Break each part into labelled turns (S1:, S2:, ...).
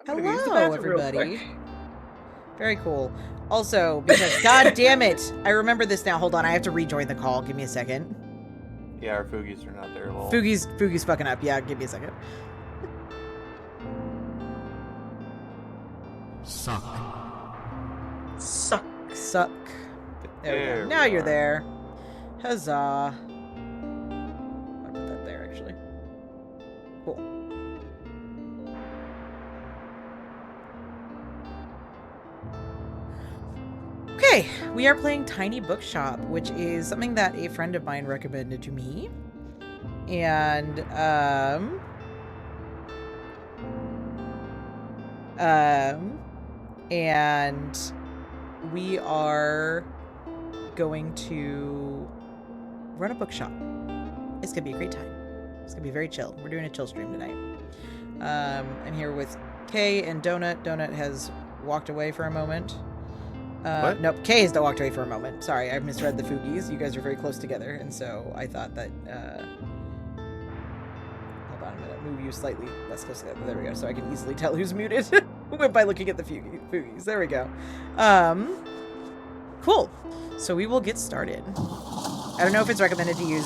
S1: Hello, everybody. Very cool. Also, because god damn it, I remember this now. Hold on, I have to rejoin the call. Give me a second.
S2: Yeah, our Foogies are not there. Lol.
S1: Foogie's fucking up. Yeah, give me a second.
S3: Suck.
S1: There we go. Now you're there. Huzzah. I'll put that there, actually. Cool. Okay, we are playing Tiny Bookshop, which is something that a friend of mine recommended to me. And, and we are going to run a bookshop. It's gonna be a great time. It's gonna be very chill. We're doing a chill stream tonight. I'm here with Kay and Donut. Donut has walked away for a moment. Nope, Kay has walked away for a moment. Sorry, I misread the Foogies. You guys are very close together, and so I thought that, hold on, I'm gonna move you slightly less close together. There we go, so I can easily tell who's muted by looking at the Foogies. There we go. Cool. So we will get started. I don't know if it's recommended to use,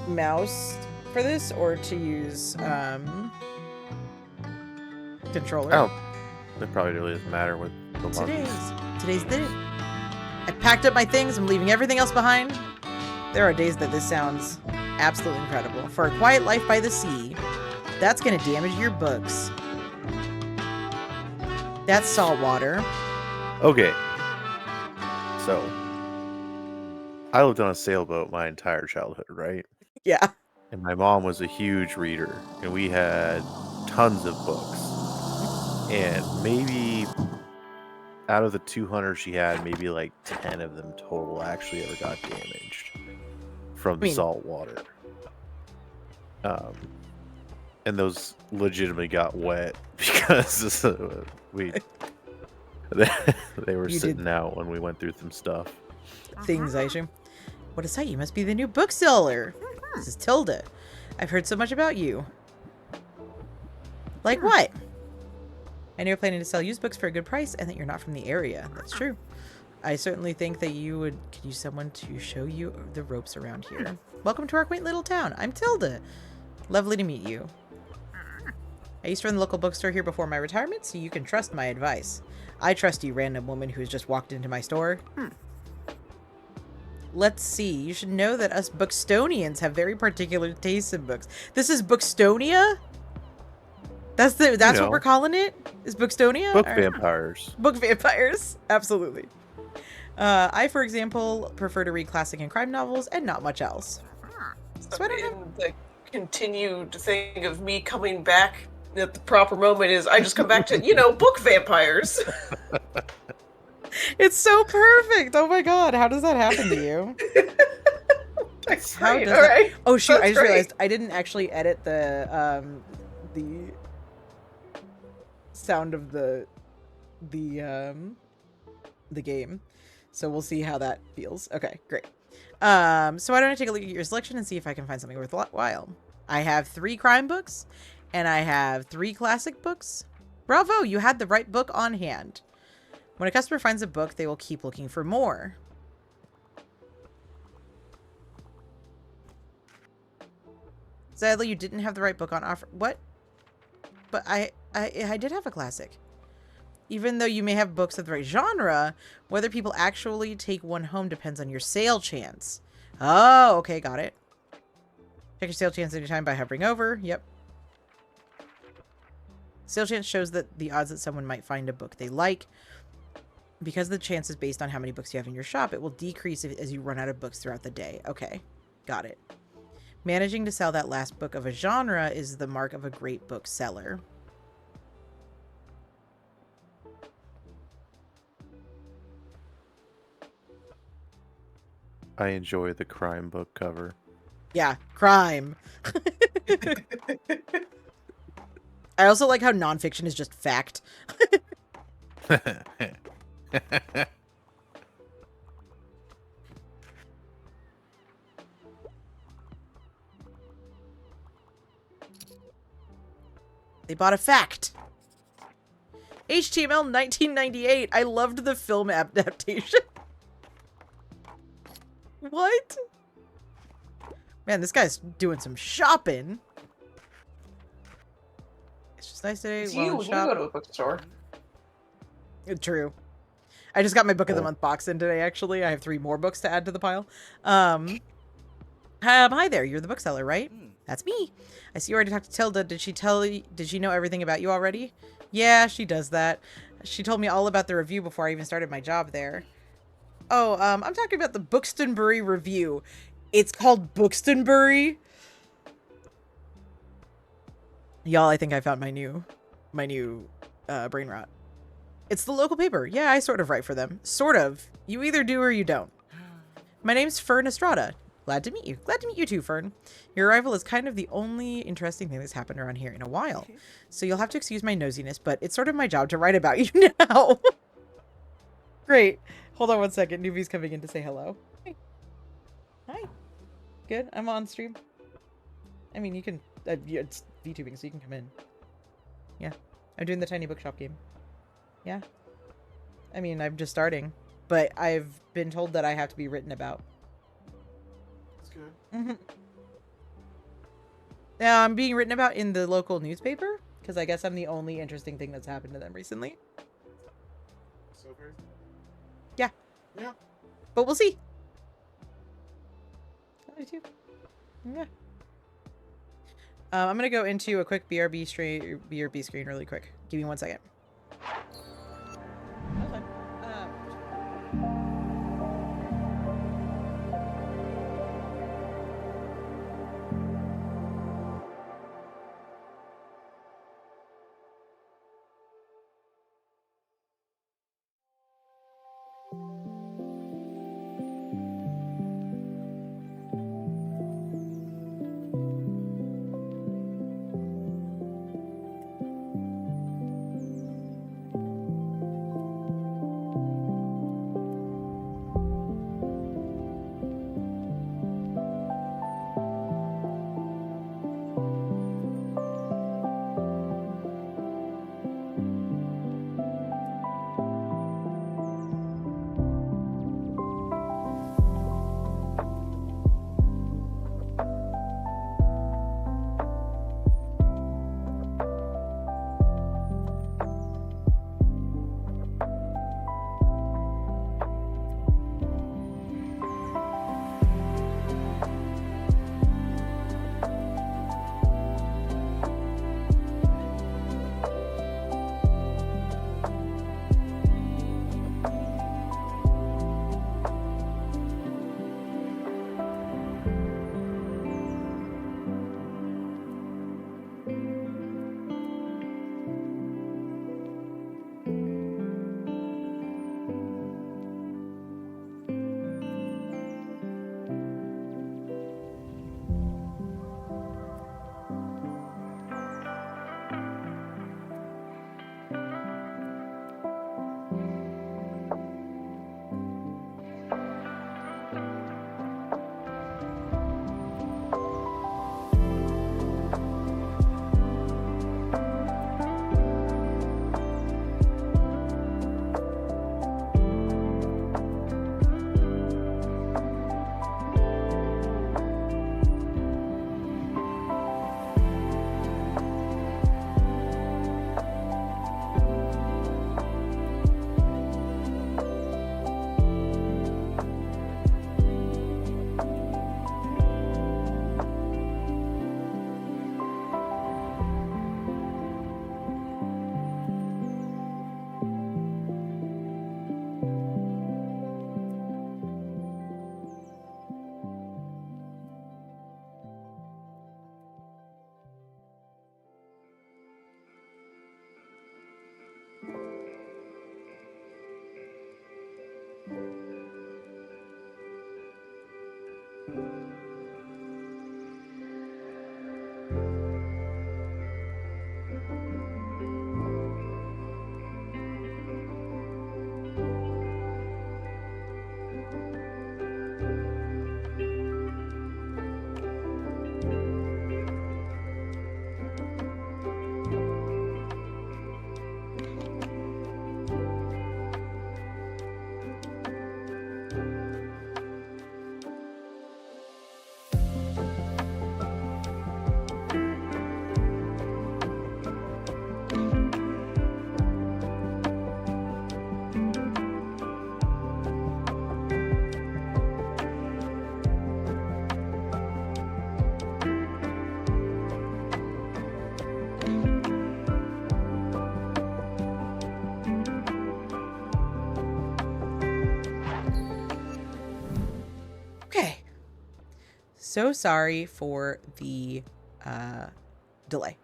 S1: mouse for this, or to use, controller.
S2: Oh. It probably really doesn't matter with the
S1: Today's the day. I packed up my things. I'm leaving everything else behind. There are days that this sounds absolutely incredible. For a quiet life by the sea, that's going to damage your books. That's salt water.
S2: Okay. So, I lived on a sailboat my entire childhood, right?
S1: Yeah.
S2: And my mom was a huge reader, and we had tons of books. And maybe out of the 200 she had, maybe like 10 of them total actually ever got damaged from salt water. Um, and those legitimately got wet because we they were
S1: You did
S2: sitting out when we went through some stuff.
S1: things, I assume. What a sight! You must be the new bookseller. This is Tilda. I've heard so much about you. Like what? I know you're planning to sell used books for a good price and that you're not from the area. That's true. I certainly think that you could use someone to show you the ropes around here. Welcome to our quaint little town. I'm Tilda. Lovely to meet you. I used to run the local bookstore here before my retirement, so you can trust my advice. I trust you, random woman who has just walked into my store. Let's see. You should know that us Bookstonians have very particular tastes in books. This is Bookstonia? That's what we're calling it? Is Bookstonia?
S2: Book vampires.
S1: Book vampires. Absolutely. I, for example, prefer to read classic and crime novels and not much else.
S3: So I don't have the continued thing of me coming back at the proper moment is I just come back to, book vampires.
S1: It's so perfect. Oh my god, how does that happen to you?
S3: That's
S1: How
S3: great.
S1: does
S3: All
S1: that...
S3: right.
S1: Oh shoot,
S3: That's
S1: I just
S3: great.
S1: realized I didn't actually edit the sound of the game. So we'll see how that feels. Okay, great. So why don't I take a look at your selection and see if I can find something worthwhile. I have 3 crime books and I have 3 classic books. Bravo, you had the right book on hand. When a customer finds a book, they will keep looking for more. Sadly, you didn't have the right book on offer. What? But I did have a classic. Even though you may have books of the right genre, whether people actually take one home depends on your sale chance. Oh, okay, got it. Check your sale chance anytime by hovering over. Yep. Sale chance shows that the odds that someone might find a book they like. Because the chance is based on how many books you have in your shop, it will decrease as you run out of books throughout the day. Okay, got it. Managing to sell that last book of a genre is the mark of a great bookseller.
S2: I enjoy the crime book cover.
S1: Yeah, crime. I also like how nonfiction is just fact. They bought a fact. HTML 1998. I loved the film adaptation. What? Man, this guy's doing some shopping. It's just nice today.
S3: It's you when you go to a bookstore.
S1: True. I just got my book of the month box in today, actually. I have 3 more books to add to the pile. Hi there. You're the bookseller, right? That's me. I see you already talked to Tilda. Did she know everything about you already? Yeah, she does that. She told me all about the review before I even started my job there. Oh, I'm talking about the Bookstonbury review. It's called Bookstonbury. Y'all, I think I found my new brain rot. It's the local paper. Yeah, I sort of write for them. Sort of. You either do or you don't. My name's Fern Estrada. Glad to meet you. Glad to meet you too, Fern. Your arrival is kind of the only interesting thing that's happened around here in a while. So you'll have to excuse my nosiness, but it's sort of my job to write about you now. Great. Hold on one second. Newbie's coming in to say hello. Hey. Hi. Good. I'm on stream. I mean, you can... yeah, it's VTubing, so you can come in. Yeah. I'm doing the tiny bookshop game. Yeah. I mean, I'm just starting. But I've been told that I have to be written about.
S4: That's good.
S1: Mm-hmm. Now, I'm being written about in the local newspaper. Because I guess I'm the only interesting thing that's happened to them recently.
S4: So crazy.
S1: Yeah.
S4: Yeah.
S1: But we'll see. I do. Yeah. I'm gonna go into a quick BRB screen really quick. Give me 1 second. That's fine. so sorry for the delay.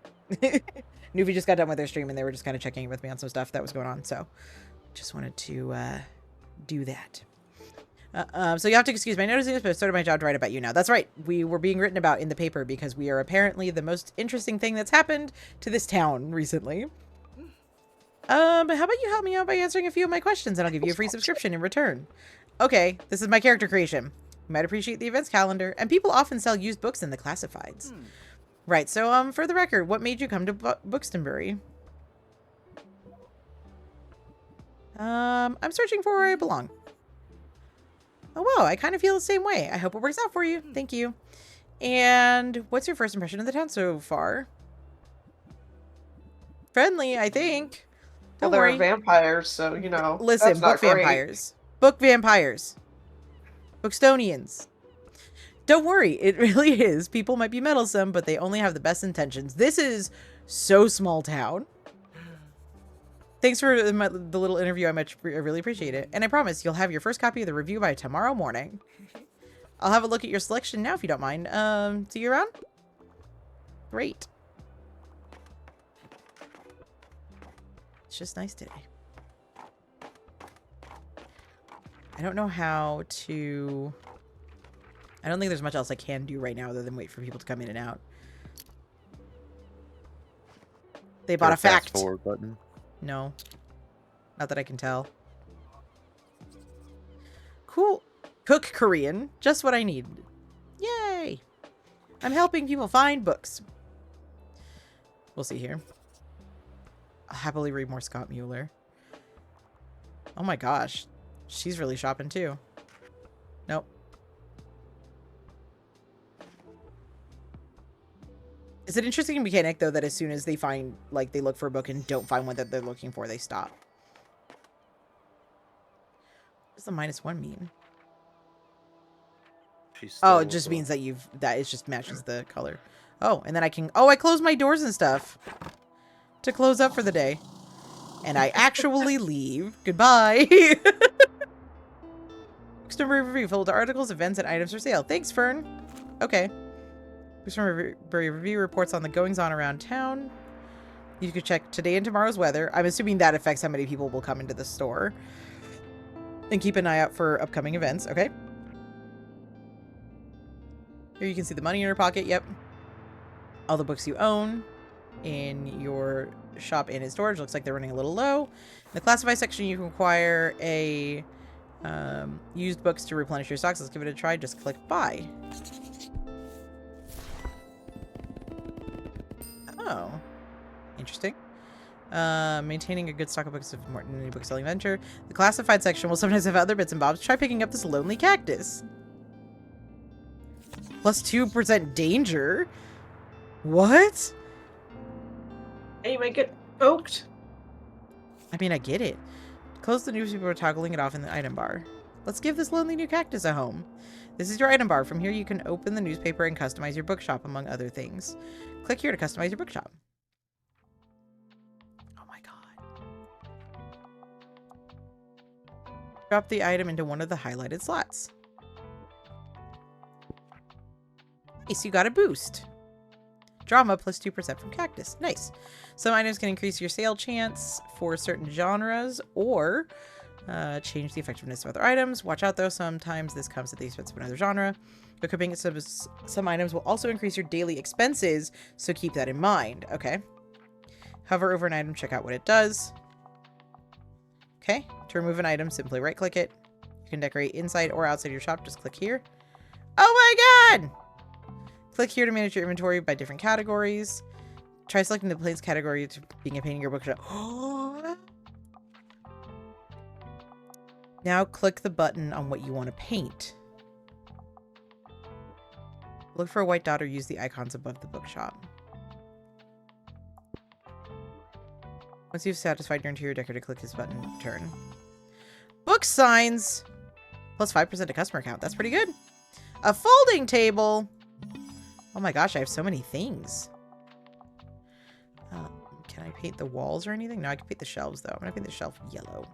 S1: Nuvi just got done with their stream and they were just kind of checking in with me on some stuff that was going on. So just wanted to do that. So you have to excuse my noticing this, but it's sort of my job to write about you now. That's right. We were being written about in the paper because we are apparently the most interesting thing that's happened to this town recently. How about you help me out by answering a few of my questions and I'll give you a free subscription in return. Okay, this is my character creation. You might appreciate the events calendar, and people often sell used books in the classifieds. Right, so for the record, what made you come to Buxtonbury? I'm searching for where I belong. Oh, wow, I kind of feel the same way. I hope it works out for you. Thank you. And what's your first impression of the town so far? Friendly, I think.
S3: Well,
S1: Don't
S3: there
S1: worry.
S3: are vampires, so, you know,
S1: Listen,
S3: that's not
S1: book vampires. Book vampires. Bookstonians. Don't worry, it really is. People might be meddlesome, but they only have the best intentions. This is so small town. Thanks for the little interview. I really appreciate it. And I promise you'll have your first copy of the review by tomorrow morning. I'll have a look at your selection now if you don't mind. See you around? Great. It's just nice today. I don't know how to... I don't think there's much else I can do right now other than wait for people to come in and out. They bought a fact.
S2: Fast forward button.
S1: No. Not that I can tell. Cool. Cook Korean. Just what I need. Yay! I'm helping people find books. We'll see here. I'll happily read more Scott Mueller. Oh my gosh. She's really shopping too. Nope. It's an interesting mechanic, though, that as soon as they find, like, they look for a book and don't find one that they're looking for, they stop. What does the -1 mean? Oh, it just means that it just matches the color. Oh, and then I can, I close my doors and stuff to close up for the day. And I actually leave. Goodbye. Bookstore review, full of articles, events, and items for sale. Thanks, Fern. Okay. Bookstore review reports on the goings-on around town. You could check today and tomorrow's weather. I'm assuming that affects how many people will come into the store. And keep an eye out for upcoming events. Okay. Here you can see the money in your pocket. Yep. All the books you own in your shop and in storage. Looks like they're running a little low. In the classify section, you can acquire a used books to replenish your stocks. Let's give it a try. Just click buy. Oh, interesting. Maintaining a good stock of books is important in any book selling venture. The classified section will sometimes have other bits and bobs. Try picking up this lonely cactus. Plus 2% danger. What?
S3: Hey, you might get poked.
S1: I mean, I get it. Close the newspaper, toggling it off in the item bar. Let's give this lonely new cactus a home. This is your item bar. From here, you can open the newspaper and customize your bookshop, among other things. Click here to customize your bookshop. Oh my god. Drop the item into one of the highlighted slots. Nice, you got a boost. Drama plus 2% from cactus. Nice. Some items can increase your sale chance for certain genres or change the effectiveness of other items. Watch out though, sometimes this comes at the expense of another genre. Equipping some items will also increase your daily expenses, so keep that in mind. Okay. Hover over an item, check out what it does. Okay. To remove an item, simply right click it. You can decorate inside or outside your shop. Just click here. Oh my god! Click here to manage your inventory by different categories. Try selecting the planes category to being a painting your bookshop. Now click the button on what you want to paint. Look for a white dot or use the icons above the bookshop. Once you've satisfied your interior decor, to click this button, turn. Book signs! Plus 5% to customer count. That's pretty good. A folding table! Oh my gosh, I have so many things. Can I paint the walls or anything? No, I can paint the shelves, though. I'm going to paint the shelf yellow.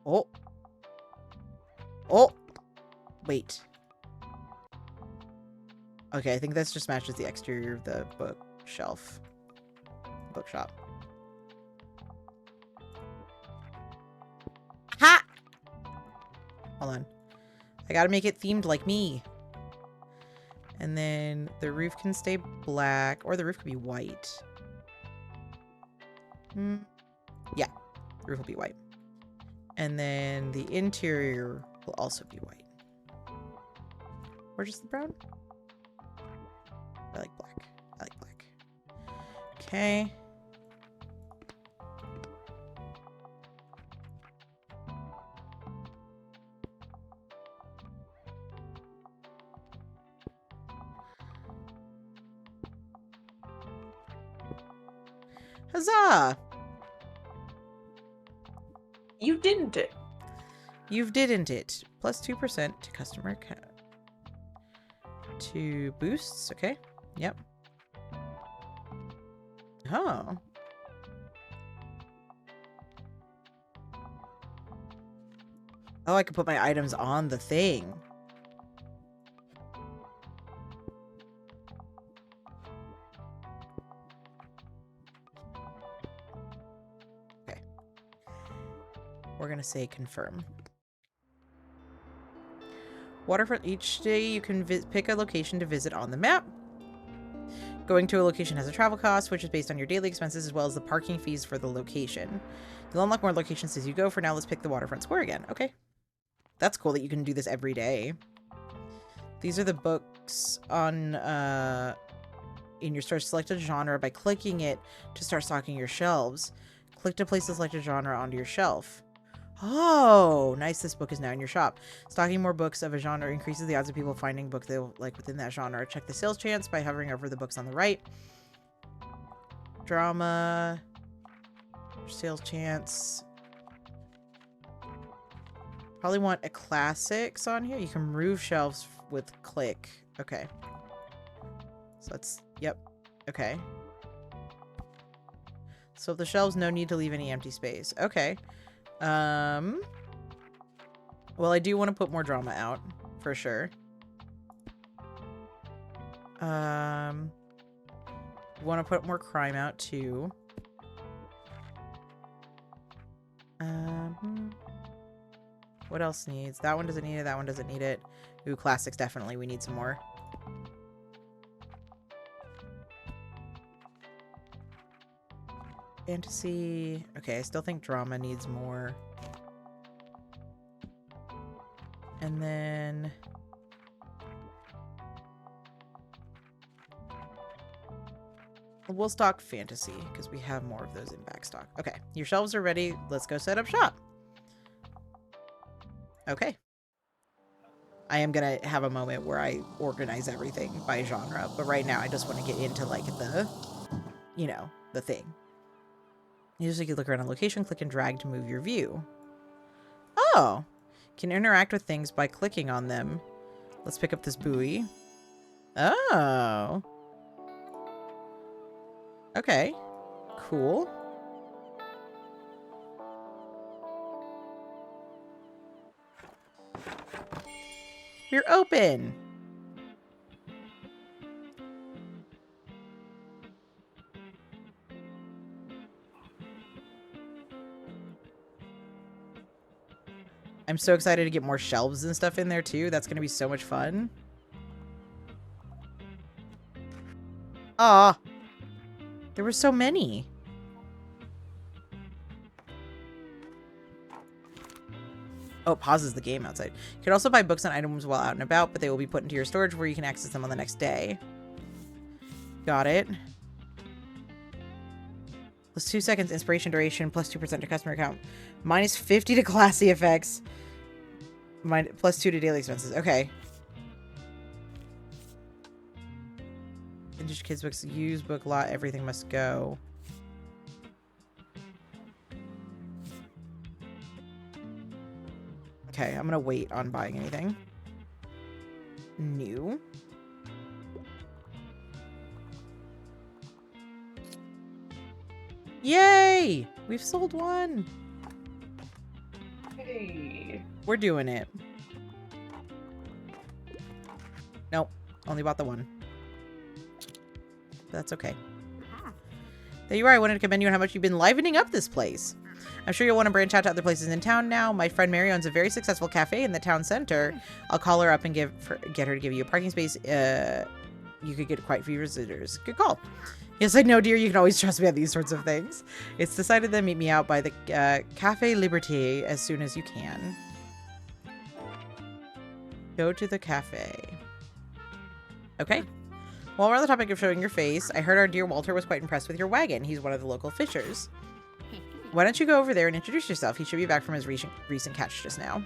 S1: Oh. Oh. Wait. Okay, I think this just matches the exterior of the bookshelf. Bookshop. Ha! Hold on. I gotta make it themed like me. And then the roof can stay black, or the roof could be white. Yeah, the roof will be white. And then the interior will also be white. Or just the brown? I like black. I like black. Okay. Huzzah!
S3: You didn't it.
S1: You've didn't it. Plus 2% to customer account. To boosts, okay. Yep. Oh. Oh, I could put my items on the thing. Okay. We're gonna say confirm. Waterfront. Each day you can pick a location to visit on the map. Going to a location has a travel cost, which is based on your daily expenses as well as the parking fees for the location. You'll unlock more locations as you go. For now, let's pick the Waterfront Square again. Okay. That's cool that you can do this every day. These are the books on in your store. Select a genre by clicking it to start stocking your shelves. Click to place the selected genre onto your shelf. Oh, nice. This book is now in your shop. Stocking more books of a genre increases the odds of people finding a book they'll like within that genre. Check the sales chance by hovering over the books on the right. Drama. Sales chance. Probably want a classics on here. You can remove shelves with click. Okay. So that's, yep. Okay. So the shelves, no need to leave any empty space. Okay. Well, I do want to put more drama out, for sure. Want to put more crime out, too. What else needs? That one doesn't need it, that one doesn't need it. Ooh, classics, definitely. We need some more. Fantasy. Okay, I still think drama needs more. And then... we'll stock fantasy, because we have more of those in back stock. Okay, your shelves are ready. Let's go set up shop. Okay. I am going to have a moment where I organize everything by genre, but right now I just want to get into, like, the, you know, the thing. Usually you look around a location, click and drag to move your view. Oh! Can interact with things by clicking on them. Let's pick up this buoy. Oh! Okay. Cool. You're open! I'm so excited to get more shelves and stuff in there too. That's gonna be so much fun. Ah, there were so many. Oh, it pauses the game outside. You can also buy books and items while out and about, but they will be put into your storage where you can access them on the next day. Got it. Plus 2 seconds inspiration duration, plus 2% to customer account. Minus 50 to classy effects. Plus 2 to daily expenses. Okay. Vintage kids books, used book lot, everything must go. Okay, I'm gonna wait on buying anything new. Yay! We've sold one.
S3: Hey.
S1: We're doing it. Nope. Only bought the one. But that's okay. There you are. I wanted to commend you on how much you've been livening up this place. I'm sure you'll want to branch out to other places in town now. My friend Mary owns a very successful cafe in the town center. I'll call her up and get her to give you a parking space. You could get quite a few visitors. Good call. Yes, I know, dear. You can always trust me on these sorts of things. It's decided then meet me out by the Cafe Liberté as soon as you can. Go to the cafe. Okay. While we're on the topic of showing your face, I heard our dear Walter was quite impressed with your wagon. He's one of the local fishers. Why don't you go over there and introduce yourself? He should be back from his recent catch just now.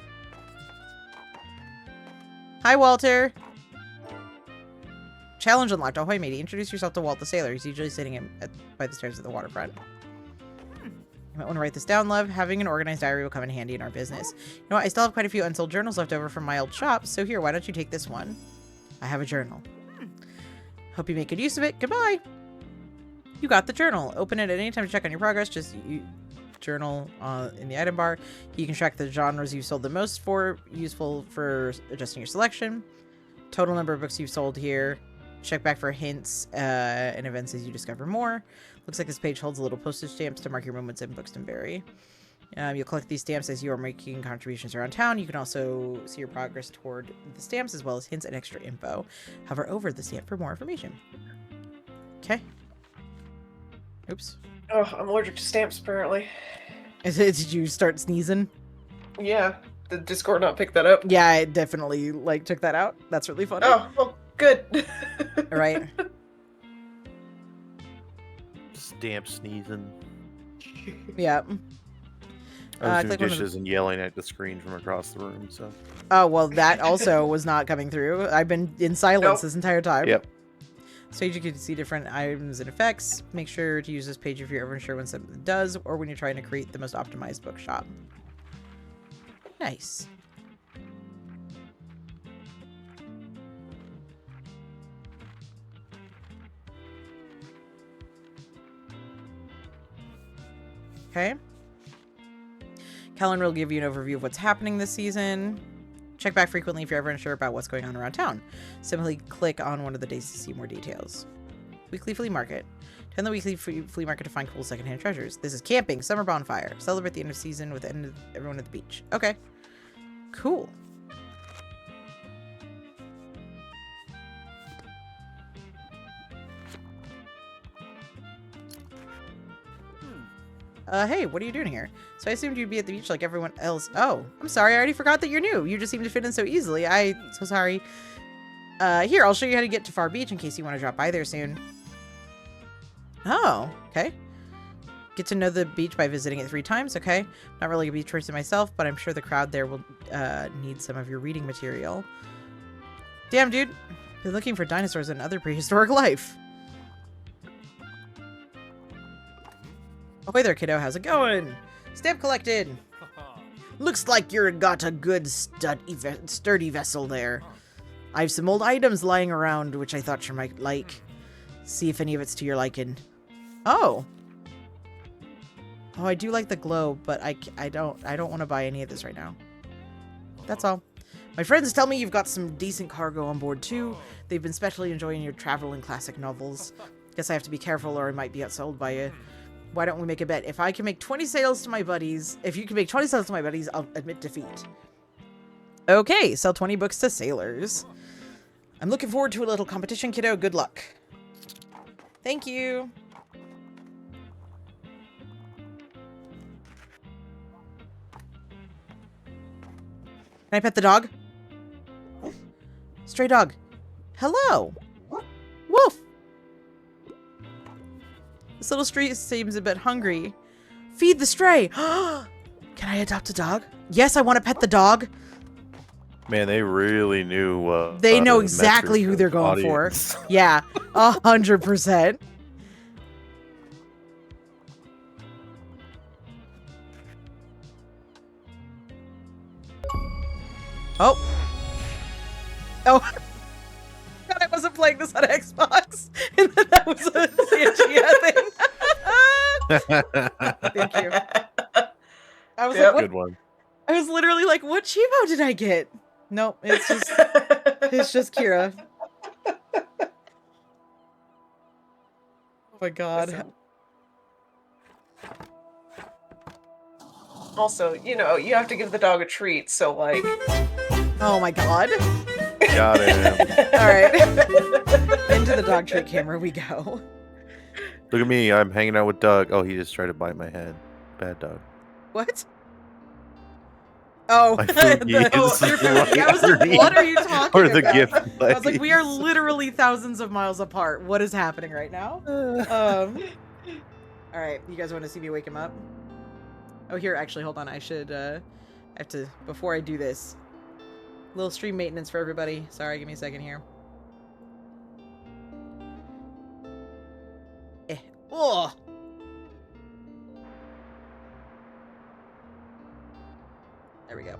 S1: Hi, Walter. Challenge unlocked. Ahoy, matey. Introduce yourself to Walt the sailor. He's usually sitting by the stairs at the waterfront. You might want to write this down, love. Having an organized diary will come in handy in our business. You know what? I still have quite a few unsold journals left over from my old shop, so here, why don't you take this one? I have a journal. Hope you make good use of it. Goodbye. You got the journal. Open it at any time to check on your progress. Just journal in the item bar. You can track the genres you've sold the most for. Useful for adjusting your selection. Total number of books you've sold here. Check back for hints and events as you discover more. Looks like this page holds a little postage stamps to mark your moments in Buxtonbury. You'll collect these stamps as you are making contributions around town. You can also see your progress toward the stamps as well as hints and extra info. Hover over the stamp for more information. Okay. Oops.
S3: Oh, I'm allergic to stamps, apparently.
S1: Did you start sneezing?
S3: Yeah. Did Discord not pick that up?
S1: Yeah, I definitely took that out. That's really funny.
S3: Oh, well, good.
S1: Right.
S2: Stamp sneezing.
S1: Yeah.
S2: I was doing dishes and yelling at the screen from across the room, so.
S1: Oh, well, that also was not coming through. I've been in silence this entire time.
S2: Yep.
S1: So you can see different items and effects. Make sure to use this page if you're ever unsure when something does or when you're trying to create the most optimized bookshop. Nice. Okay. Calendar will give you an overview of what's happening this season. Check back frequently if you're ever unsure about what's going on around town. Simply click on one of the days to see more details. Weekly flea market. Attend the weekly flea market to find cool secondhand treasures. This is camping, summer bonfire. Celebrate the end of season with everyone at the beach. Okay. Cool. Hey, what are you doing here? So I assumed you'd be at the beach like everyone else. Oh, I'm sorry. I already forgot that you're new. You just seem to fit in so easily. So sorry. Here, I'll show you how to get to Far Beach in case you want to drop by there soon. Oh, okay. Get to know the beach by visiting it 3 times. Okay. Not really a beach person myself, but I'm sure the crowd there will need some of your reading material. Damn, dude. Been looking for dinosaurs and other prehistoric life. Oh, hey there, kiddo. How's it going? Stamp collected. Looks like you're got a good sturdy vessel there. I have some old items lying around, which I thought you might like. See if any of it's to your liking. Oh. Oh, I do like the globe, but I don't want to buy any of this right now. That's all. My friends tell me you've got some decent cargo on board too. They've been especially enjoying your travel and classic novels. Guess I have to be careful or I might be outsold by you. Why don't we make a bet? If I can make 20 sales to my buddies, if you can make 20 sales to my buddies, I'll admit defeat. Okay, sell 20 books to sailors. I'm looking forward to a little competition, kiddo. Good luck. Thank you. Can I pet the dog? Stray dog. Hello. Woof. This little stray seems a bit hungry. Feed the stray. Can I adopt a dog? Yes, I want to pet the dog.
S2: Man, they really knew.
S1: They know exactly who they're going for. Yeah, 100%. Oh. Oh. God, I wasn't playing this on Xbox. And then that was a Sangia thing. Thank you. I was like, what?
S2: Good one.
S1: I was literally like, what cheevo did I get? Nope, it's just Kira. Oh my god.
S3: Listen. Also, you know, you have to give the dog a treat, so like.
S1: Oh my god.
S2: Got him.
S1: Alright. Into the dog treat camera we go.
S2: Look at me. I'm hanging out with Doug. Oh, he just tried to bite my head. Bad dog.
S1: What? Oh,
S2: My food
S1: your food. I was like, what are you talking
S2: or the
S1: about?
S2: gift
S1: I was like, we are
S2: place.
S1: literally thousands of miles apart. What is happening right now? All right, you guys want to see me wake him up? Oh, here, actually, hold on. I should, I have to, before I do this, little stream maintenance for everybody. Sorry, give me a second here. Oh. There we go.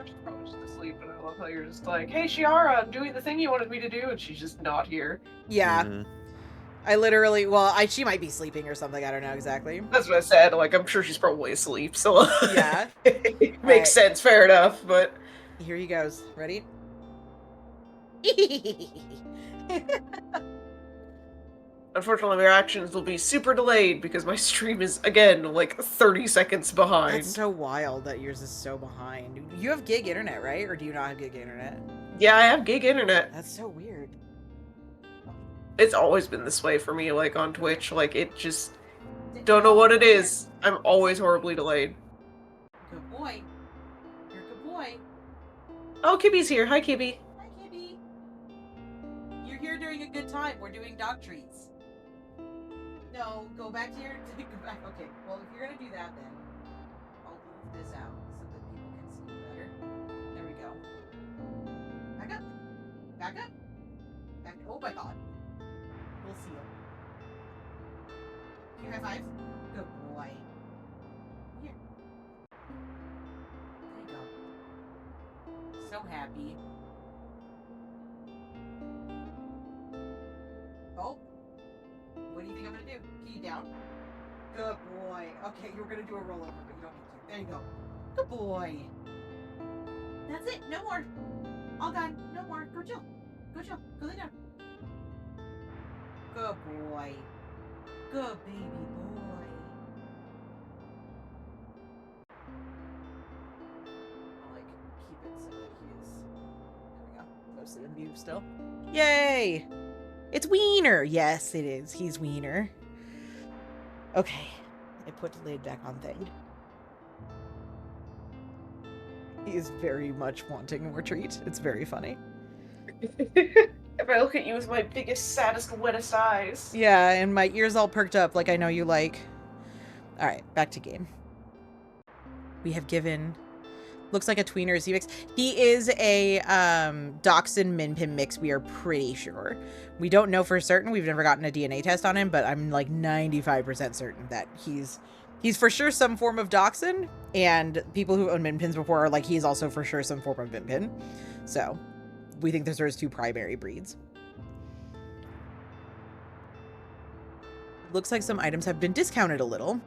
S3: She's probably just asleep, and I love how you're just like, hey, Shiara, I'm doing the thing you wanted me to do, and she's just not here.
S1: Yeah.
S2: Mhm.
S1: I literally, well, she might be sleeping or something. I don't know exactly.
S3: That's what I said. Like, I'm sure she's probably asleep, so.
S1: Yeah.
S3: It makes
S1: Right.
S3: sense, fair enough, but.
S1: Here he goes. Ready?
S3: Unfortunately, my reactions will be super delayed because my stream is, again, like 30 seconds behind.
S1: That's so wild that yours is so behind. You have gig internet, right? Or do you not have gig internet?
S3: Yeah, I have gig internet.
S1: That's so weird.
S3: It's always been this way for me, like, on Twitch. Like, it just... Don't know what it is. I'm always horribly delayed.
S1: Good boy. You're a good boy.
S3: Oh, Kibby's here. Hi, Kibby.
S1: Hi, Kibby. You're here during a good time. We're doing dog treats. No, go back to your... Go back. Okay, well, if you're gonna do that, then I'll move this out so that people can see you better. There we go. Back up. Back up. Back. Oh my god. We'll see you. You high five? Good boy. Here. There you go. So happy. Oh. What do you think I'm gonna do? Key you down? Good boy. Okay, you were gonna do a rollover, but you don't need to. There you go. Good boy. That's it. No more. All gone. No more. Go chill. Go chill. Go lay down. Good boy. Good baby boy. I'll like keep it so that he is. There we go. Posted in view still. Yay! It's Wiener. Yes, it is. He's Wiener. Okay. I put the lid back on thing. He is very much wanting more treat. It's very funny.
S3: If I look at you with my biggest, saddest, wettest eyes.
S1: Yeah, and my ears all perked up like I know you like. Alright, back to game. We have given... Looks like a tweener Z mix. He is a Dachshund Minpin mix, we are pretty sure. We don't know for certain. We've never gotten a DNA test on him, but I'm like 95% certain that he's for sure some form of Dachshund, and people who own Minpins before are like, he's also for sure some form of Minpin. So, we think those are his two primary breeds. Looks like some items have been discounted a little.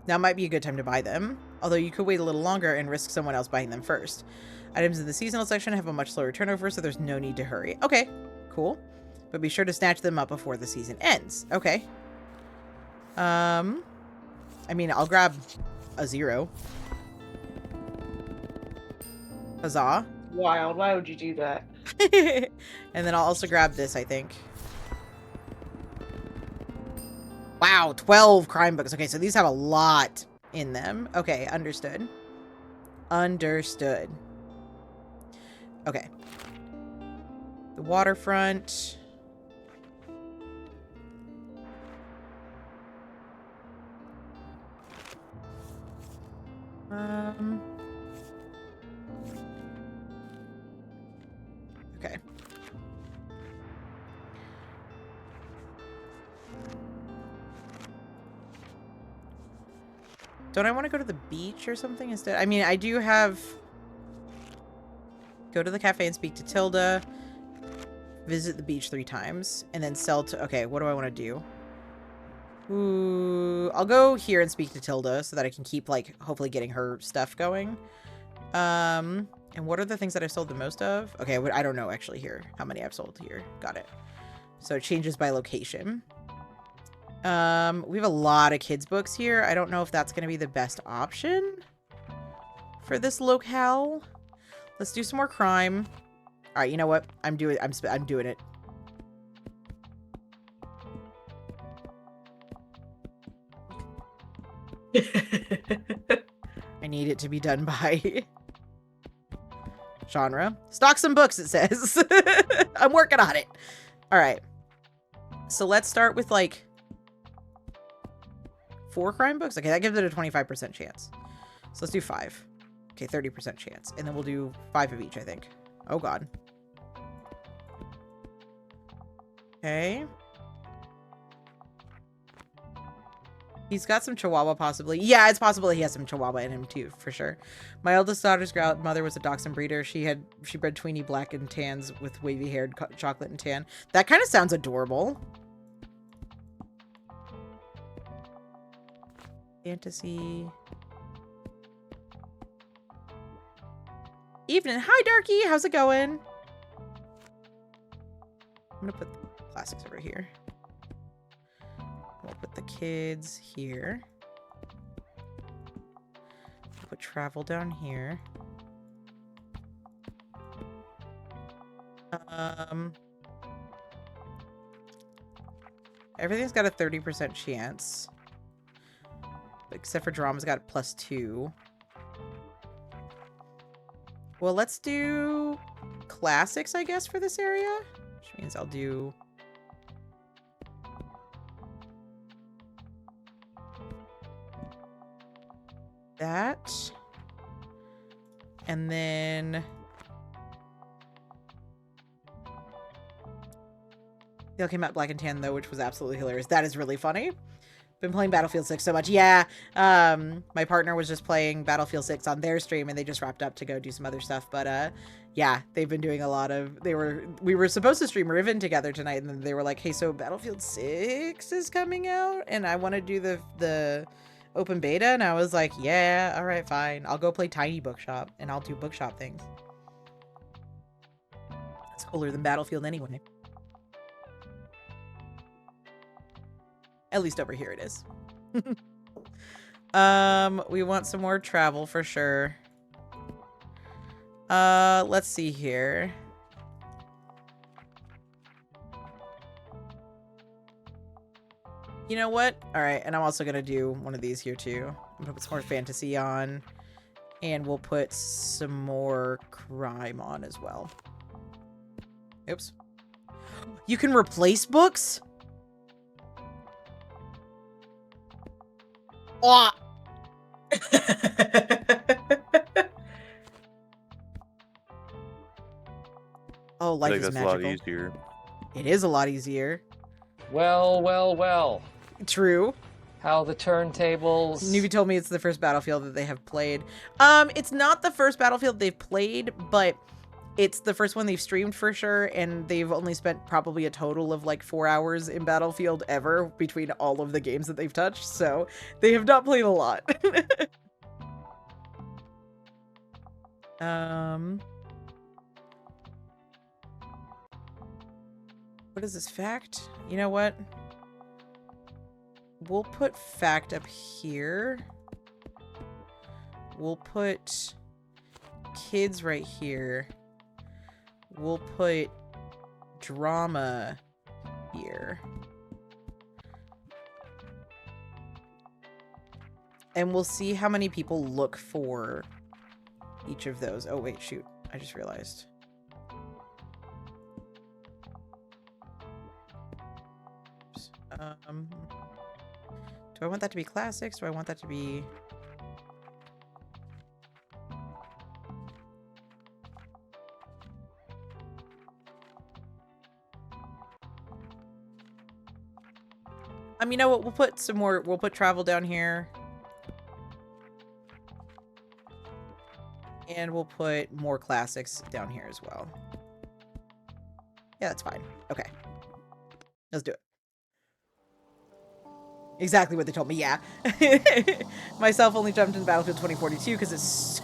S1: Now might be a good time to buy them, although you could wait a little longer and risk someone else buying them first. Items in the seasonal section have a much slower turnover, so there's no need to hurry. Okay, cool. But be sure to snatch them up before the season ends. Okay. I mean, I'll grab a 0. Huzzah.
S3: Wild. Why would you do that?
S1: And then I'll also grab this, I think. Wow, 12 crime books. Okay, so these have a lot in them. Okay, understood. Understood. Okay. The waterfront. Okay. Don't I want to go to the beach or something instead? I mean, I do have... Go to the cafe and speak to Tilda. Visit the beach 3 times. And then sell to... Okay, what do I want to do? Ooh, I'll go here and speak to Tilda so that I can keep, like, hopefully getting her stuff going. And what are the things that I've sold the most of? Okay, I don't know actually here how many I've sold here. Got it. So it changes by location. We have a lot of kids books here. I don't know if that's going to be the best option for this locale. Let's do some more crime. All right, you know what? I'm doing it. I need it to be done by genre. Stock some books, it says. I'm working on it. All right. So let's start with like 4 crime books. Okay, that gives it a 25% chance. So let's do 5. Okay, 30% chance. And then we'll do 5 of each, I think. Oh, God. Okay. He's got some Chihuahua, possibly. Yeah, it's possible he has some Chihuahua in him, too, for sure. My eldest daughter's grandmother was a dachshund breeder. She bred tweeny black and tans with wavy-haired chocolate and tan. That kind of sounds adorable. Fantasy. Evening. Hi, Darky. How's it going? I'm going to put the classics over here. We'll put the kids here. We'll put travel down here. Everything's got a 30% chance. Except for drama's got a +2. Well, let's do classics, I guess, for this area. Which means I'll do... that. And then... they all came out black and tan, though, which was absolutely hilarious. That is really funny. Been playing Battlefield 6 so much. Yeah, my partner was just playing Battlefield 6 on their stream, and they just wrapped up to go do some other stuff. But yeah, they've been doing a lot of... we were supposed to stream Riven together tonight, and then they were like, hey, so Battlefield 6 is coming out, and I want to do the open beta, and I was like, yeah, all right, fine. I'll go play Tiny Bookshop, and I'll do Bookshop things. It's cooler than Battlefield anyway. At least over here it is. We want some more travel for sure. Let's see here. You know what? All right, and I'm also gonna do one of these here too. I'm gonna put some more fantasy on, and we'll put some more crime on as well. Oops. You can replace books? Oh. Oh, life is magical.
S2: A lot easier.
S1: It is a lot easier.
S5: Well, well, well.
S1: True.
S5: How the turntables...
S1: Newbie told me it's the first Battlefield that they have played. It's not the first Battlefield they've played, but it's the first one they've streamed for sure, and they've only spent probably a total of like 4 hours in Battlefield ever between all of the games that they've touched, so they have not played a lot. What is this, fact? You know what? We'll put fact up here. We'll put kids right here. We'll put drama here. And we'll see how many people look for each of those. Oh, wait, shoot. I just realized. Oops. Do I want that to be classics? Do I want that to be... you know what? We'll put some more. We'll put travel down here. And we'll put more classics down here as well. Yeah, that's fine. Okay. Let's do it. Exactly what they told me, yeah. Myself only jumped in Battlefield 2042 because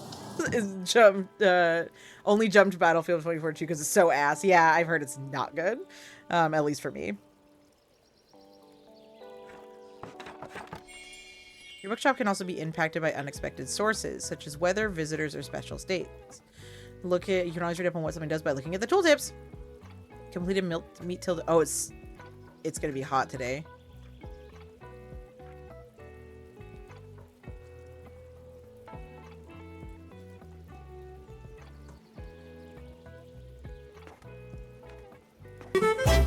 S1: only jumped Battlefield 2042 because it's so ass. Yeah, I've heard it's not good, at least for me. Your bookshop can also be impacted by unexpected sources, such as weather, visitors, or special states. You can always read up on what something does by looking at the tooltips. Completed meat till. Oh, it's gonna be hot today.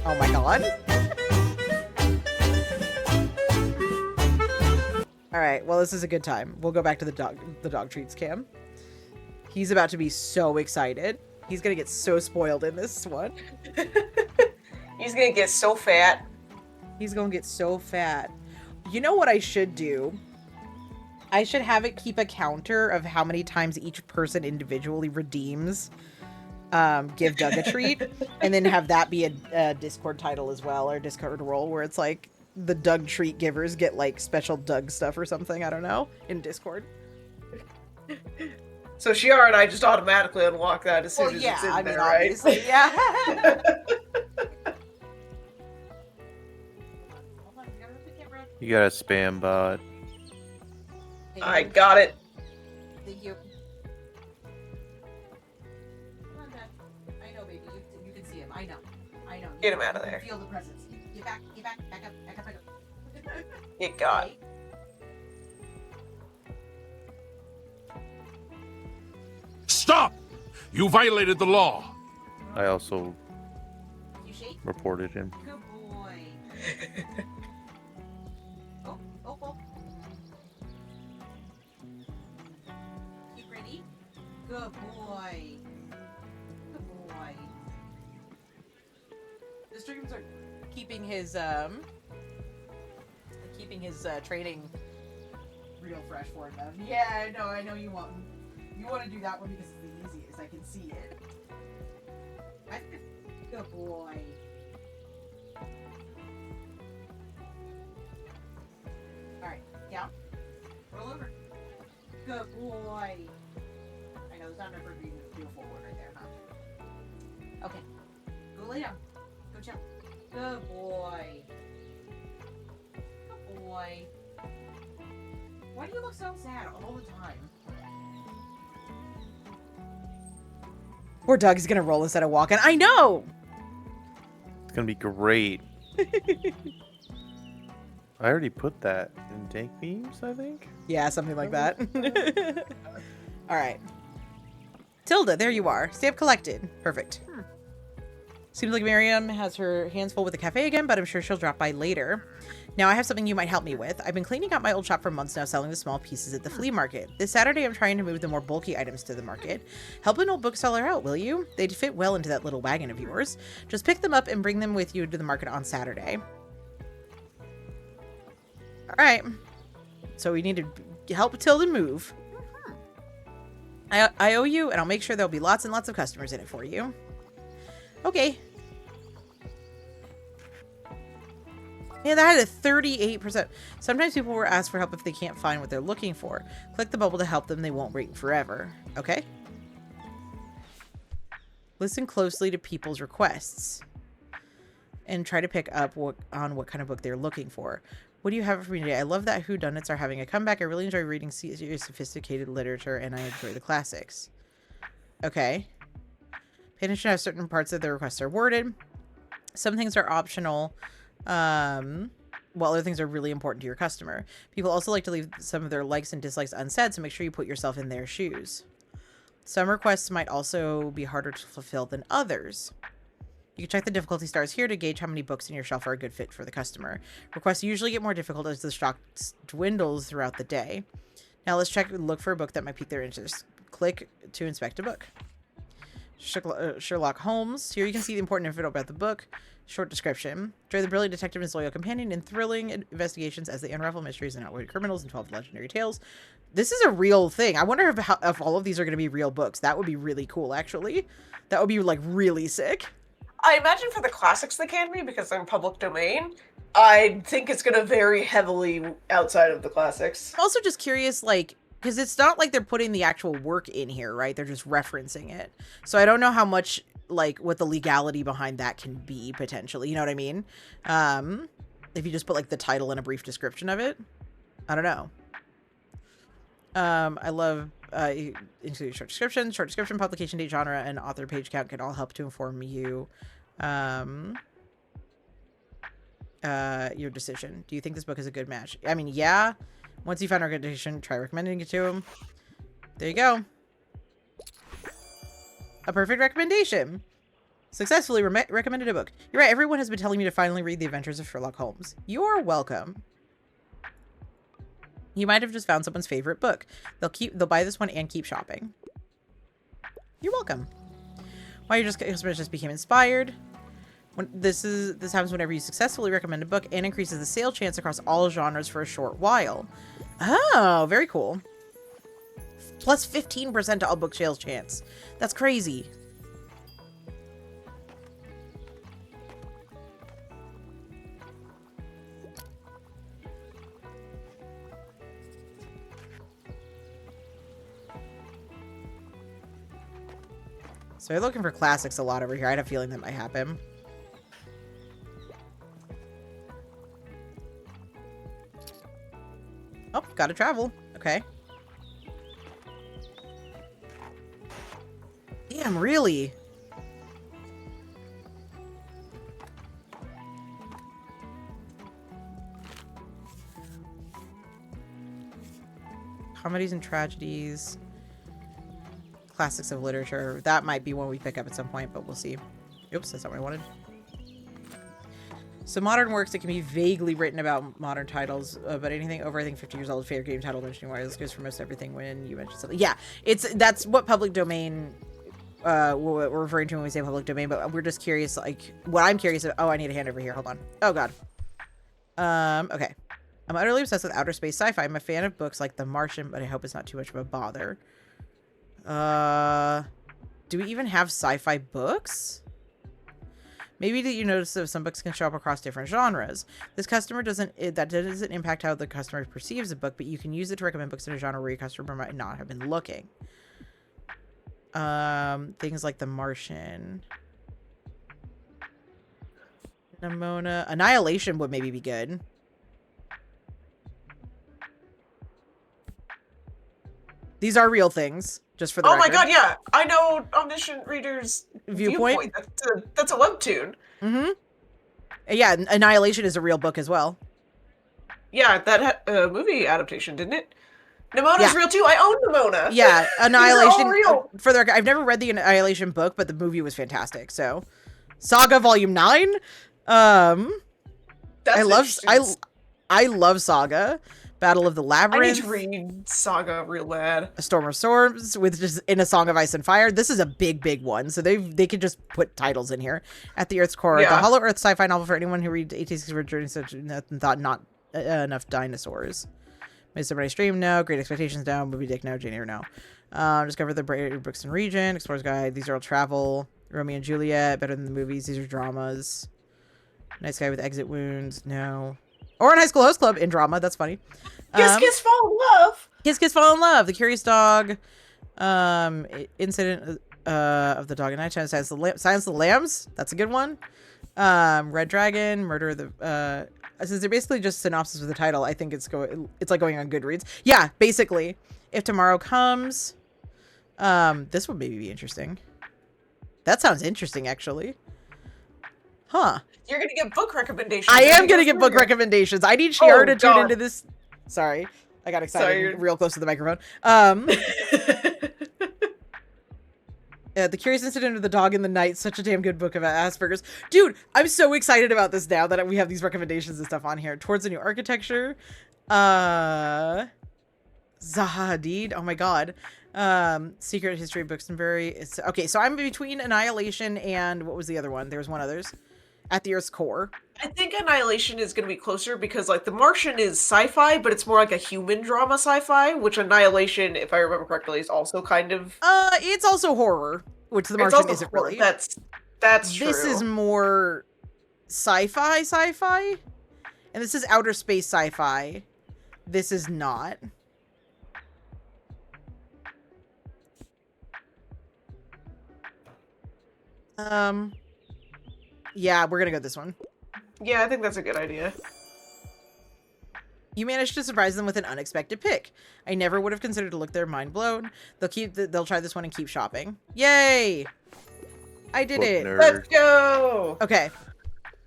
S1: Oh my god. All right, well, this is a good time. We'll go back to the dog treats cam. He's about to be so excited. He's gonna get so spoiled in this one.
S3: He's gonna get so fat.
S1: He's gonna get so fat. You know what I should do? I should have it keep a counter of how many times each person individually redeems give Doug a treat, and then have that be a Discord title as well, or Discord role, where it's like the Doug treat givers get like special Doug stuff or something. I don't know, in Discord.
S3: So Shiara and I just automatically unlock that as soon as it's in there, right?
S1: Obviously, yeah.
S2: You got a spam bot.
S3: I got it.
S1: Thank you. Come on, Dad. I know, baby. You can see him. I know.
S3: Get him out of there.
S1: Feel the presence. Get back. Back up.
S3: You got it.
S6: Stop! You violated the law.
S2: I also
S1: You shake.
S2: reported him.
S1: Good boy. Oh. You ready? Good boy. The streams are keeping his training real fresh for him. Yeah, I know you want to do that one because it's the easiest. I can see it. Good boy. Alright, down. Roll over. Good boy. I know, the sound of being a beautiful word right there, huh? Okay. Go lay down. Go chill. Good boy. Good boy. Why do you look so sad all the time? Poor Doug's gonna roll instead of walking. I know!
S2: It's gonna be great. I already put that in tank beams, I think.
S1: Yeah, something like that. Alright. Tilda, there you are. Stamp collected. Perfect. Seems like Miriam has her hands full with the cafe again, but I'm sure she'll drop by later. Now I have something you might help me with. I've been cleaning out my old shop for months now, selling the small pieces at the flea market. This Saturday I'm trying to move the more bulky items to the market. Help an old bookseller out, will you? They'd fit well into that little wagon of yours. Just pick them up and bring them with you to the market on Saturday. Alright. So we need to help Tilda move. I owe you, and I'll make sure there'll be lots and lots of customers in it for you. Okay. Yeah, that had a 38%. Sometimes people will ask for help if they can't find what they're looking for. Click the bubble to help them. They won't wait forever. Okay? Listen closely to people's requests. And try to pick up on what kind of book they're looking for. What do you have for me today? I love that whodunits are having a comeback. I really enjoy reading serious, sophisticated literature, and I enjoy the classics. Okay. Pay attention to how certain parts of the requests are worded. Some things are optional, while other things are really important to your customer. People also like to leave some of their likes and dislikes unsaid, so make sure you put yourself in their shoes. Some requests might also be harder to fulfill than others. You can check the difficulty stars here to gauge how many books in your shelf are a good fit for the customer. Requests usually get more difficult as the stock dwindles throughout the day. Now let's look for a book that might pique their interest. Click to inspect a book. Sherlock Holmes. Here you can see the important info about the book. Short description. Join the brilliant detective and his loyal companion in thrilling investigations as they unravel mysteries and outwit criminals and 12 legendary tales. This is a real thing. I wonder if all of these are going to be real books. That would be really cool, actually. That would be, like, really sick.
S3: I imagine for the classics they can be because they're in public domain. I think it's going to vary heavily outside of the classics.
S1: I'm also just curious, like, because it's not like they're putting the actual work in here, right? They're just referencing it. So I don't know how much, like, what the legality behind that can be, potentially. You know what I mean? If you just put, like, the title and a brief description of it. I don't know. I love include short description, publication date, genre, and author page count can all help to inform you your decision. Do you think this book is a good match? I mean, yeah. Once you find a recommendation, try recommending it to him. There you go. A perfect recommendation. Successfully recommended a book. You're right, everyone has been telling me to finally read The Adventures of Sherlock Holmes. You're welcome. You might have just found someone's favorite book. They'll buy this one and keep shopping. You're welcome. Why your customers just became inspired. This happens whenever you successfully recommend a book and increases the sale chance across all genres for a short while. Oh, very cool. Plus 15% to all book sales chance. That's crazy. So we're looking for classics a lot over here. I had a feeling that might happen. Oh, gotta travel. Okay. Damn, really? Comedies and tragedies. Classics of literature. That might be one we pick up at some point, but we'll see. Oops, that's not what I wanted. So modern works that can be vaguely written about modern titles, but anything over, I think, 50 years old, favorite game title mentioning why this goes for most everything when you mention something. Yeah, that's what public domain, what we're referring to when we say public domain, but we're just curious, like, what I'm curious about. Oh, I need a hand over here. Hold on. Oh, God. Okay. I'm utterly obsessed with outer space sci-fi. I'm a fan of books like The Martian, but I hope it's not too much of a bother. Do we even have sci-fi books? Maybe did you notice that some books can show up across different genres? That doesn't impact how the customer perceives a book, but you can use it to recommend books in a genre where your customer might not have been looking. Things like The Martian. Nimona. Annihilation would maybe be good. These are real things, just for the record.
S3: Oh my god, yeah. I know Omniscient Reader's
S1: Viewpoint.
S3: That's a webtoon.
S1: Mm-hmm. Yeah, Annihilation is a real book as well.
S3: Yeah, that movie adaptation, didn't it? Nimona's real too. I own Nimona.
S1: Yeah, Annihilation.
S3: Real.
S1: For the record, I've never read the Annihilation book, but the movie was fantastic. So, Saga Volume 9.
S3: That's
S1: I love Saga. Battle of the Labyrinth.
S3: I need to read Saga real bad.
S1: A Storm of Storms with just in A Song of Ice and Fire. This is a big one, so they could just put titles in here. At the Earth's Core, the Hollow Earth sci-fi novel for anyone who reads 1864 Journey such and thought not enough dinosaurs. Midsummer Night's Dream, no. Great Expectations, no. Moby Dick, no. Jane Eyre, no. Discover the Brixton region. Explorer's Guide. These are all travel. Romeo and Juliet, better than the movies. These are dramas. Nice Guy with Exit Wounds, no. Or in High School Host Club in drama. That's funny.
S3: Kiss Kiss Fall in Love.
S1: Kiss Kiss Fall in Love. The Curious Dog. Incident of the Dog and Night. Silence of the Lambs. That's a good one. Red Dragon. Murder of the. Since they're basically just synopsis with the title, I think it's like going on Goodreads. Yeah, basically. If Tomorrow Comes. This would maybe be interesting. That sounds interesting, actually. Huh.
S3: You're gonna get book recommendations.
S1: I am gonna get book recommendations. I need Shiara to tune into this. Sorry. I got excited real close to the microphone. The Curious Incident of the Dog in the Night. Such a damn good book about Asperger's. Dude, I'm so excited about this now that we have these recommendations and stuff on here. Towards a New Architecture. Zaha Hadid. Oh my god. Secret History of Buxtonbury. Okay, so I'm between Annihilation and what was the other one? There was one others. At the Earth's Core.
S3: I think Annihilation is going to be closer because, like, The Martian is sci-fi, but it's more like a human drama sci-fi, which Annihilation, if I remember correctly, is also kind of...
S1: It's also horror, which The Martian isn't really.
S3: That's true.
S1: This is more sci-fi, and this is outer space sci-fi. This is not. Yeah, we're gonna go this one.
S3: Yeah, I think that's a good idea.
S1: You managed to surprise them with an unexpected pick. I never would have considered to look their mind blown. They'll try this one and keep shopping. Yay! I did
S2: Book
S1: it.
S2: nerd.
S3: Let's go!
S1: Okay.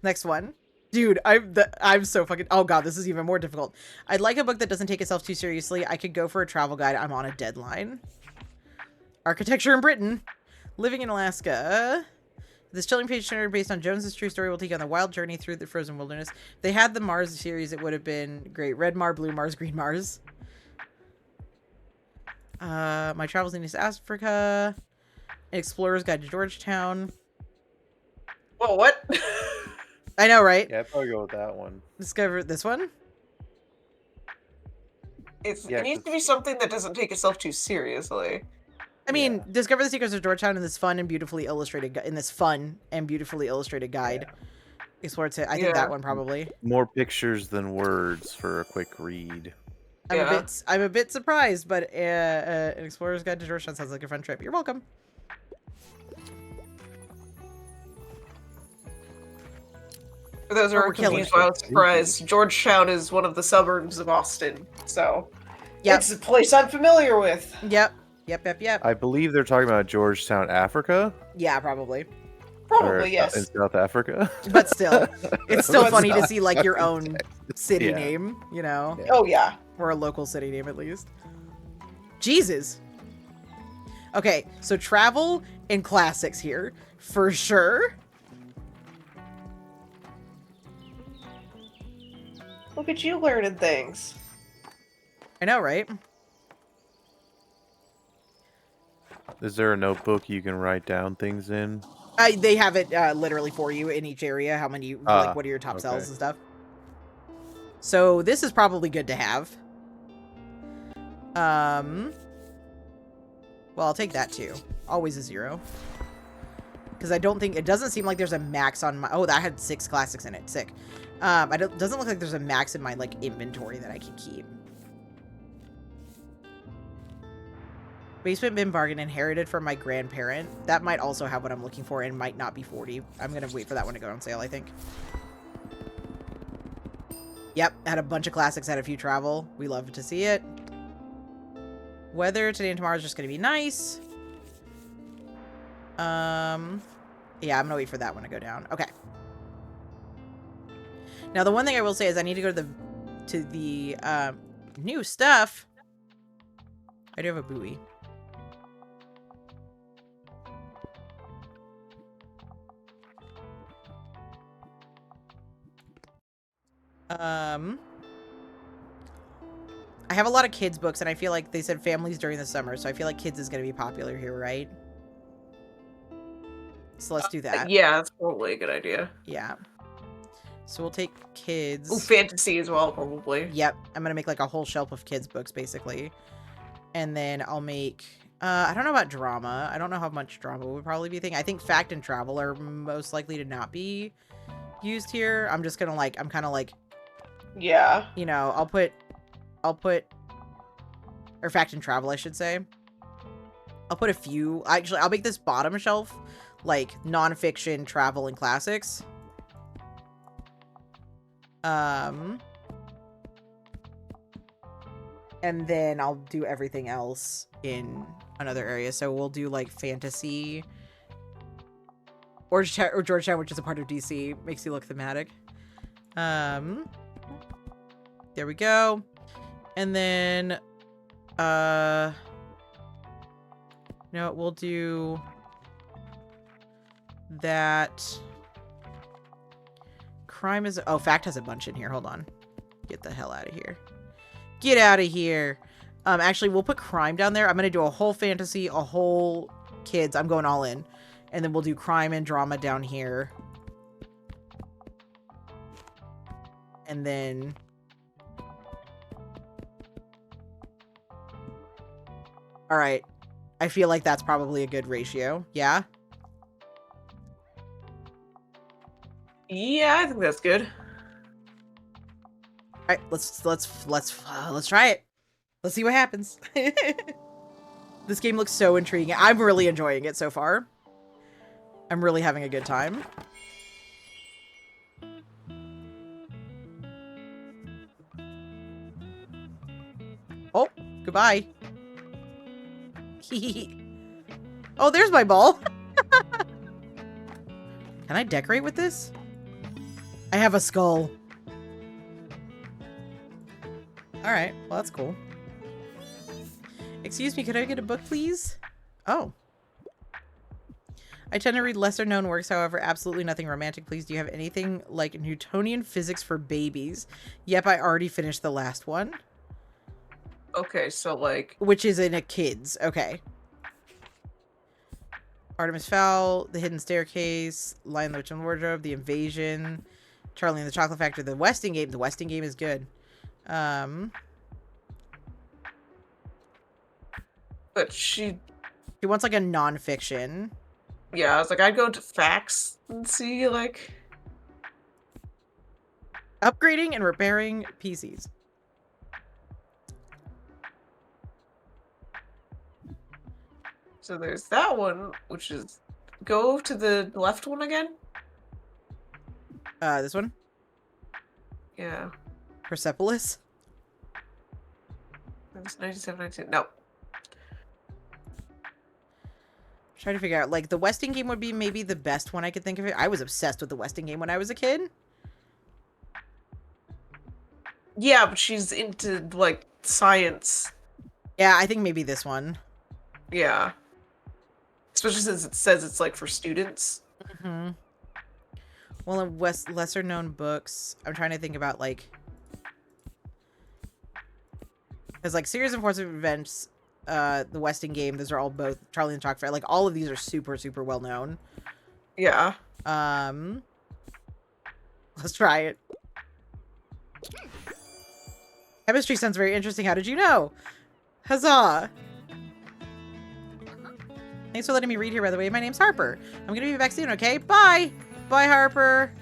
S1: Next one. Dude, I'm so fucking... Oh god, this is even more difficult. I'd like a book that doesn't take itself too seriously. I could go for a travel guide. I'm on a deadline. Architecture in Britain. Living in Alaska. This chilling page turner based on Jones's true story will take you on the wild journey through the frozen wilderness. If they had the Mars series, it would have been great. Red Mars, Blue Mars, Green Mars. My travels in East Africa. An Explorer's Guide to Georgetown.
S3: Whoa, what?
S1: I know, right?
S2: Yeah, I'd probably go with that one.
S1: Discover this one?
S3: It
S2: Yeah,
S3: needs to
S2: 'cause-
S3: be something that doesn't take itself too seriously.
S1: I mean,
S2: Yeah.
S1: discover the secrets of Georgetown in this fun and beautifully illustrated guide. Explore it. I think
S3: Yeah.
S1: that one probably.
S2: More pictures than words for a quick read.
S3: Yeah.
S1: I'm a bit surprised, but an Explorer's Guide to Georgetown sounds like a fun trip. You're welcome.
S3: For those who
S1: Oh,
S3: are
S1: we're killing
S3: confused
S2: it.
S3: by the surprise, Georgetown is one of the suburbs of Austin, so
S1: Yep.
S3: it's a place I'm familiar with.
S1: Yep.
S2: I believe they're talking about Georgetown, Africa.
S1: Yeah, probably.
S2: Or
S3: Probably, yes.
S2: in South Africa.
S1: But still, it's still
S3: But
S1: funny to
S2: still.
S1: see like your own city
S2: Yeah.
S1: name, you know,
S2: Yeah.
S3: Oh, yeah.
S1: or a local city name at least. Jesus. Okay, so travel and classics here for sure.
S3: Look at you learning things.
S1: I know, right?
S2: Is there a notebook you can write down things in?
S1: They have it literally for you in each area. How many, like, what are your top
S2: okay.
S1: sells and stuff. So this is probably good to have. Well, I'll take that too. Always a 0. Because I don't think, it doesn't seem like there's a max on my, oh, that had 6 classics in it. Sick. Doesn't look like there's a max in my, like, inventory that I can keep. Basement bin bargain inherited from my grandparent. That might also have what I'm looking for and might not be 40. I'm going to wait for that one to go on sale, I think. Yep, had a bunch of classics, had a few travel. We love to see it. Weather today and tomorrow is just going to be nice. Yeah, I'm going to wait for that one to go down. Okay. Now, the one thing I will say is I need to go to the new stuff. I do have a buoy. I have a lot of kids books, and I feel like they said families during the summer, so I feel like kids is going to be popular here, right? So let's do that.
S3: Yeah, that's probably a good idea.
S1: Yeah. So we'll take kids.
S3: Ooh, fantasy as well, probably.
S1: Yep. I'm going to make like a whole shelf of kids books, basically. And then I'll make... I don't know about drama. I don't know how much drama would probably be a thing. I think fact and travel are most likely to not be used here. I'm just going to like... I'm kind of like...
S3: Yeah.
S1: You know, I'll put... Or fact and travel, I should say. I'll put a few... Actually, I'll make this bottom shelf like nonfiction, travel, and classics. And then I'll do everything else in another area. So we'll do like fantasy or Georgetown, which is a part of DC. Makes you look thematic. There we go. And then no, we'll do that. Crime is... Oh, fact has a bunch in here. Hold on. Get the hell out of here. Get out of here. Actually, we'll put crime down there. I'm going to do a whole fantasy, a whole kids. I'm going all in. And then we'll do crime and drama down here. And then... Alright. I feel like that's probably a good ratio. Yeah?
S3: Yeah, I think that's good.
S1: All right, let's try it. Let's see what happens. This game looks so intriguing. I'm really enjoying it so far. I'm really having a good time. Oh, goodbye. Oh, there's my ball. Can I decorate with this? I have a skull. All right, well, that's cool. Excuse me, could I get a book, please? Oh. I tend to read lesser known works, however, absolutely nothing romantic. Please, do you have anything like Newtonian physics for babies? Yep, I already finished the last one.
S3: Okay, so like...
S1: Which is in a kid's. Okay. Artemis Fowl, The Hidden Staircase, Lion, the Witch, and the Wardrobe, The Invasion, Charlie and the Chocolate Factory, The Westing Game. The Westing Game is good.
S3: But she...
S1: He wants like a nonfiction.
S3: Yeah, I was like, I'd go to facts and see, like...
S1: Upgrading and repairing PCs.
S3: So there's that one, which is... Go to the left one again?
S1: This one?
S3: Yeah.
S1: Persepolis?
S3: That was 97, 19... No.
S1: Trying to figure out, like, the Westing Game would be maybe the best one I could think of. I was obsessed with the Westing Game when I was a kid.
S3: Yeah, but she's into, like, science.
S1: Yeah, I think maybe this one.
S3: Yeah. Especially since it says it's, like, for students.
S1: Mm-hmm. Well, in lesser known books, I'm trying to think about, like... Because, like, Series of Enforcement Events, the Westing Game, those are all both Charlie and the Chocolate Factory. Like, all of these are super, super well known.
S3: Yeah.
S1: Let's try it. Chemistry sounds very interesting. How did you know? Huzzah! Thanks for letting me read here, by the way. My name's Harper. I'm gonna be back soon, okay? Bye! Bye, Harper.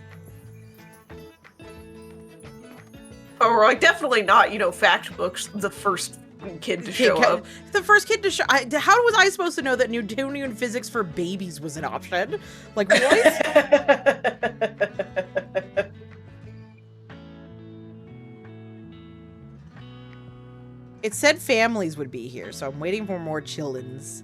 S3: Oh, we're like, definitely not, you know, fact books, the first kid to show up.
S1: The first kid to show... how was I supposed to know that Newtonian physics for babies was an option? Like, what? It said families would be here, so I'm waiting for more chillins.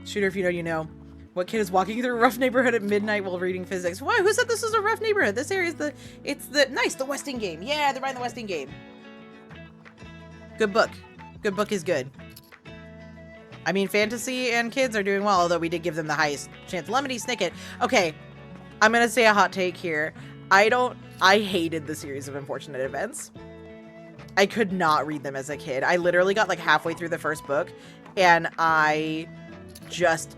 S1: Shooter, if you know, you know. What kid is walking through a rough neighborhood at midnight while reading physics? Why? Who said this was a rough neighborhood? This area is the Westing Game. Yeah, they're buying the Westing Game. Good book. Good book is good. I mean, fantasy and kids are doing well, although we did give them the highest chance. Lemony Snicket. Okay, I'm gonna say a hot take here. I hated the series of Unfortunate Events. I could not read them as a kid. I literally got like halfway through the first book, and I just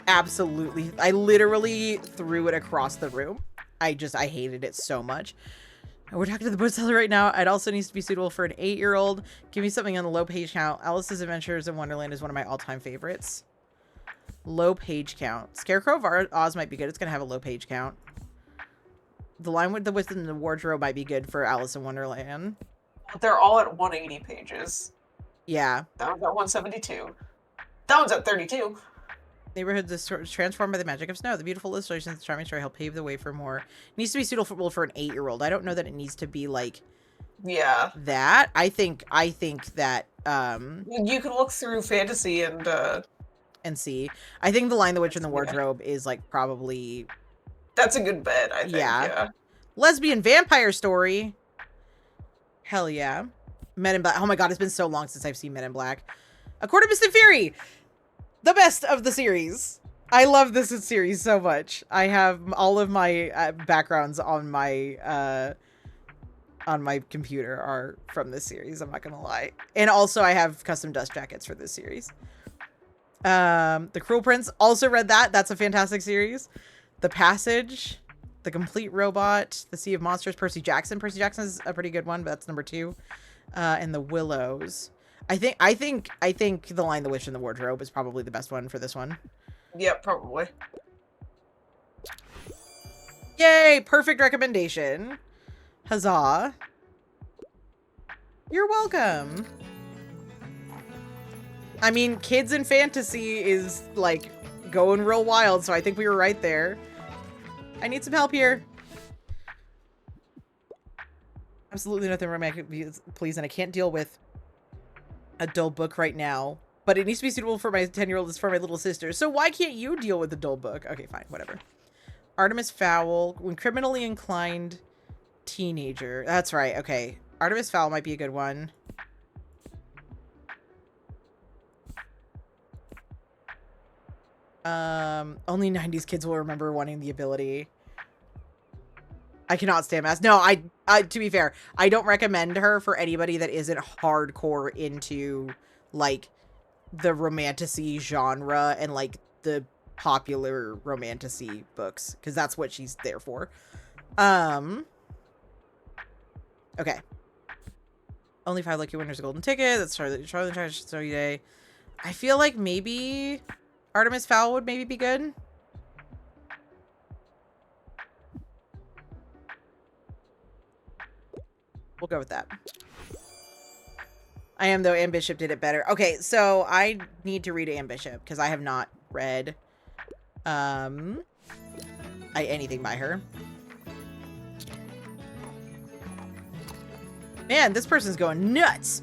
S1: I literally threw it across the room. I hated it so much. We're talking to the bookseller right now. It also needs to be suitable for an 8-year-old. Give me something on the low page count. Alice's Adventures in Wonderland is one of my all-time favorites. Low page count. Scarecrow of Oz might be good. It's going to have a low page count. The Lion with the Witch in the Wardrobe might be good for Alice in Wonderland.
S3: They're all at 180 pages.
S1: Yeah.
S3: That one's at 172. That one's at 32.
S1: Neighborhoods is transformed by the magic of snow. The beautiful illustrations of the charming story help pave the way for more. It needs to be suitable for an 8-year-old. I don't know that it needs to be like that. I think that
S3: you can look through fantasy and
S1: see. I think The Lion, the Witch, and the Wardrobe is like probably...
S3: That's a good bet, I think. Yeah.
S1: Lesbian vampire story. Hell yeah. Men in Black. Oh my god, it's been so long since I've seen Men in Black. A Court of Mist and Fury. The best of the series. I love this series so much. I have all of my backgrounds on my computer are from this series. I'm not gonna lie. And also I have custom dust jackets for this series. The Cruel Prince, also read that. That's a fantastic series. The Passage, The Complete Robot, The Sea of Monsters, Percy Jackson. Percy Jackson is a pretty good one, but that's number 2. And The Willows. I think The Lion, the Witch, and the Wardrobe is probably the best one for this one.
S3: Yep, probably.
S1: Yay! Perfect recommendation. Huzzah. You're welcome. I mean, kids and fantasy is, like, going real wild, so I think we were right there. I need some help here. Absolutely nothing romantic, please, and I can't deal with a dull book right now. But it needs to be suitable for my 10-year-old. It's for my little sister. So why can't you deal with a dull book? Okay, fine, whatever. Artemis Fowl. When criminally inclined teenager. That's right, okay. Artemis Fowl might be a good one. Only 90s kids will remember wanting the ability. I cannot stand math. No, to be fair, I don't recommend her for anybody that isn't hardcore into, like, the romantasy genre and, like, the popular romantasy books, because that's what she's there for. Okay. Only 5 lucky winners a golden ticket. That's Charlie Charlie Story Day. I feel like maybe Artemis Fowl would maybe be good. We'll go with that. I am, though. Anne Bishop did it better. Okay, so I need to read Anne Bishop because I have not read anything by her. Man, this person's going nuts.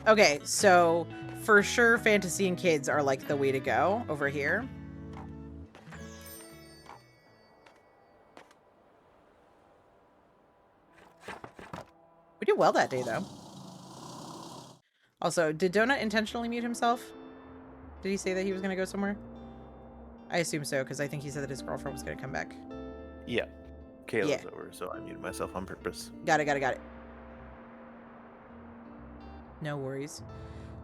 S1: Okay, so for sure fantasy and kids are like the way to go over here. We did well that day, though. Also, did Donut intentionally mute himself? Did he say that he was going to go somewhere? I assume so, because I think he said that his girlfriend was going to come back.
S2: Yeah. Kayla's over, so I muted myself on purpose.
S1: Got it. No worries.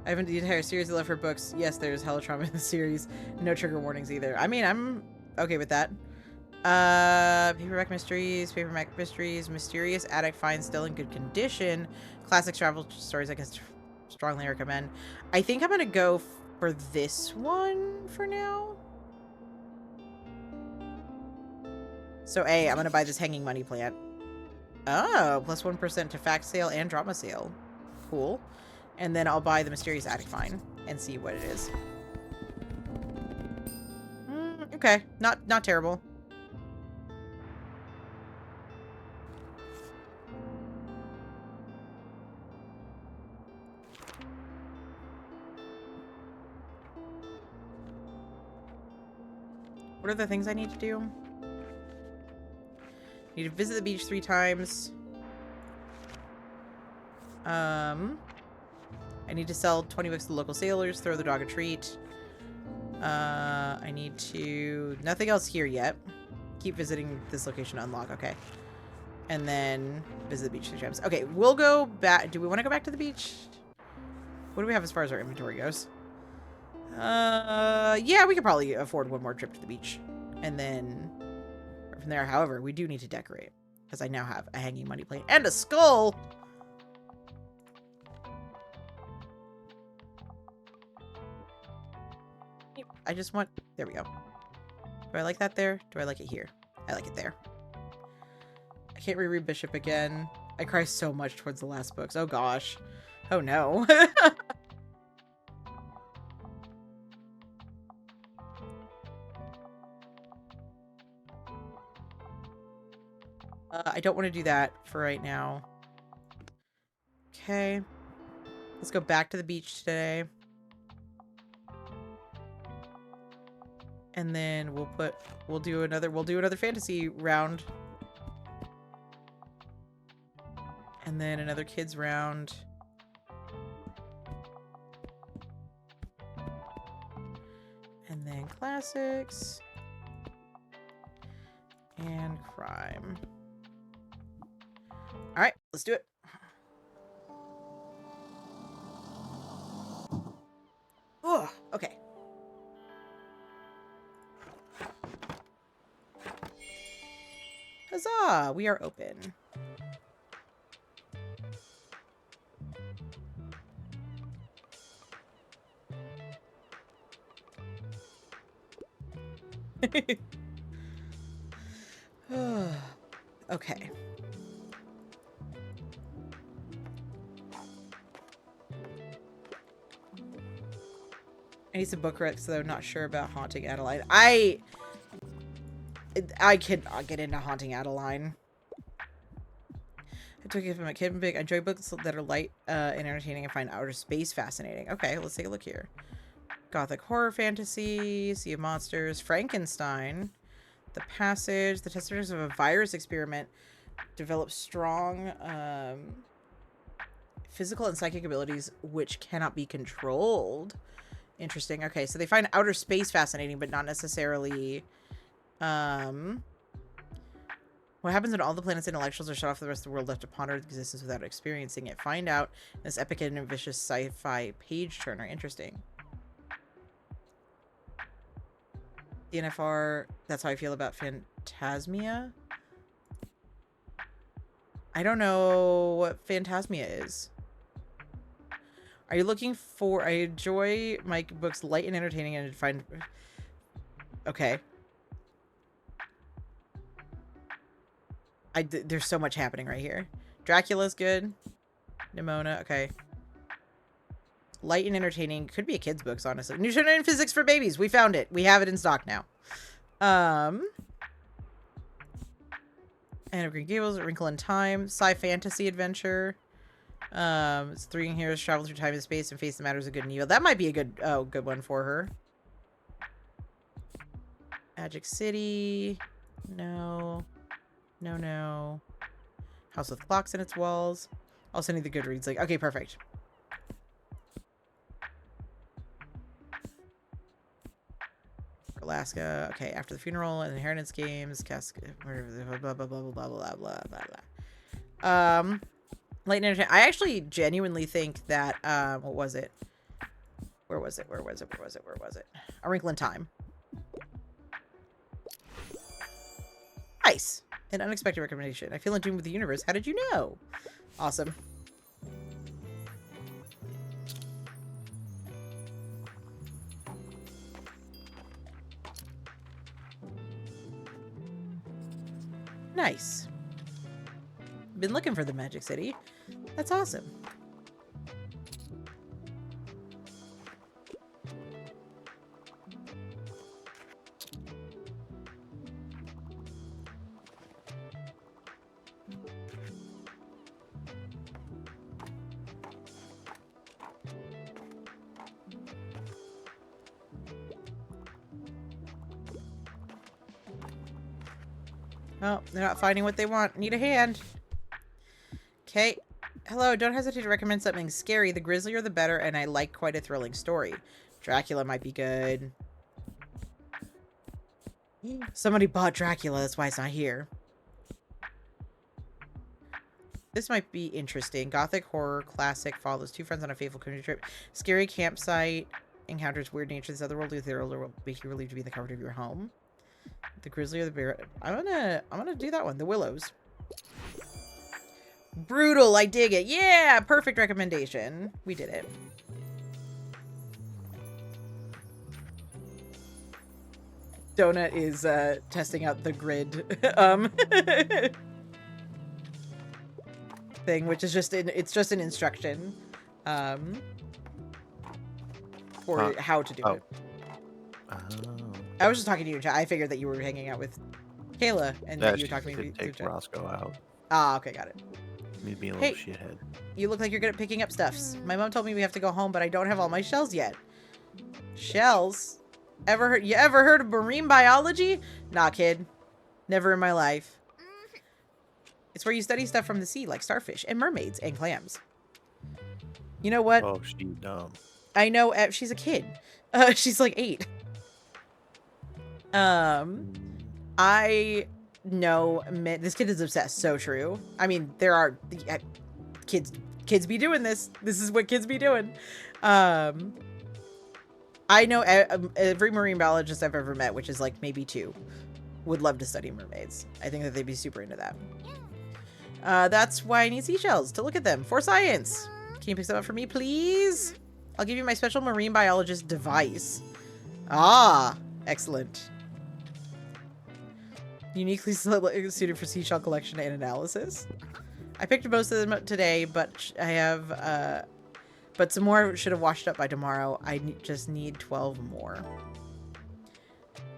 S1: I haven't the entire series. I love her books. Yes, there's hella trauma in the series. No trigger warnings either. I mean, I'm okay with that. Paperback mysteries, Mysterious Attic Find Still in Good Condition, classic travel stories I can strongly recommend. I think I'm gonna go for this one for now. So I'm gonna buy this hanging money plant. Oh, plus 1% to fact sale and drama sale. Cool. And then I'll buy the Mysterious Attic Find and see what it is. Okay, not terrible. What are the things I need to do? Need to visit the beach 3 times. I need to sell 20 books to the local sailors, throw the dog a treat. I need to... Nothing else here yet. Keep visiting this location to unlock. Okay. And then visit the beach 3 times. Okay, we'll go back. Do we want to go back to the beach? What do we have as far as our inventory goes? Yeah, we could probably afford one more trip to the beach. And then from there, however, we do need to decorate. Because I now have a hanging money plate and a skull! I just want... There we go. Do I like that there? Do I like it here? I like it there. I can't reread Bishop again. I cry so much towards the last books. Oh gosh. Oh no. Do I don't want to do that for right now. Okay. Let's go back to the beach today. And then we'll do another fantasy round. And then another kids round. And then classics. And crime. All right, let's do it. Oh, okay. Huzzah! We are open. Okay. I need some book recs, though. Not sure about Haunting Adeline. I cannot get into Haunting Adeline. I took it from a kid and big. I enjoy books that are light and entertaining and find outer space fascinating. Okay, let's take a look here. Gothic horror fantasy, Sea of Monsters, Frankenstein, The Passage, the testers of a virus experiment develop strong physical and psychic abilities which cannot be controlled. Interesting. Okay, so they find outer space fascinating, but not necessarily what happens when all the planet's intellectuals are shut off, the rest of the world left to ponder its existence without experiencing it? Find out this epic and ambitious sci-fi page-turner. Interesting. DNFR, that's how I feel about Phantasmia. I don't know what Phantasmia is. Are you looking for... I enjoy my books light and entertaining and find... Okay. There's so much happening right here. Dracula's good. Nimona, okay. Light and entertaining. Could be a kid's books, honestly. Newtonian Physics for Babies. We found it. We have it in stock now. Anne of Green Gables, A Wrinkle in Time. Sci-fantasy adventure. It's three heroes travel through time and space and face the matters of good and evil. That might be a good one for her. Magic City. No. No. House with Clocks in its walls. I'll send you the Goodreads link. Okay, perfect. Alaska. Okay, After the Funeral, Inheritance Games, blah blah blah blah blah blah blah blah. Light and entertainment. I actually genuinely think that what was it? Where was it? A Wrinkle in Time. Nice. An unexpected recommendation. I feel in tune with the universe. How did you know? Awesome. Nice. Been looking for the Magic City. That's awesome. Oh, they're not finding what they want. Need a hand. Okay. Hello, don't hesitate to recommend something scary. The grislier the better, and I like quite a thrilling story. Dracula might be good. Somebody bought Dracula, that's why it's not here. This might be interesting. Gothic horror classic follows two friends on a fateful country trip. Scary campsite encounters weird nature. This otherworldly theater will make you relieved to be in the comfort of your home. The grislier the bear. I'm gonna do that one. The Willows. Brutal. I dig it. Yeah, perfect recommendation. We did it. Donut is testing out the grid thing, which is just it's just an instruction for how to do it. I was just talking to you. I figured that you were hanging out with Kayla and that you were talking to me.
S2: Take Roscoe out.
S1: Ah, okay, got it.
S2: Me being a little shithead.
S1: You look like you're good at picking up stuffs. My mom told me we have to go home, but I don't have all my shells yet. Shells? You ever heard of marine biology? Nah, kid. Never in my life. It's where you study stuff from the sea, like starfish and mermaids and clams. You know what?
S2: Oh, she's dumb.
S1: I know. She's a kid. She's like 8. I know this kid is obsessed. So true. I mean, there are kids be doing this. This is what kids be doing. I know every marine biologist I've ever met, which is like maybe 2. would love to study mermaids. I think that they'd be super into that. That's why I need seashells, to look at them for science. Can you pick some up for me, please? I'll give you my special marine biologist device. Ah, excellent. Uniquely suited for seashell collection and analysis. I picked most of them up today, but I have, but some more should have washed up by tomorrow. I just need 12 more.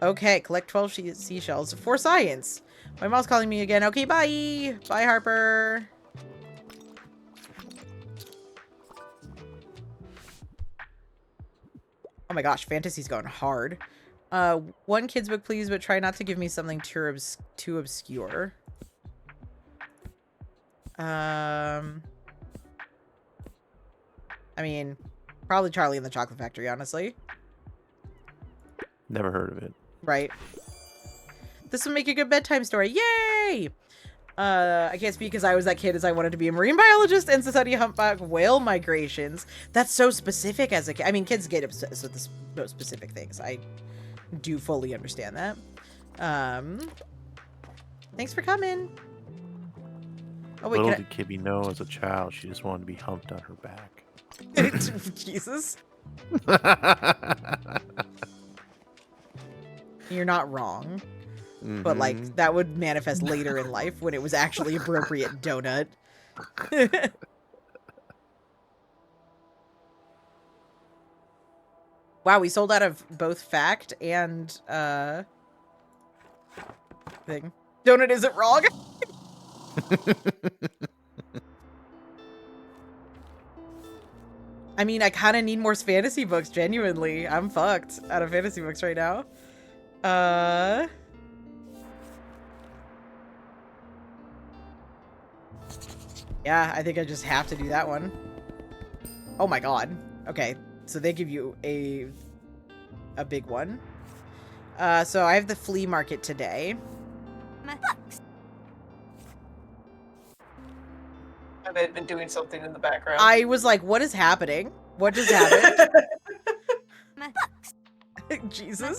S1: Okay, collect 12 seashells for science. My mom's calling me again. Okay, bye. Bye, Harper. Oh my gosh, fantasy's going hard. One kid's book, please, but try not to give me something too obscure. I mean, probably Charlie and the Chocolate Factory, honestly.
S2: Never heard of it.
S1: Right. This will make a good bedtime story. Yay! I can't speak because I was that kid as I wanted to be a marine biologist and to study humpback whale migrations. That's so specific as a kid. I mean, kids get obsessed with those specific things. I do fully understand that. Thanks for coming. Oh, wait,
S2: Little did Kibby know as a child she just wanted to be humped on her back.
S1: Jesus. You're not wrong. But, like, that would manifest later in life when it was actually appropriate donut. Wow, we sold out of both fact and, thing. Donut isn't wrong. I mean, I kind of need more fantasy books, genuinely. I'm fucked out of fantasy books right now. Yeah, I think I just have to do that one. Oh my god. Okay, so they give you a big one. So I have the flea market today.
S3: And they'd been doing something in the background.
S1: I was like, what is happening? What just happened? Jesus.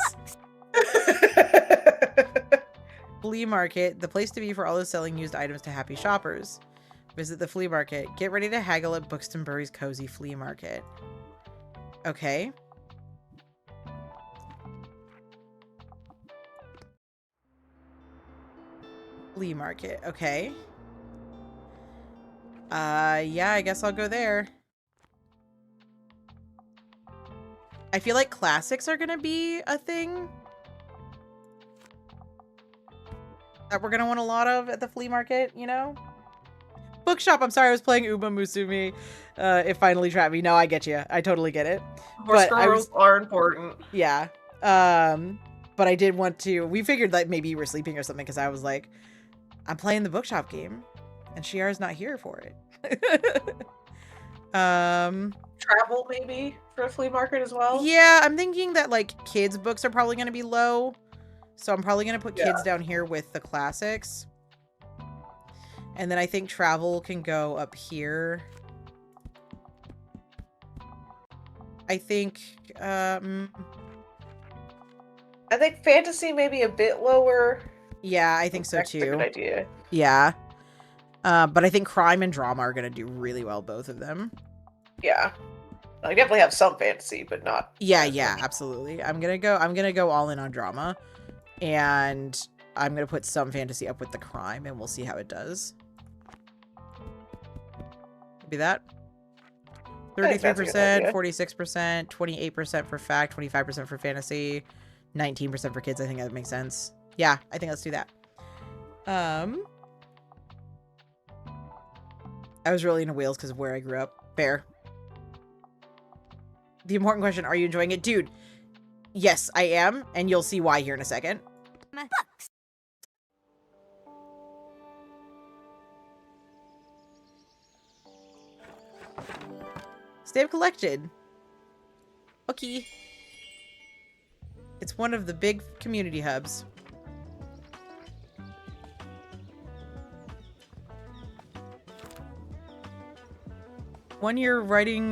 S1: Flea market, the place to be for all those selling used items to happy shoppers. Visit the flea market. Get ready to haggle at Buxtonbury's cozy flea market. Okay. Flea market. Okay. Yeah, I guess I'll go there. I feel like classics are gonna be a thing that we're gonna want a lot of at the flea market, you know? Bookshop, I'm sorry, I was playing Uma Musume. It finally trapped me. No, I get you. I totally get it.
S3: Horse
S1: But I
S3: girls are important.
S1: Yeah. But I did want to... We figured that maybe you were sleeping or something because I was like, I'm playing the Bookshop game and Shiara's not here for it.
S3: Travel, maybe, for a flea market as well?
S1: Yeah, I'm thinking that, like, kids' books are probably going to be low. So I'm probably going to put kids down here with the classics. And then I think travel can go up here. I think,
S3: I think fantasy may be a bit lower.
S1: yeah, I think so
S3: That's
S1: too.
S3: a good idea.
S1: Yeah. But I think crime and drama are going to do really well, both of them.
S3: Yeah. I definitely have some fantasy, but not.
S1: Yeah, yeah, absolutely. I'm going to go all in on drama. And I'm going to put some fantasy up with the crime and we'll see how it does. Be that. 33%, 46%, 28% for fact, 25% for fantasy, 19% for kids. I think that makes sense. Yeah, I think let's do that. I was really into Wales because of where I grew up. Fair. The important question, are you enjoying it? Dude, yes, I am, and you'll see why here in a second. Stamp collected. Okay. It's one of the big community hubs. One year writing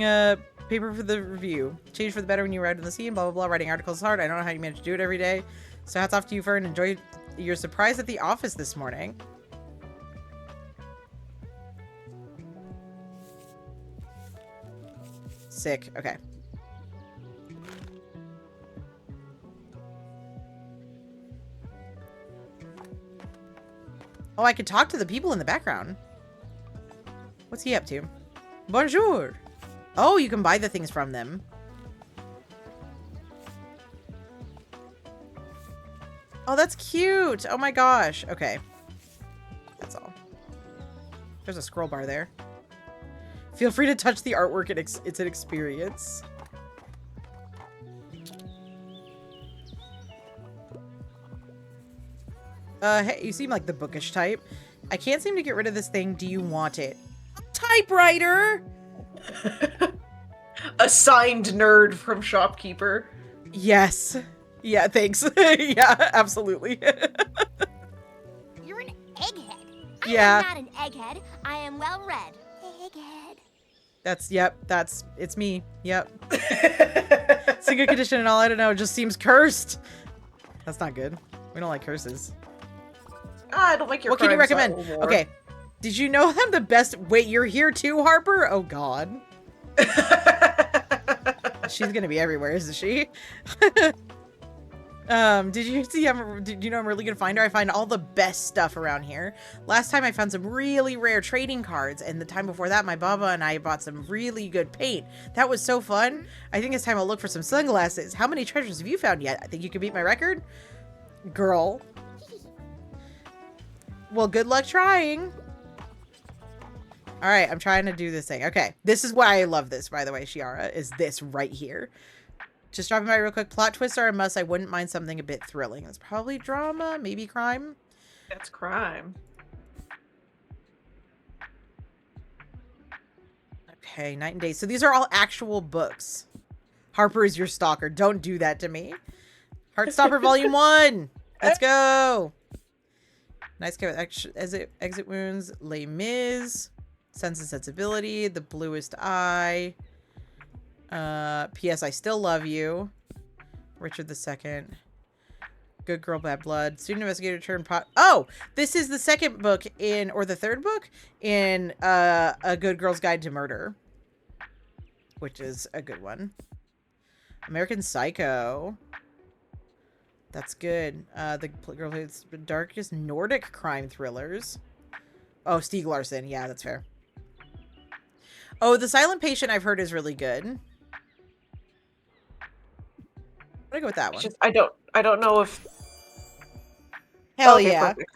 S1: paper for the review. Change for the better when you ride in the sea and blah blah blah. Writing articles is hard. I don't know how you manage to do it every day. So hats off to you, Fern. Enjoy your surprise at the office this morning. Sick. Okay. Oh, I could talk to the people in the background. What's he up to? Bonjour. Oh, you can buy the things from them. Oh, that's cute. Oh my gosh. Okay. That's all. There's a scroll bar there. Feel free to touch the artwork. It's an experience. Hey, you seem like the bookish type. I can't seem to get rid of this thing. Do you want it? Typewriter!
S3: Assigned nerd from shopkeeper.
S1: Yes. Yeah, thanks. Yeah, absolutely.
S7: You're an egghead.
S1: Yeah.
S7: I am not an egghead. I am well read. Egghead.
S1: It's me. Yep. It's a good condition and all. I don't know. It just seems cursed. That's not good. We don't like curses.
S3: I don't like your
S1: What can you
S3: crimes,
S1: recommend?
S3: Civil War.
S1: Okay. Did you know I'm the best? Wait, you're here too, Harper? Oh, God. She's gonna be everywhere, isn't she? Did you see did you know I'm a really good finder? I find all the best stuff around here. Last time I found some really rare trading cards, and the time before that my Baba and I bought some really good paint. That was so fun. I think it's time I'll look for some sunglasses. How many treasures have you found yet? I think you can beat my record? Girl. Well, good luck trying. Alright, I'm trying to do this thing. Okay, this is why I love this, by the way, Shiara, is this right here. Just dropping by real quick. Plot twists are a must. I wouldn't mind something a bit thrilling. It's probably drama, maybe crime.
S3: That's crime.
S1: Okay, Night and Day. So these are all actual books. Harper is your stalker. Don't do that to me. Heartstopper Volume 1. Let's go. Nice cover. Exit Wounds. Les Mis. Sense and Sensibility. The Bluest Eye. P.S. I Still Love You. Richard II. Good Girl, Bad Blood. Student Investigator Turn Pot. Oh! This is the second book in, or the third book in A Good Girl's Guide to Murder. Which is a good one. American Psycho. That's good. The girl who's the darkest Nordic crime thrillers. Oh, Stieg Larsson. Yeah, that's fair. Oh, The Silent Patient I've heard is really good. I'm gonna go with that one.
S3: Just, I don't know if.
S1: Hell
S3: Okay,
S1: yeah.
S3: perfect.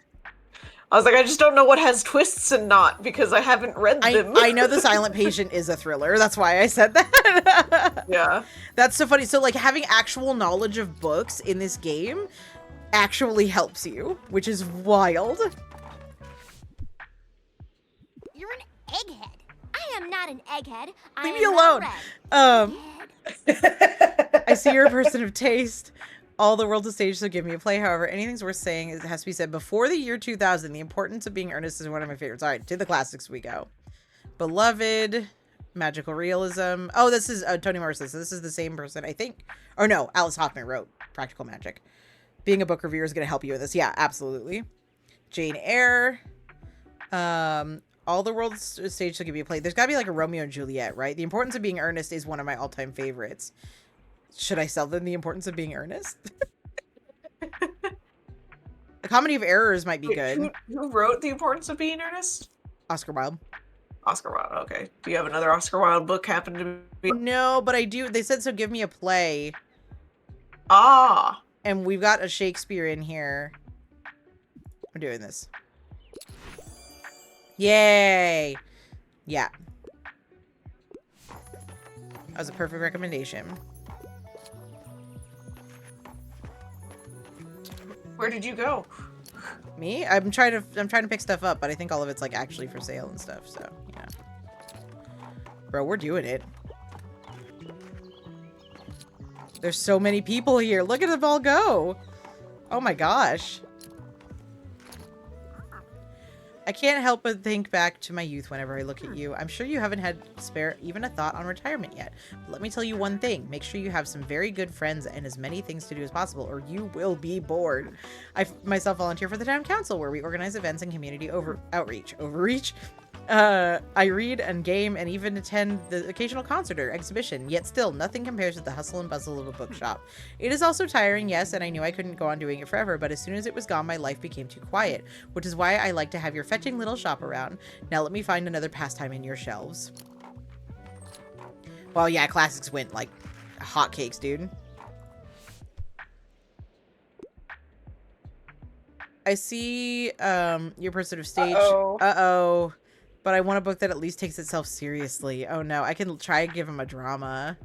S3: I was like, I just don't know what has twists and not because I haven't read them.
S1: I know The Silent Patient is a thriller. That's why I said that.
S3: Yeah.
S1: That's so funny. So, like, having actual knowledge of books in this game actually helps you, which is wild.
S7: You're an egghead. I am not an egghead. I
S1: Leave
S7: am
S1: me alone.
S7: well read. Egghead.
S1: I see you're a person of taste. All the world's a stage, so give me a play. However, anything's worth saying it has to be said before the year 2000. The importance of being earnest is one of my favorites. All right, to the classics we go. Beloved, Magical Realism. Oh, this is Toni Morrison. So this is the same person, I think. Or no, Alice Hoffman wrote Practical Magic. Being a book reviewer is going to help you with this. Yeah, absolutely. Jane Eyre. All the world's a stage, so give me a play. There's got to be like a Romeo and Juliet, right? The importance of being earnest is one of my all-time favorites. Should I sell them The Importance of Being Earnest? The Comedy of Errors might be
S3: Wait,
S1: good.
S3: Who wrote The Importance of Being Earnest?
S1: Oscar Wilde.
S3: Oscar Wilde. Okay. Do you have another Oscar Wilde book happen to be?
S1: No, but I do. They said, so give me a play.
S3: Ah.
S1: And we've got a Shakespeare in here. We're doing this. Yay. Yeah. That was a perfect recommendation.
S3: Where did you go?
S1: Me? I'm trying to pick stuff up, but I think all of it's like actually for sale and stuff, so yeah. Bro, we're doing it. There's so many people here. Look at them all go. Oh my gosh. I can't help but think back to my youth whenever I look at you. I'm sure you haven't had spare even a thought on retirement yet. But let me tell you one thing. Make sure you have some very good friends and as many things to do as possible, or you will be bored. I myself volunteer for the town council, where we organize events and community overreach. I read and game and even attend the occasional concert or exhibition, yet still nothing compares with the hustle and bustle of a bookshop. It is also tiring, yes, and I knew I couldn't go on doing it forever, but as soon as it was gone, my life became too quiet, which is why I like to have your fetching little shop around. Now let me find another pastime in your shelves. Well, yeah, classics went like hotcakes, dude. I see your pursuit of stage. Uh-oh. But I want a book that at least takes itself seriously. Oh no, I can try and give him a drama.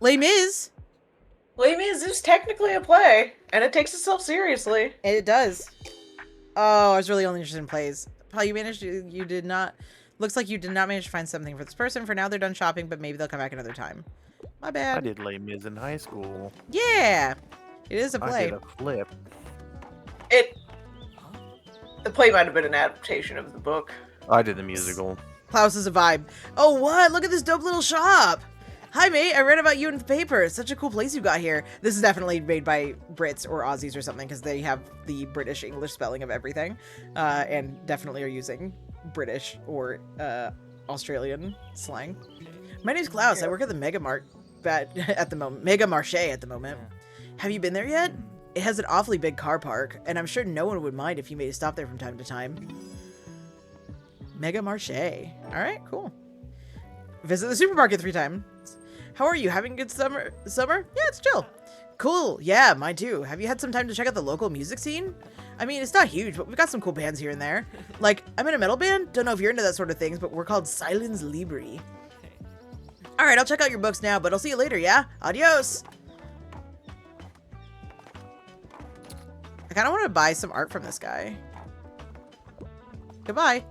S1: Les Mis!
S3: Les Mis is technically a play, and it takes itself seriously.
S1: It does. Oh, I was really only interested in plays. Paul, you did not... Looks like you did not manage to find something for this person. For now, they're done shopping, but maybe they'll come back another time. My bad.
S2: I did Les Mis in high school.
S1: Yeah! It is a play.
S2: I did a flip.
S3: The play might have been an adaptation of the book.
S2: I did the musical.
S1: Klaus is a vibe. Oh, what? Look at this dope little shop. Hi, mate. I read about you in the paper. Such a cool place you got here. This is definitely made by Brits or Aussies or something, because they have the British English spelling of everything, and definitely are using British or Australian slang. My name's Klaus. I work at the Mega Marché at the moment. Have you been there yet? It has an awfully big car park, and I'm sure no one would mind if you made a stop there from time to time. Mega Marché. Alright, cool. Visit the supermarket 3 times. How are you? Having a good summer? Yeah, it's chill. Cool. Yeah, mine too. Have you had some time to check out the local music scene? I mean, it's not huge, but we've got some cool bands here and there. Like, I'm in a metal band. Don't know if you're into that sort of things, but we're called Silence Libri. Alright, I'll check out your books now, but I'll see you later, yeah? Adios! I kind of want to buy some art from this guy. Goodbye.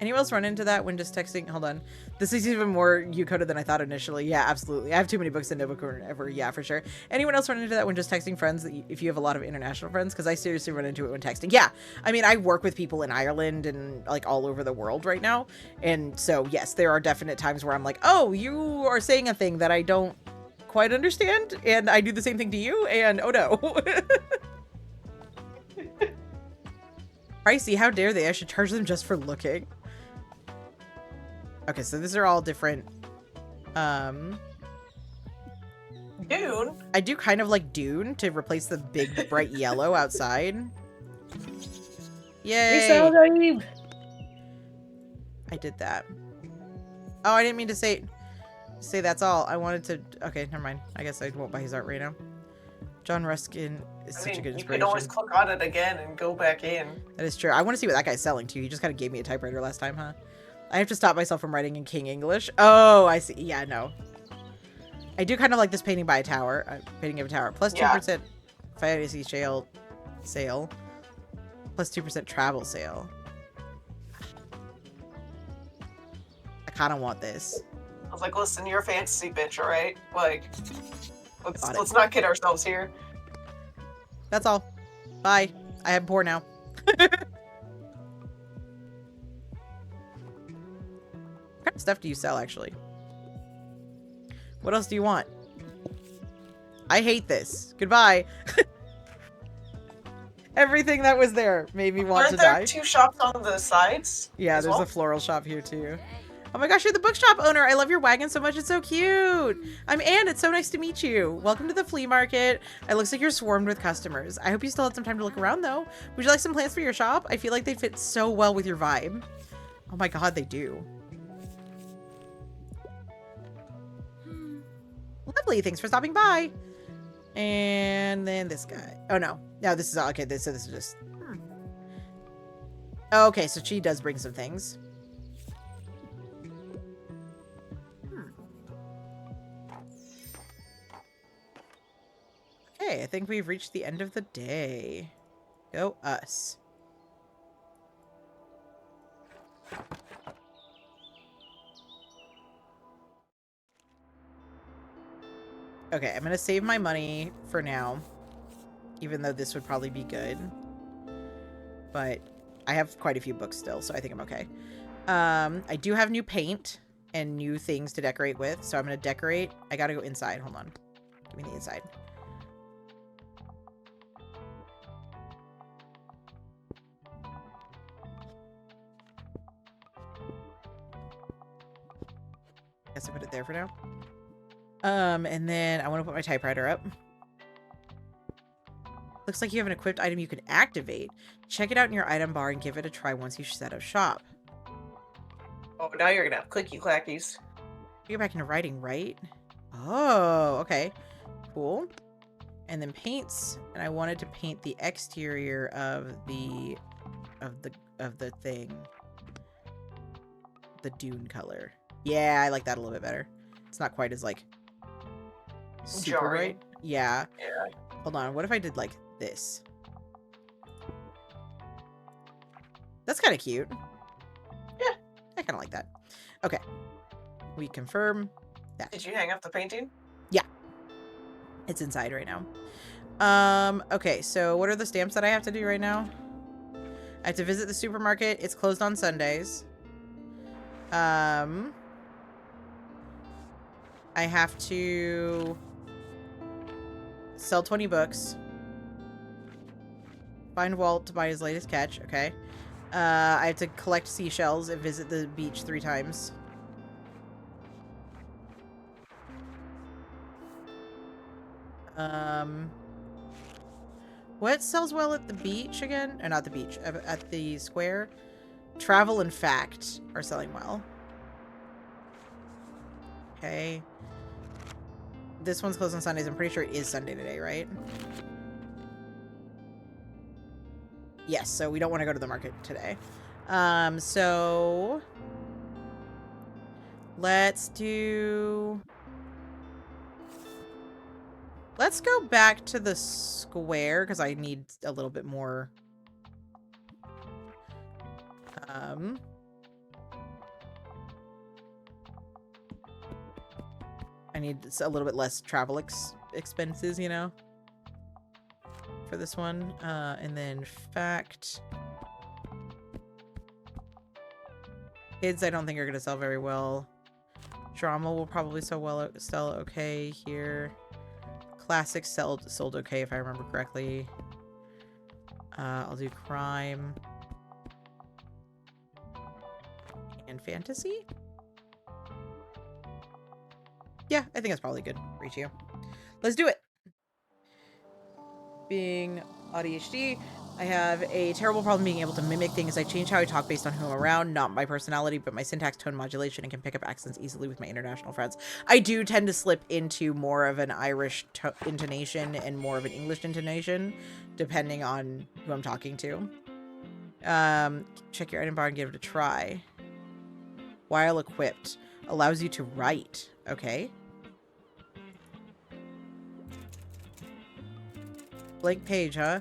S1: Anyone else run into that when just texting? Hold on. This is even more U-coded than I thought initially. Yeah, absolutely. I have too many books in Notebook or ever. Yeah, for sure. Anyone else run into that when just texting friends, if you have a lot of international friends? Because I seriously run into it when texting. Yeah. I mean, I work with people in Ireland and like all over the world right now. And so, yes, there are definite times where I'm like, oh, you are saying a thing that I don't quite understand. And I do the same thing to you. And oh no. Pricey, how dare they? I should charge them just for looking. Okay, so these are all different.
S3: Dune?
S1: I do kind of like Dune to replace the big bright yellow outside. Yay! I did that. Oh, I didn't mean to say that's all. I wanted to... Okay, never mind. I guess I won't buy his art right now. John Ruskin is such a good inspiration.
S3: You can always click on it again and go back in.
S1: That is true. I want to see what that guy's selling too. He just kind of gave me a typewriter last time, huh? I have to stop myself from writing in King English. Oh, I see. Yeah, no. I do kind of like this painting by a tower. Painting of a tower. Plus 2% fantasy sale. Plus 2% travel sale. I kind of want this.
S3: I was like, listen, you're a fantasy bitch, alright? Like, let's not kid ourselves here.
S1: That's all. Bye. I am poor now. What kind of stuff do you sell, actually? What else do you want? I hate this. Goodbye. Everything that was there made me want to die.
S3: Aren't there 2 shops on the sides?
S1: Yeah, there's a floral shop here, too. Oh my gosh, you're the bookshop owner. I love your wagon so much. It's so cute. I'm Anne. It's so nice to meet you. Welcome to the flea market. It looks like you're swarmed with customers. I hope you still had some time to look around, though. Would you like some plants for your shop? I feel like they fit so well with your vibe. Oh my god, they do. Lovely. Thanks for stopping by. And then this guy. Oh, no. No, this is all. Okay, so this is just... Okay, so she does bring some things. Okay, I think we've reached the end of the day. Go us. Okay, I'm gonna save my money for now, even though this would probably be good. But I have quite a few books still, so I think I'm okay. I do have new paint and new things to decorate with, so I'm gonna decorate. I gotta go inside. Hold on. Give me the inside. Guess I put it there for now. And then I want to put my typewriter up. Looks like you have an equipped item you can activate. Check it out in your item bar and give it a try once you set up shop.
S3: Oh, now you're gonna have clicky clackies.
S1: You go back into writing, right? Oh, okay. Cool. And then paints, and I wanted to paint the exterior of the thing. The dune color. Yeah, I like that a little bit better. It's not quite as like super
S3: Jarring.
S1: bright. Yeah.
S3: Yeah.
S1: Hold on. What if I did like this? That's kind of cute.
S3: Yeah.
S1: I kind of like that. Okay. We confirm that.
S3: Did you hang up the painting?
S1: It's inside right now. Okay, so what are the stamps that I have to do right now? I have to visit the supermarket. It's closed on Sundays. I have to sell 20 books. Find Walt to buy his latest catch. Okay. I have to collect seashells and visit the beach 3 times. What sells well at the beach again? Or not the beach, at the square? Travel and Fact are selling well. Okay. This one's closed on Sundays. I'm pretty sure it is Sunday today, right? Yes, so we don't want to go to the market today. So let's go back to the square because I need a little bit more. I need a little bit less travel expenses, you know, for this one. And then Fact. Kids, I don't think are going to sell very well. Drama will probably sell okay here. Classics sold okay if I remember correctly. I'll do crime and fantasy. Yeah, I think that's probably good. Reach you. Let's do it. Being ADHD, I have a terrible problem being able to mimic things. I change how I talk based on who I'm around, not my personality, but my syntax, tone, modulation, and can pick up accents easily with my international friends. I do tend to slip into more of an Irish intonation and more of an English intonation, depending on who I'm talking to. Check your item bar and give it a try. While equipped. Allows you to write. Okay. Blank page, huh?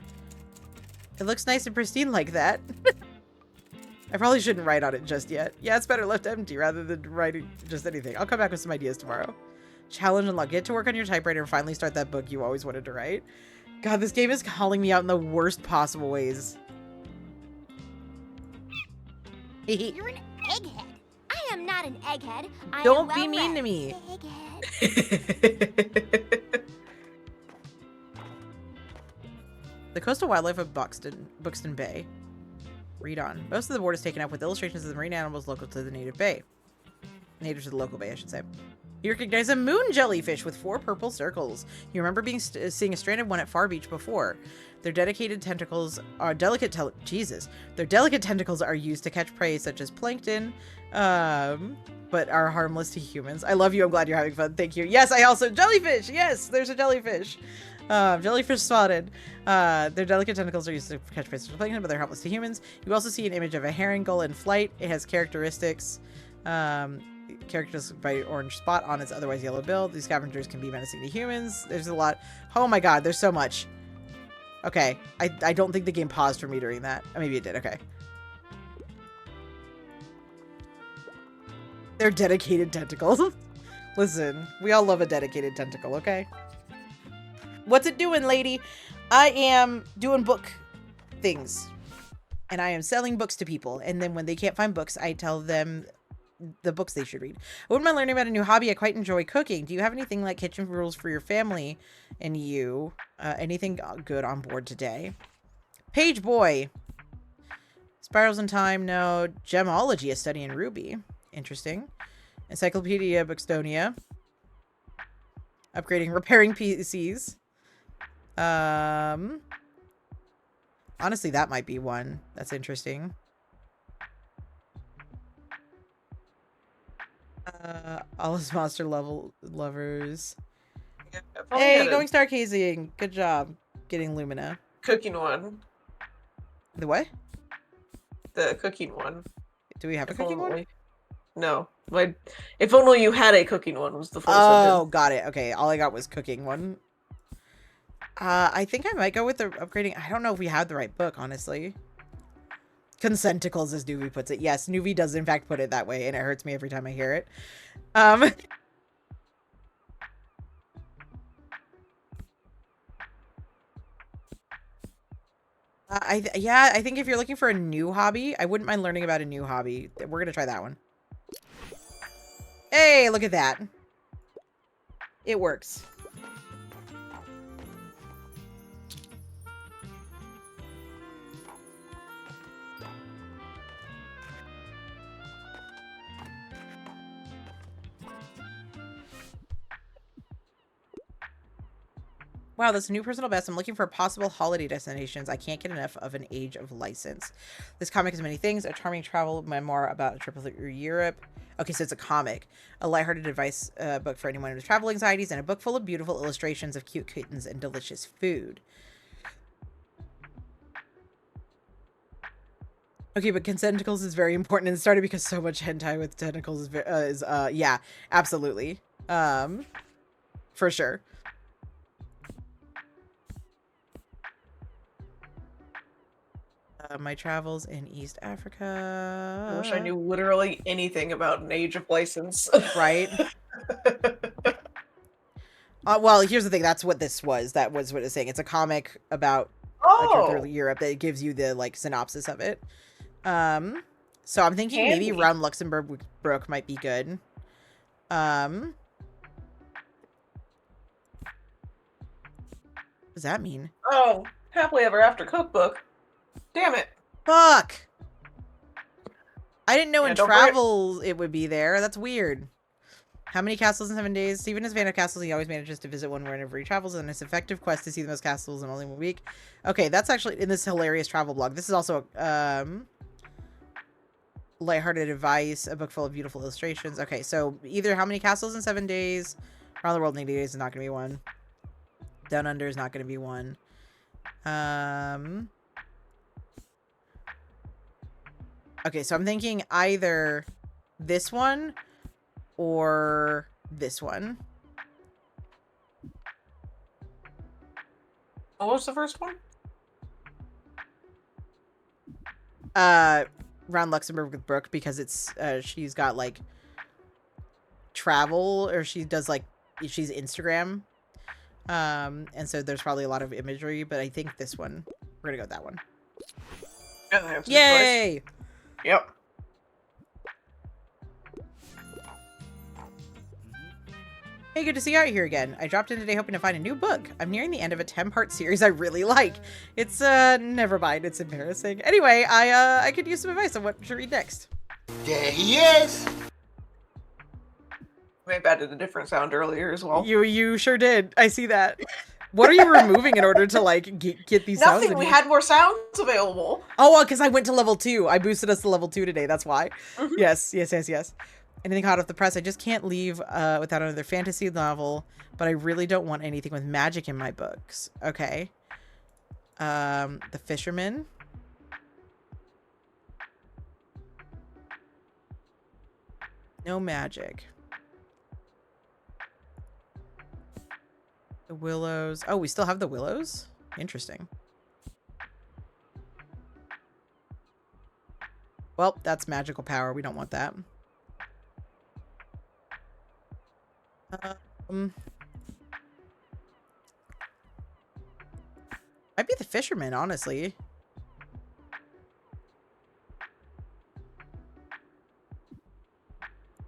S1: It looks nice and pristine like that. I probably shouldn't write on it just yet. Yeah, it's better left empty rather than writing just anything. I'll come back with some ideas tomorrow. Challenge unlocked. Get to work on your typewriter and finally start that book you always wanted to write. God, this game is calling me out in the worst possible ways.
S7: You're an egghead. I am not an egghead. I
S1: Don't
S7: am
S1: be mean to
S7: well-read.
S1: me.
S7: Egghead.
S1: The coastal wildlife of Buxton Bay. Read on. Most of the board is taken up with illustrations of the marine animals local to the native bay. Natives to the local bay, I should say. You recognize a moon jellyfish with 4 purple circles. You remember seeing a stranded one at Far Beach before. Their dedicated tentacles are Their delicate tentacles are used to catch prey such as plankton, but are harmless to humans. I love you. I'm glad you're having fun. Thank you. Yes, I also jellyfish. Yes, there's a jellyfish. Jellyfish spotted. Their delicate tentacles are used to catch prey such as plankton, but they're harmless to humans. You also see an image of a herring gull in flight. It has characteristics. Characters by orange spot on its otherwise yellow bill. These scavengers can be menacing to humans. There's a lot. Oh my god, there's so much. Okay, I don't think the game paused for me during that. Maybe it did, okay. They're dedicated tentacles. Listen, we all love a dedicated tentacle, okay? What's it doing, lady? I am doing book things. And I am selling books to people. And then when they can't find books, I tell them the books they should read. I wouldn't mind learning about a new hobby. I quite enjoy cooking. Do you have anything like kitchen rules for your family and you? Anything good on board today? Page boy. Spirals in time, no. Gemology, a study in Ruby. Interesting. Encyclopedia Bookstonia. Upgrading, repairing PCs. Honestly, that might be one. That's interesting. Alice Monster level lovers.
S3: Yeah, I probably
S1: Hey,
S3: had a
S1: going stargazing. Good job getting Lumina.
S3: cooking one.
S1: The what?
S3: The cooking one.
S1: Do we have a
S3: If
S1: cooking one?
S3: only. No. If only you had a cooking one was the full
S1: Oh,
S3: sentence.
S1: got it. Okay, all I got was cooking one. I think I might go with the upgrading. I don't know if we have the right book, honestly. Consenticles, as Nuvi puts it. Yes, Nuvi does in fact put it that way, and it hurts me every time I hear it. Yeah, I think if you're looking for a new hobby, I wouldn't mind learning about a new hobby. We're gonna try that one. Hey, look at that. It works. Wow, that's a new personal best. I'm looking for possible holiday destinations. I can't get enough of an Age of License. This comic is many things. A charming travel memoir about a trip through Europe. Okay, so it's a comic. A lighthearted advice book for anyone with travel anxieties. And a book full of beautiful illustrations of cute kittens and delicious food. Okay, but Consenticles is very important. And it started because so much hentai with tentacles is yeah, absolutely. For sure. My travels in East Africa.
S3: I wish I knew literally anything about an Age of License.
S1: Right? Well, here's the thing. That's what this was. That was what it's saying. It's a comic about a trip through Europe that gives you the like synopsis of it. So I'm thinking maybe
S3: Handy.
S1: around Luxembourg Brook might be good. What does that mean?
S3: Oh, Happily Ever After cookbook. Damn it.
S1: Fuck! I didn't know
S3: Yeah,
S1: in
S3: don't forget-
S1: travel it would be there. That's weird. How many castles in 7 days? Stephen is a fan of castles. He always manages to visit one whenever he travels, and it's an effective quest to see the most castles in only 1 week. Okay, that's actually in this hilarious travel blog. This is also lighthearted advice, a book full of beautiful illustrations. Okay, so either how many castles in 7 days, around the world in 80 days is not going to be one. Down Under is not going to be one. Okay, so I'm thinking either this one or this one.
S3: What was the first one?
S1: Round Luxembourg with Brooke, because it's she's got like travel, or she does like she's Instagram, and so there's probably a lot of imagery, but I think this one, we're gonna go with that one.
S3: Yeah, that's a good choice.
S1: Yay!
S3: Yep.
S1: Hey, good to see you out here again. I dropped in today hoping to find a new book. I'm nearing the end of a 10-part series I really like. It's never mind, it's embarrassing. Anyway, I could use some advice on what to read next.
S8: There he is!
S3: Maybe I did a different sound earlier as well.
S1: You sure did. I see that. What are you removing in order to like get these sounds
S3: Nothing.
S1: in
S3: We
S1: here?
S3: had more sounds available.
S1: Oh, well, because I went to level 2. I boosted us to level 2 today. That's why.
S3: Mhm.
S1: Yes. Anything hot off the press. I just can't leave without another fantasy novel, but I really don't want anything with magic in my books. Okay. The Fisherman. No magic. The Willows. Oh, we still have the Willows? Interesting. Well, that's magical power. We don't want that. Might be the fisherman, honestly.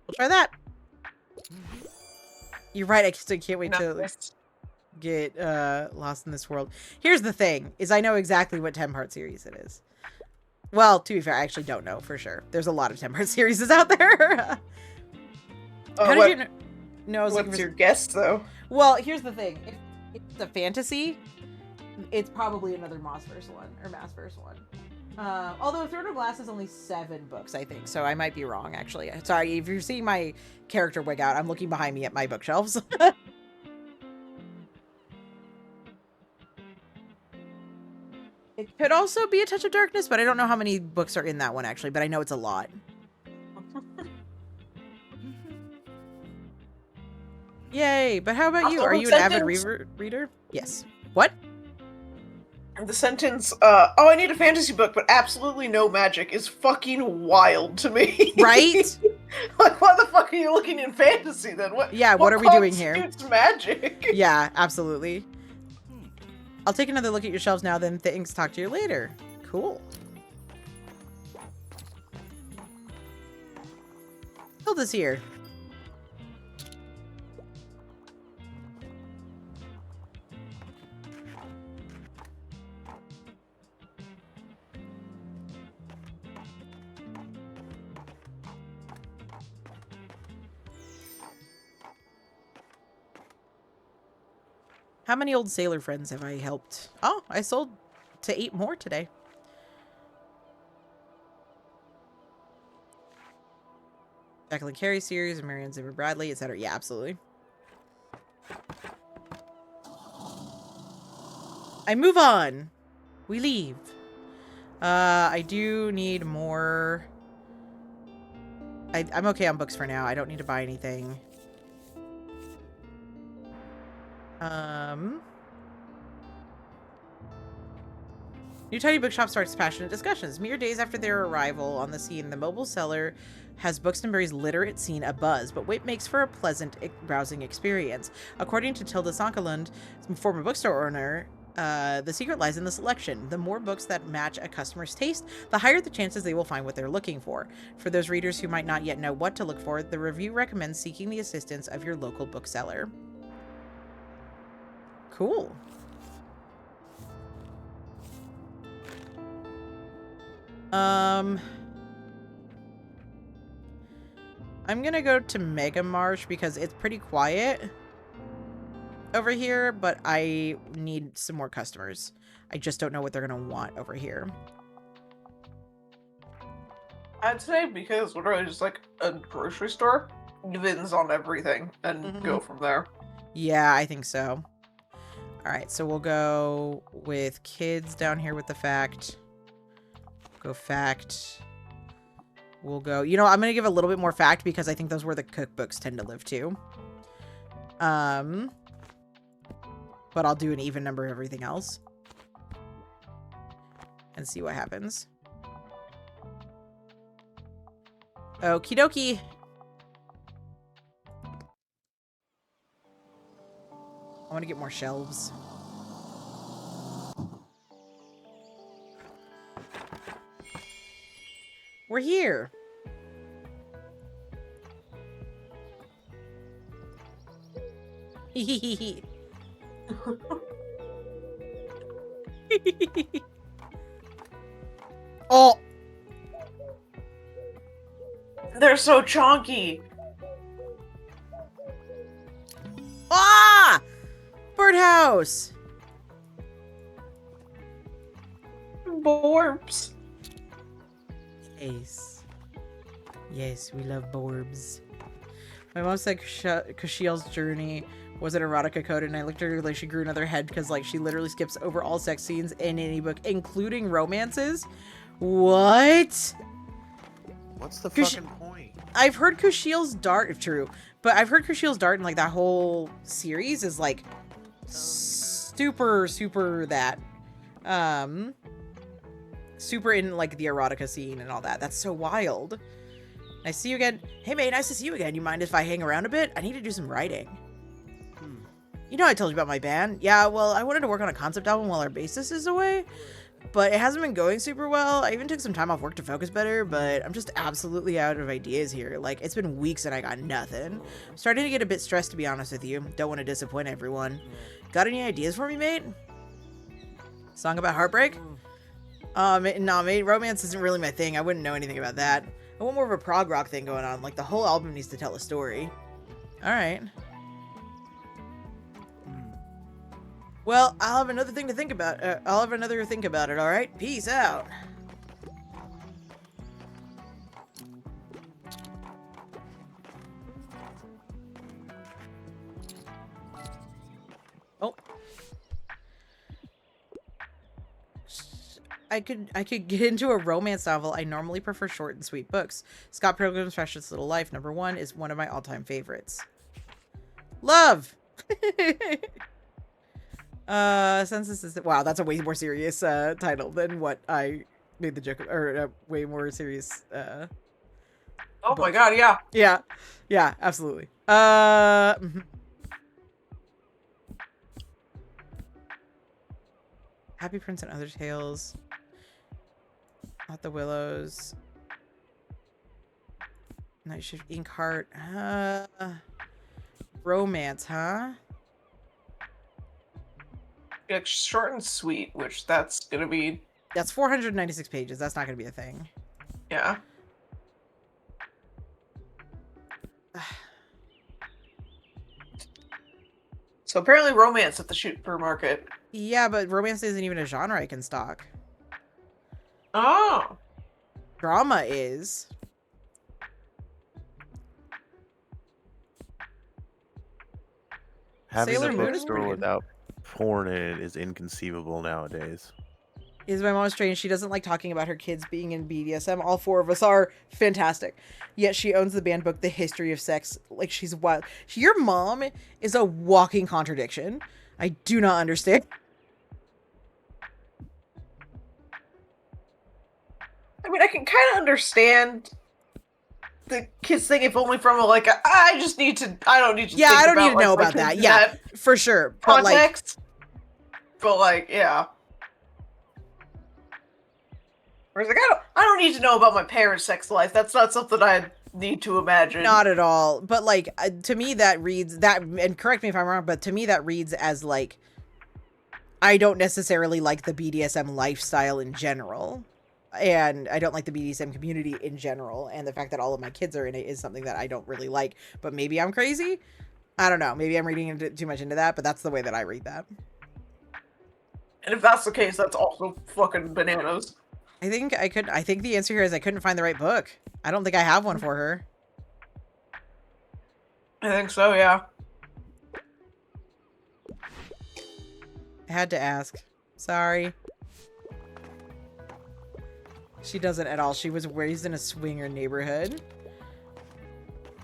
S1: We'll try that. You're right, I still can't wait to
S3: Nice.
S1: get lost in this world. Here's the thing, is I know exactly what 10-part series it is. Well, to be fair, I actually don't know for sure. There's a lot of 10-part series out there. How did you know?
S3: What's your guess, though?
S1: Well, here's the thing. If it's a fantasy, it's probably another Mossverse one, or Massverse one. Although Throne of Glass is only 7 books, I think, so I might be wrong, actually. Sorry, if you're seeing my character wig out, I'm looking behind me at my bookshelves. It could also be A Touch of Darkness, but I don't know how many books are in that one, actually, but I know it's a lot. Yay, but how about you? Are you an avid reader? Yes. What?
S3: The sentence, oh, I need a fantasy book, but absolutely no magic is fucking wild to me.
S1: Right?
S3: Like, why the fuck are you looking in fantasy then?
S1: What are we doing here?
S3: Constitutes magic?
S1: Yeah, absolutely. I'll take another look at your shelves now, then thanks. Talk to you later. Cool. Hilda's here. How many old sailor friends have I helped? Oh, I sold to 8 more today. Jacqueline Carey series, Marianne Zimmer Bradley, etc. Yeah, absolutely. I move on. We leave. I do need more. I'm okay on books for now. I don't need to buy anything. New Tiny Bookshop starts passionate discussions. Mere days after their arrival on the scene, the mobile seller has Buxtonbury's literate scene abuzz, but what makes for a pleasant, browsing experience. According to Tilda Sankalund, former bookstore owner, the secret lies in the selection. The more books that match a customer's taste, the higher the chances they will find what they're looking for. For those readers who might not yet know what to look for, the review recommends seeking the assistance of your local bookseller. Cool. I'm gonna go to Mega Marsh because it's pretty quiet over here, but I need some more customers. I just don't know what they're gonna want over here.
S3: I'd say because literally just like a grocery store, depends on everything and go from there.
S1: Yeah, I think so. All right, so we'll go with kids down here with the fact. Go fact. We'll go, you know, I'm gonna give a little bit more fact because I think those where the cookbooks tend to live too. But I'll do an even number of everything else and see what happens. Okie dokie. I want to get more shelves. We're here. Oh,
S3: They're so chonky.
S1: ah, birdhouse.
S3: Borbs.
S1: Yes. Yes, we love borbs. My mom said Kashiel's journey was an erotica code, and I looked at her like she grew another head because, like, she literally skips over all sex scenes in any book, including romances. What?
S2: What's the fucking point?
S1: I've heard Kashiel's Dart, if true, but I've heard Kashiel's Dart and, like, that whole series is, like, super that. Super in, like, the erotica scene and all that. That's so wild. Nice to see you again. Hey, mate, nice to see you again. You mind if I hang around a bit? I need to do some writing. You know I told you about my band. Yeah, well, I wanted to work on a concept album while our bassist is away, but it hasn't been going super well. I even took some time off work to focus better, but I'm just absolutely out of ideas here. Like, it's been weeks and I got nothing. I'm starting to get a bit stressed, to be honest with you. Don't want to disappoint everyone. Got any ideas for me, mate? Song about heartbreak? Nah, mate, romance isn't really my thing. I wouldn't know anything about that. I want more of a prog rock thing going on. Like, the whole album needs to tell a story. Alright. Well, I'll have another thing to think about. I'll have another think about it, alright? Peace out. Oh. I could get into a romance novel. I normally prefer short and sweet books. Scott Pilgrim's Precious Little Life, #1, is one of my all-time favorites. Love! Census is... Wow, that's a way more serious title than what I made the joke of, or a way more serious
S3: Oh
S1: book.
S3: my god, yeah.
S1: Yeah, absolutely. Happy Prince and Other Tales. Not the Willows. Night Shift, Inkheart. Romance, huh?
S3: It's short and sweet, which that's gonna be...
S1: That's 496 pages. That's not gonna be a thing.
S3: Yeah. So apparently romance at the supermarket.
S1: Yeah, but romance isn't even a genre I can stock.
S3: Oh.
S1: Drama is.
S2: Having
S1: Sailor
S2: a
S1: Moon is
S2: bookstore
S1: pretty good.
S2: without porn in it is inconceivable nowadays.
S1: Is my mom strange? She doesn't like talking about her kids being in BDSM. All 4 of us are. Fantastic. Yet she owns the banned book, The History of Sex. Like, she's wild. Your mom is a walking contradiction. I do not understand.
S3: I mean, I can kind of understand the kids thing, if only from a, like, I don't need to
S1: Yeah,
S3: think
S1: I don't
S3: about,
S1: need to
S3: like,
S1: know
S3: my
S1: about
S3: kids
S1: that.
S3: in
S1: Yeah, for sure. But, like,
S3: context. But, like, yeah. Whereas, like, I don't need to know about my parents' sex life. That's not something I need to imagine.
S1: not at all. But, like, to me that reads, that, and correct me if I'm wrong, but to me that reads as, like, I don't necessarily like the BDSM lifestyle in general. And I don't like the BDSM community in general. And the fact that all of my kids are in it is something that I don't really like. But maybe I'm crazy. I don't know. Maybe I'm reading too much into that, but that's the way that I read that.
S3: And if that's the case, that's also fucking bananas.
S1: I think the answer here is I couldn't find the right book. I don't think I have one for her.
S3: I think so, yeah.
S1: I had to ask. Sorry. She doesn't at all. She was raised in a swinger neighborhood.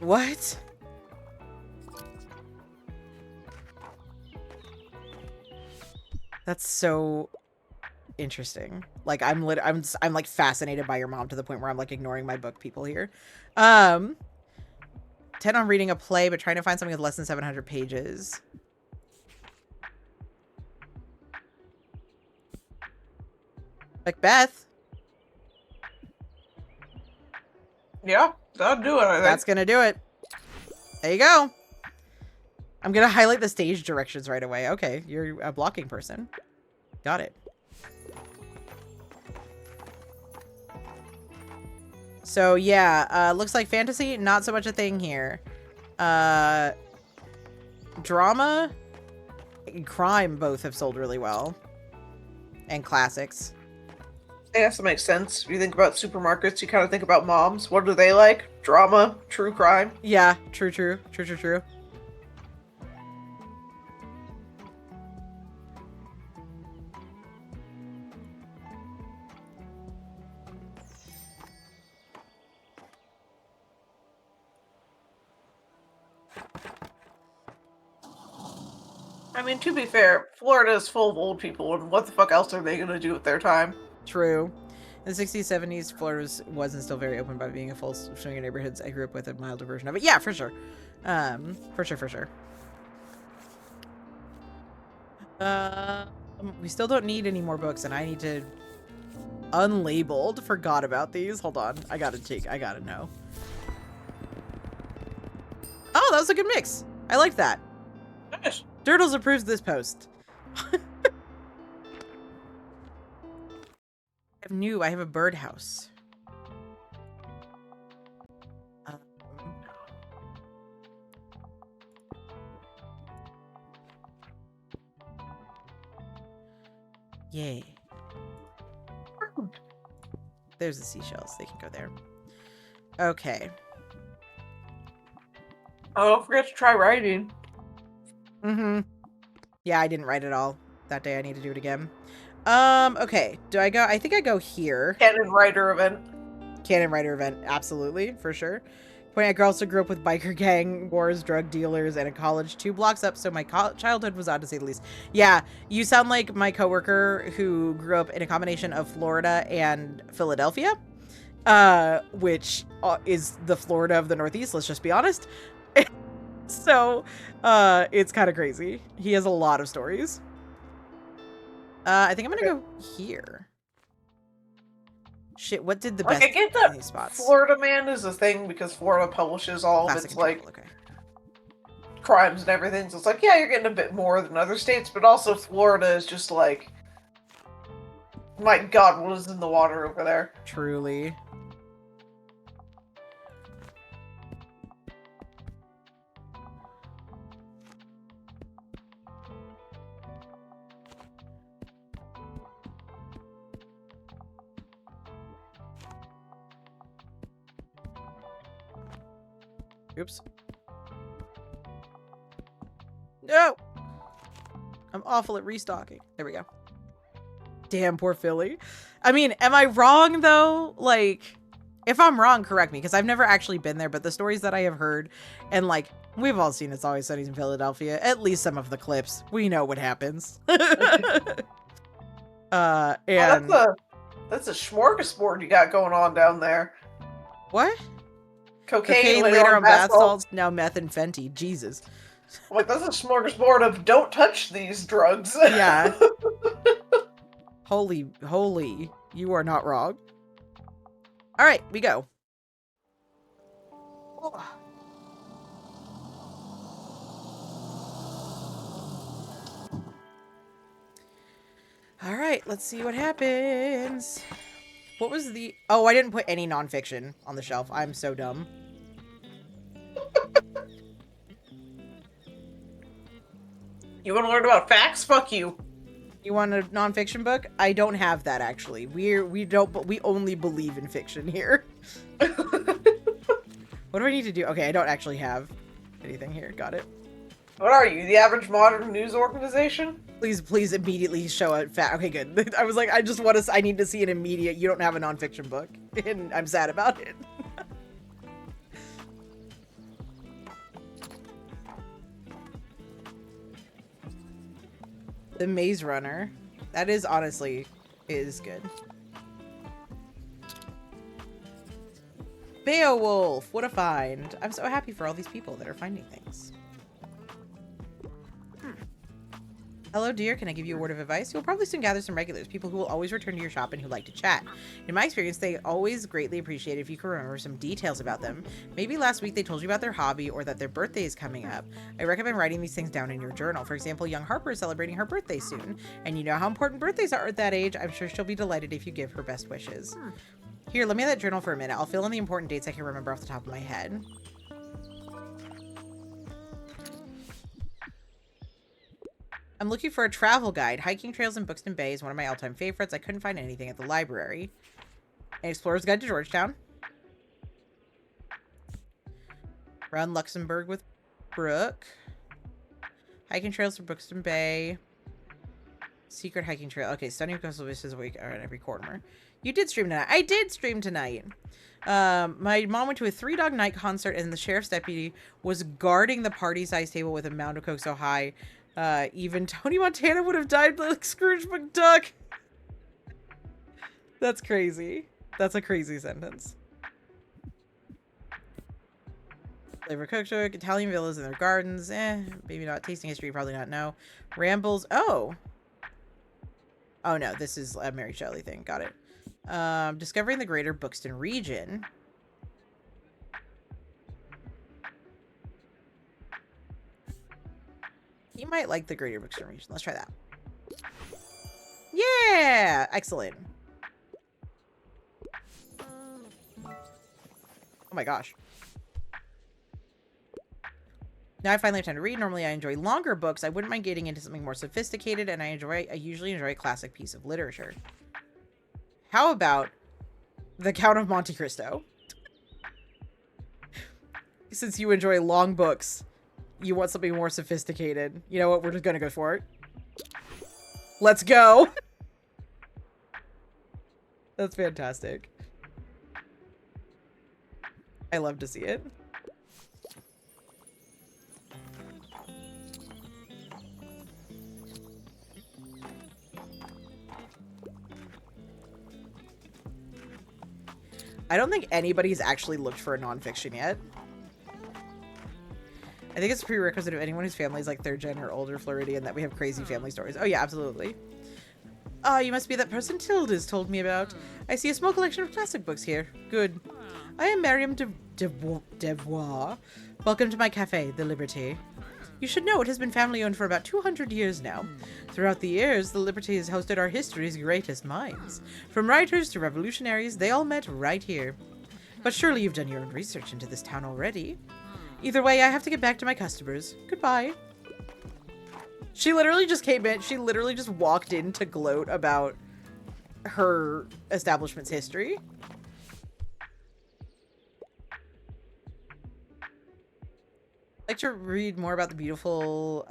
S1: What? That's so interesting. Like, I'm like fascinated by your mom to the point where I'm like ignoring my book people here. 10 on reading a play, but trying to find something with less than 700 pages. Macbeth.
S3: Yeah, that'll do it, I think.
S1: That's gonna do it. There you go. I'm gonna highlight the stage directions right away. Okay, you're a blocking person. Got it. So yeah, looks like fantasy, not so much a thing here. Drama and crime both have sold really well. And classics.
S3: I guess that makes sense. If you think about supermarkets, you kind of think about moms. What do they like? Drama, true crime.
S1: Yeah, true.
S3: I mean, to be fair, Florida is full of old people, and what the fuck else are they gonna do with their time?
S1: True. In the 60s, 70s, Florida wasn't still very open about being a full swinger neighborhoods. I grew up with a milder version of it. Yeah, for sure. For sure. We still don't need any more books, and I need to unlabeled. Forgot about these. Hold on. I gotta know. Oh, that was a good mix. I like that.
S3: Nice.
S1: Dirtles approves this post. I have a birdhouse. Yay. There's the seashells. They can go there. Okay.
S3: Oh, don't forget to try writing.
S1: Mm-hmm. Yeah, I didn't write it all that day. I need to do it again. Okay. Do I go? I think I go here.
S3: Canon writer event.
S1: Canon writer event. Absolutely. For sure. Point out, I also grew up with biker gang wars, drug dealers, and a college 2 blocks up, so my childhood was odd to say the least. Yeah, you sound like my coworker who grew up in a combination of Florida and Philadelphia, which is the Florida of the Northeast, let's just be honest. So, it's kind of crazy. He has a lot of stories. I think I'm gonna go here. Shit, what did the best
S3: I get
S1: in
S3: that
S1: these spots?
S3: Florida man is a thing because Florida publishes all of
S1: Classic
S3: its,
S1: example,
S3: like,
S1: okay.
S3: crimes and everything. So it's like, yeah, you're getting a bit more than other states, but also Florida is just like, my God, what is in the water over there?
S1: Truly. Oops. No! I'm awful at restocking. There we go. Damn, poor Philly. I mean, am I wrong, though? Like, if I'm wrong, correct me, because I've never actually been there, but the stories that I have heard, and, like, we've all seen It's Always Sunny in Philadelphia, at least some of the clips. We know what happens. And...
S3: Oh, that's a smorgasbord you got going on down there.
S1: What?
S3: Cocaine later on bath salts.
S1: Now meth and Fenty. Jesus.
S3: Like, that's a smorgasbord of don't touch these drugs.
S1: Yeah. Holy, you are not wrong. All right, we go. All right, let's see what happens. What was the... Oh, I didn't put any nonfiction on the shelf. I'm so dumb.
S3: You want to learn about facts? Fuck you.
S1: You want a nonfiction book? I don't have that, actually. We only believe in fiction here. What do I need to do? Okay, I don't actually have anything here. Got it.
S3: What are you, the average modern news organization?
S1: Please immediately show a fact. Okay, good. I was like, I need to see an immediate, you don't have a nonfiction book. And I'm sad about it. The Maze Runner. That is honestly, is good. Beowulf, what a find. I'm so happy for all these people that are finding things. Hello, dear. Can I give you a word of advice? You'll probably soon gather some regulars, people who will always return to your shop and who like to chat. In my experience, they always greatly appreciate it if you can remember some details about them. Maybe last week they told you about their hobby or that their birthday is coming up. I recommend writing these things down in your journal. For example, young Harper is celebrating her birthday soon, and you know how important birthdays are at that age. I'm sure she'll be delighted if you give her best wishes. Here, let me have that journal for a minute. I'll fill in the important dates I can remember off the top of my head. I'm looking for a travel guide. Hiking trails in Buxton Bay is one of my all-time favorites. I couldn't find anything at the library. An Explorer's Guide to Georgetown. Around Luxembourg with Brooke. Hiking trails for Buxton Bay. Secret hiking trail. Okay, stunning coastal vistas a week on every corner. You did stream tonight. I did stream tonight. My mom went to a 3-dog night concert and the sheriff's deputy was guarding the party-sized table with a mound of Coke so high. Even Tony Montana would have died like Scrooge McDuck. That's crazy. That's a crazy sentence. Flavor cookbook, Italian villas and their gardens. Maybe not. Tasting history, probably not. No. Rambles. Oh. Oh no, this is a Mary Shelley thing. Got it. Discovering the greater Buxton region. You might like the greater Buxton region. Let's try that. Yeah! Excellent. Oh my gosh. Now I finally have time to read. Normally I enjoy longer books. I wouldn't mind getting into something more sophisticated, and I usually enjoy a classic piece of literature. How about The Count of Monte Cristo? Since you enjoy long books, you want something more sophisticated. You know what? We're just gonna go for it. Let's go! That's fantastic. I love to see it. I don't think anybody's actually looked for a nonfiction yet. I think it's a prerequisite of anyone whose family is like 3rd gen or older Floridian that we have crazy family stories. Oh yeah, absolutely. Oh, you must be that person Tilda's told me about. I see a small collection of classic books here. Good. I am Miriam Devois. Welcome to my cafe, The Liberty. You should know it has been family-owned for about 200 years now. Throughout the years, The Liberty has hosted our history's greatest minds. From writers to revolutionaries, they all met right here. But surely you've done your own research into this town already. Either way, I have to get back to my customers. Goodbye. She literally just came in. She literally just walked in to gloat about her establishment's history. I'd like to read more about the beautiful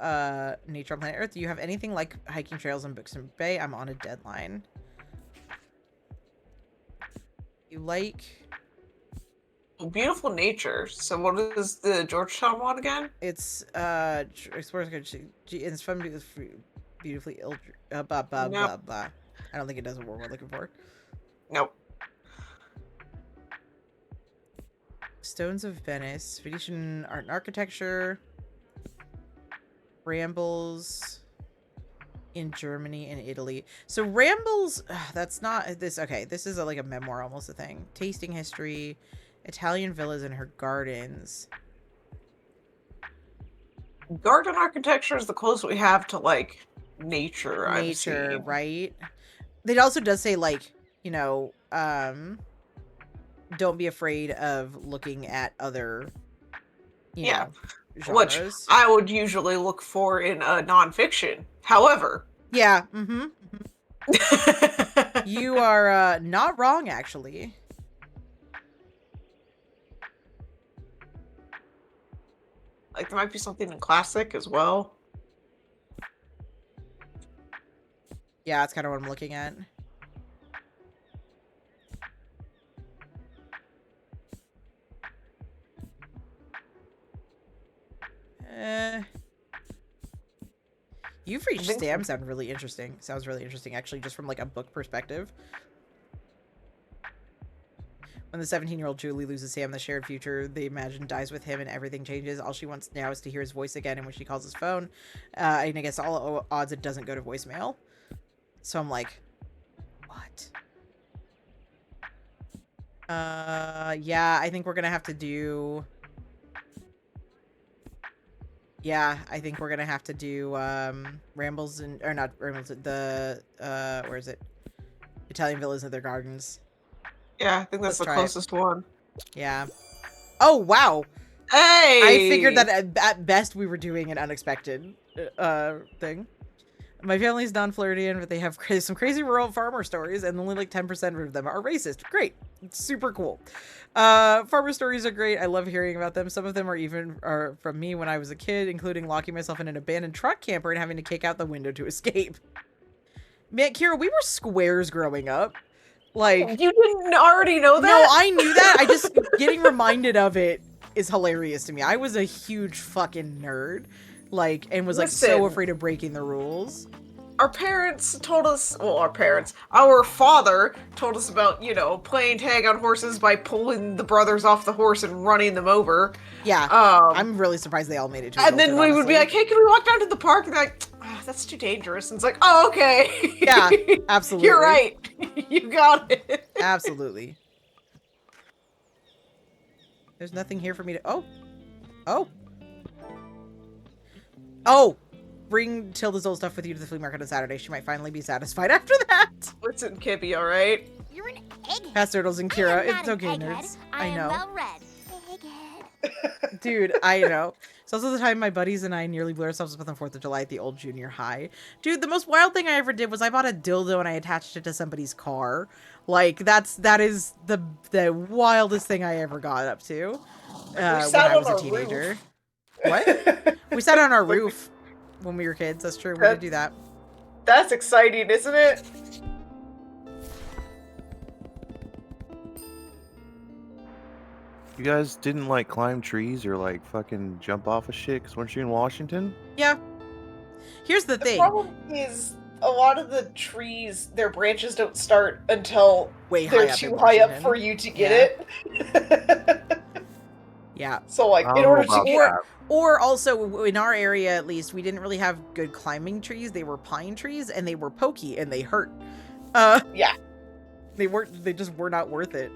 S1: nature on planet Earth. Do you have anything like hiking trails in Buxton Bay? I'm on a deadline. You like...
S3: Beautiful nature. So what is the Georgetown one again?
S1: It's it's fun because beautifully ill blah blah
S3: Nope.
S1: blah. I don't think it does what we're looking for.
S3: Nope.
S1: Stones of Venice, Venetian art and architecture, Rambles in Germany and Italy. So Rambles, that's not this. Okay, this is like a memoir, almost a thing. Tasting history, Italian villas and her gardens.
S3: Garden architecture is the closest we have to like nature.
S1: Nature,
S3: I've seen.
S1: right? It also does say like, you know, don't be afraid of looking at other, you know,
S3: Which
S1: genres.
S3: I would usually look for in a nonfiction. However,
S1: Yeah, you are not wrong, actually.
S3: like there might be something in classic as well.
S1: Yeah, that's kind of what I'm looking at. You've reached Sam sounds really interesting. Sounds really interesting, actually, just from like a book perspective. When the 17-year-old Julie loses Sam, the shared future they imagine dies with him and everything changes. All she wants now is to hear his voice again, and when she calls his phone, and I guess all odds it doesn't go to voicemail. So I'm like, what? Yeah, I think we're gonna have to do... Yeah, I think we're gonna have to do, Rambles and... Or not Rambles, the, where is it? Italian villas and their gardens.
S3: Yeah, I think that's the closest one.
S1: Yeah. Oh, wow!
S3: Hey!
S1: I figured that at best we were doing an unexpected, thing. My family's non-Floridian, but they have some crazy rural farmer stories, and only like 10% of them are racist. Great. It's super cool. Farmer stories are great. I love hearing about them. Some of them are from me when I was a kid, including locking myself in an abandoned truck camper and having to kick out the window to escape. Man, Kira, we were squares growing up. Like,
S3: you didn't already know that?
S1: No, I knew that. I just getting reminded of it is hilarious to me. I was a huge fucking nerd. Like, and was like so
S3: Listen.
S1: afraid of breaking the rules.
S3: our parents told us, well, our father told us about, playing tag on horses by pulling the brothers off the horse and running them over.
S1: Yeah.
S3: Um,
S1: I'm really surprised they all made it to
S3: and
S1: adulthood,
S3: then we would be
S1: honestly.
S3: like, hey, can we walk down to the park? And they're like, that's too dangerous. And it's like, oh, okay.
S1: Yeah, absolutely.
S3: You're right. You got it.
S1: Absolutely. There's nothing here for me to... Oh. Oh. Oh. Bring Tilda's old stuff with you to the flea market on Saturday. She might finally be satisfied after that.
S3: Listen, Kippy, all right?
S7: You're an egghead.
S1: Past Turtles and
S7: I
S1: Kira.
S7: am not
S1: It's
S7: an
S1: okay,
S7: egghead.
S1: nerds.
S7: I
S1: know.
S7: am well read. Egghead.
S1: Dude, I know. It's also the time my buddies and I nearly blew ourselves up on the 4th of July at the old junior high. Dude, the most wild thing I ever did was I bought a dildo and I attached it to somebody's car. Like, that is the wildest thing I ever got up to when I was a teenager. What? We sat on our roof when we were kids. That's true. We did do that.
S3: That's exciting, isn't it?
S2: You guys didn't like climb trees or like fucking jump off of shit? Cause weren't you in Washington?
S1: Yeah. Here's the
S3: The
S1: thing.
S3: problem is a lot of the trees, their branches don't start until
S1: Way
S3: they're
S1: high up
S3: too
S1: in
S3: high up
S1: Washington.
S3: for you to get it.
S1: Yeah.
S3: So, like,
S2: I
S3: in
S2: don't know
S3: order to
S2: about
S3: get...
S2: that.
S1: Or also, in our area at least, we didn't really have good climbing trees. They were pine trees, and they were pokey, and they hurt.
S3: Yeah.
S1: They just were not worth it.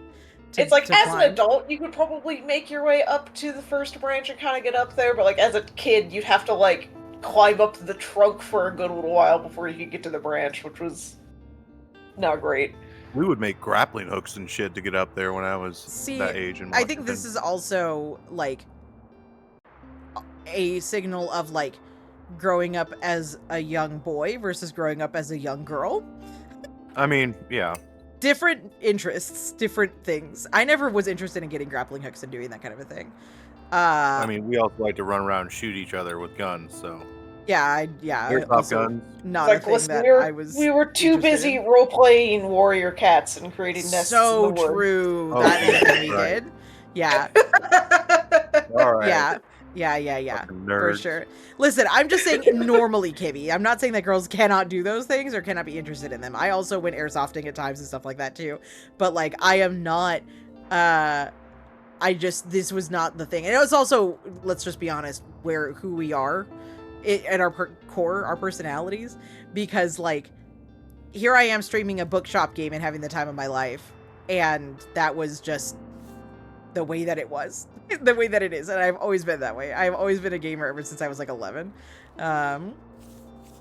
S3: It's like,
S1: to
S3: as
S1: climb.
S3: an adult, you could probably make your way up to the first branch and kind of get up there, but, like, as a kid, you'd have to, like, climb up the trunk for a good little while before you could get to the branch, which was not great.
S2: We would make grappling hooks and shit to get up there when I was that age. In
S1: I think this
S2: Washington.
S1: is also, like, a signal of, like, growing up as a young boy versus growing up as a young girl.
S2: I mean, yeah.
S1: Different interests, different things. I never was interested in getting grappling hooks and doing that kind of a thing.
S2: I mean, we also like to run around and shoot each other with guns, so.
S1: Yeah.
S2: Airsoft
S1: Also
S2: guns.
S1: not
S3: Like,
S1: a thing
S3: listen,
S1: that
S3: we were,
S1: I was.
S3: we were too
S1: interested
S3: busy
S1: in.
S3: role-playing warrior cats and creating nests
S1: So
S3: in the woods.
S1: true.
S2: Oh,
S1: That is what we
S2: right.
S1: did. Yeah.
S2: All right.
S1: Yeah.
S2: Fucking
S1: For
S2: nerds.
S1: sure. Listen, I'm just saying normally, Kibby. I'm not saying that girls cannot do those things or cannot be interested in them. I also went airsofting at times and stuff like that too. But like, I am not, this was not the thing. And it was also, let's just be honest, who we are at our core, our personalities. Because like, here I am streaming a Bookshop game and having the time of my life. And that was just the way that it was, the way that it is. And I've always been that way. I've always been a gamer ever since I was like 11.
S3: An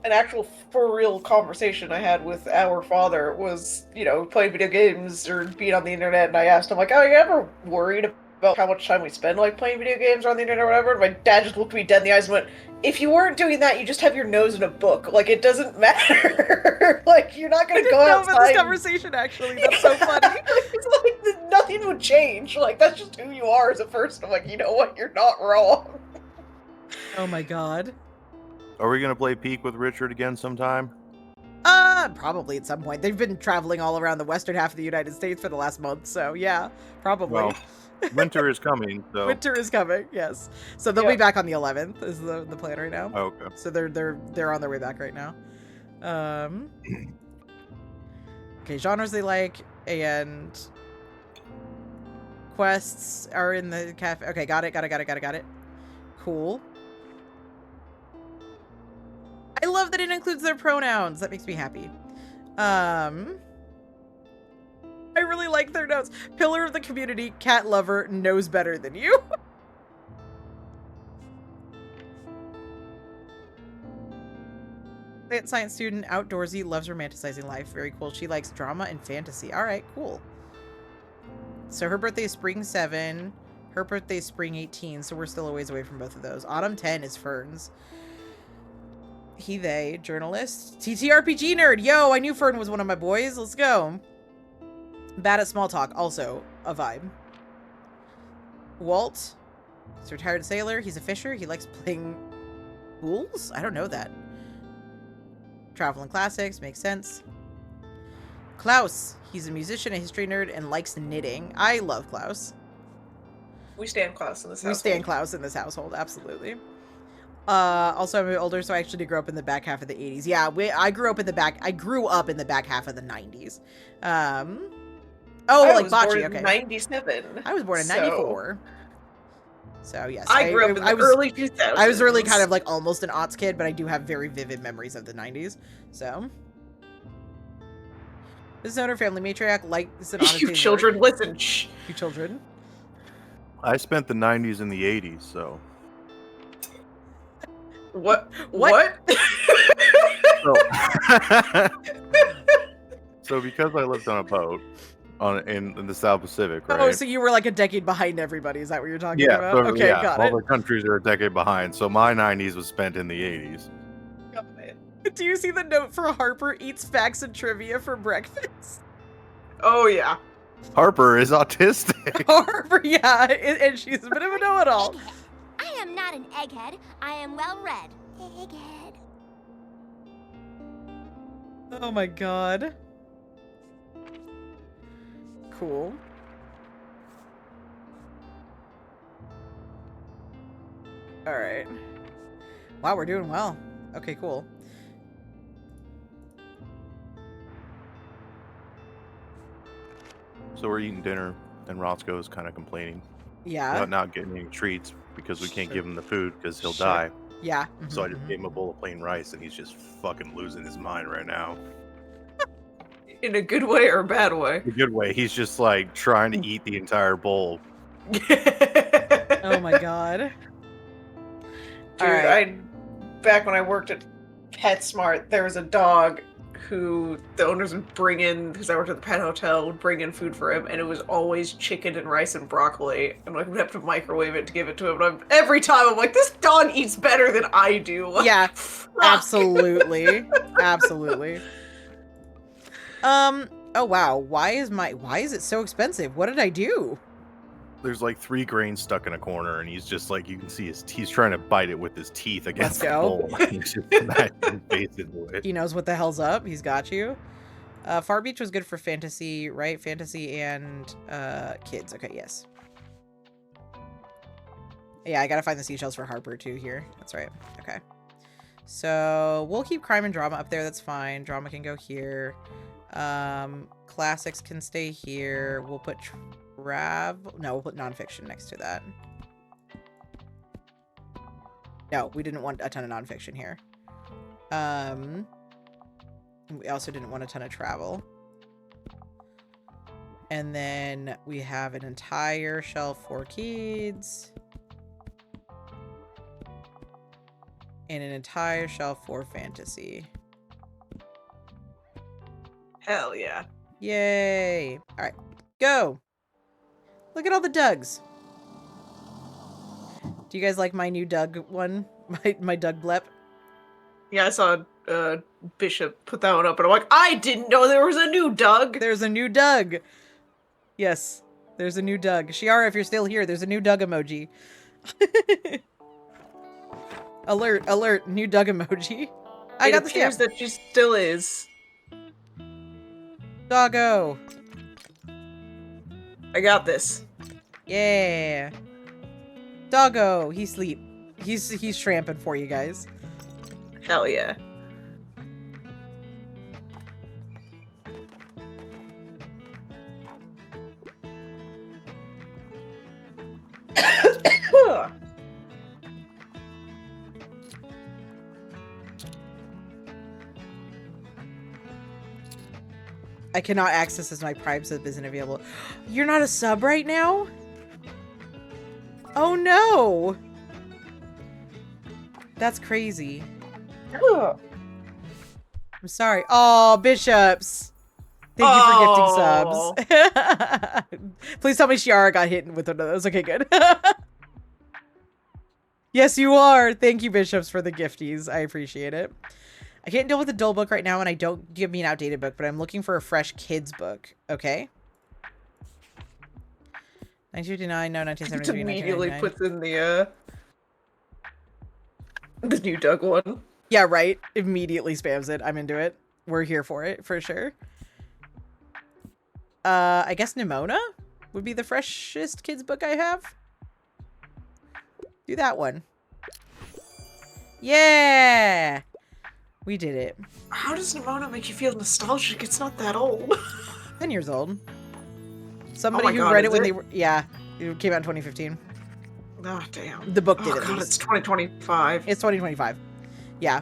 S3: actual for real conversation I had with our father was, playing video games or being on the internet, and I asked him, like, oh, you ever worried about how much time we spend, like, playing video games or on the internet or whatever? And my dad just looked me dead in the eyes and went, if you weren't doing that, you just have your nose in a book. Like, it doesn't matter. Like, you're not gonna go outside.
S1: About this conversation, actually. That's so funny.
S3: It's like, nothing would change. Like, that's just who you are as a person. I'm like, you know what? You're not wrong.
S1: Oh my god.
S2: Are we gonna play Peak with Richard again sometime?
S1: Probably at some point. They've been traveling all around the western half of the United States for the last month, so yeah, probably.
S2: Well, winter is coming, so.
S1: Winter is coming, yes. So they'll be back on the 11th is the plan right now.
S2: Oh, okay.
S1: So they're on their way back right now. Okay, genres they like, and quests are in the cafe. Okay, got it. Cool. I love that it includes their pronouns. That makes me happy. I really like their notes. Pillar of the community, cat lover, knows better than you. Science student, outdoorsy, loves romanticizing life. Very cool. She likes drama and fantasy. All right, cool. So her birthday is spring 7. Her birthday is spring 18, so we're still a ways away from both of those. Autumn 10 is Ferns. He, they, journalist. TTRPG nerd. Yo, I knew Fern was one of my boys. Let's go. Bad at small talk. Also a vibe. Walt. He's a retired sailor. He's a fisher. He likes playing pools? I don't know that. Traveling classics. Makes sense. Klaus. He's a musician, a history nerd, and likes knitting. I love Klaus.
S3: We stand Klaus in this household.
S1: We stand Klaus in this household. Absolutely. Also, I'm older, so I actually grew up in the back half of the 80s. Yeah, I grew up in the back half of the 90s. Oh,
S3: I
S1: like
S3: was born
S1: Bocce,
S3: in
S1: okay.
S3: 97.
S1: I was born in
S3: so
S1: 94. So, yes.
S3: I grew up in the early 2000s.
S1: I was really kind of like almost an aughts kid, but I do have very vivid memories of the 90s. So. This owner family matriarch likes an honest
S3: You
S1: day's
S3: children,
S1: work.
S3: listen. Shh.
S1: You children.
S2: I spent the 90s and the 80s, so.
S3: What?
S1: What?
S2: So because I lived on a boat in the South Pacific, right?
S1: Oh, so you were like a decade behind everybody. Is that what you're talking
S2: Yeah,
S1: about?
S2: so,
S1: Okay,
S2: yeah,
S1: got
S2: all
S1: it.
S2: the countries are a decade behind. So my 90s was spent in the 80s.
S3: Got it.
S1: Do you see the note for Harper eats facts and trivia for breakfast?
S3: Oh, yeah.
S2: Harper is autistic.
S1: Harper, yeah, and she's a bit of a know-it-all.
S7: Egghead. I am not an egghead. I am well-read. Egghead.
S1: Oh my god. Cool. Alright. Wow, we're doing well. Okay, cool.
S2: So we're eating dinner, and Roscoe is kind of complaining
S1: Yeah.
S2: about not getting any treats because we can't
S1: Sure.
S2: give him the food because he'll
S1: Sure.
S2: die.
S1: Yeah.
S2: So I just gave him a bowl of plain rice, and he's just fucking losing his mind right now.
S3: In a good way or a bad way?
S2: In a good way. He's just like trying to eat the entire bowl.
S1: Oh my god.
S3: Dude,
S1: Alright.
S3: back when I worked at PetSmart, there was a dog who the owners would bring in, because I worked at the pet hotel, would bring in food for him, and it was always chicken and rice and broccoli. And like, we'd have to microwave it to give it to him. And every time I'm like, this dog eats better than I do.
S1: Yeah,
S3: Fuck.
S1: absolutely. Absolutely. Oh wow, why is it so expensive? What did I do?
S2: There's like 3 grains stuck in a corner, and he's just like, you can see he's trying to bite it with his teeth against the
S1: go.
S2: bowl. He's just smashing his face into it.
S1: He knows what the hell's up. He's got you. Far Beach was good for fantasy, right? Fantasy and kids. Okay, yes. Yeah, I gotta find the seashells for Harper too here. That's right. Okay. So we'll keep crime and drama up there. That's fine. Drama can go here. Classics can stay here. We'll put we'll put nonfiction next to that. No, we didn't want a ton of nonfiction here. We also didn't want a ton of travel. And then we have an entire shelf for kids. And an entire shelf for fantasy.
S3: Hell yeah.
S1: Yay. All right, go. Look at all the Dougs. Do you guys like my new Doug one? My Doug blep?
S3: Yeah, I saw Bishop put that one up, and I'm like, I didn't know there was a new Doug.
S1: There's a new Doug. Yes, there's a new Doug. Shiara, if you're still here, there's a new Doug emoji. Alert, alert, new Doug emoji. I got the
S3: appears
S1: stamp.
S3: that she still is.
S1: Doggo.
S3: I got this.
S1: Yeah. Doggo, he sleep. He's tramping for you guys.
S3: Hell yeah.
S1: I cannot access as my Prime sub isn't available. You're not a sub right now? Oh no! That's crazy. I'm sorry. Oh, Bishops! Thank you for gifting subs. Please tell me Shiara got hit with one of those. Okay, good. Yes, you are. Thank you, Bishops, for the gifties. I appreciate it. I can't deal with a dull book right now, and I don't give me an outdated book, but I'm looking for a fresh kids book. Okay. 1959, no, 1973,
S3: Immediately
S1: 1999.
S3: puts in the new Doug one.
S1: Yeah, right. Immediately spams it. I'm into it. We're here for it, for sure. I guess Nimona would be the freshest kids book I have. Do that one. Yeah! We did it.
S3: How does Nimona make you feel nostalgic? It's not that old.
S1: 10 years old.
S3: Oh
S1: Somebody
S3: my
S1: who
S3: god,
S1: read it
S3: is
S1: when
S3: it?
S1: they were... Yeah. It came out in 2015.
S3: Oh, damn.
S1: The book did,
S3: Oh
S1: at
S3: god,
S1: least.
S3: it's 2025.
S1: It's 2025. Yeah.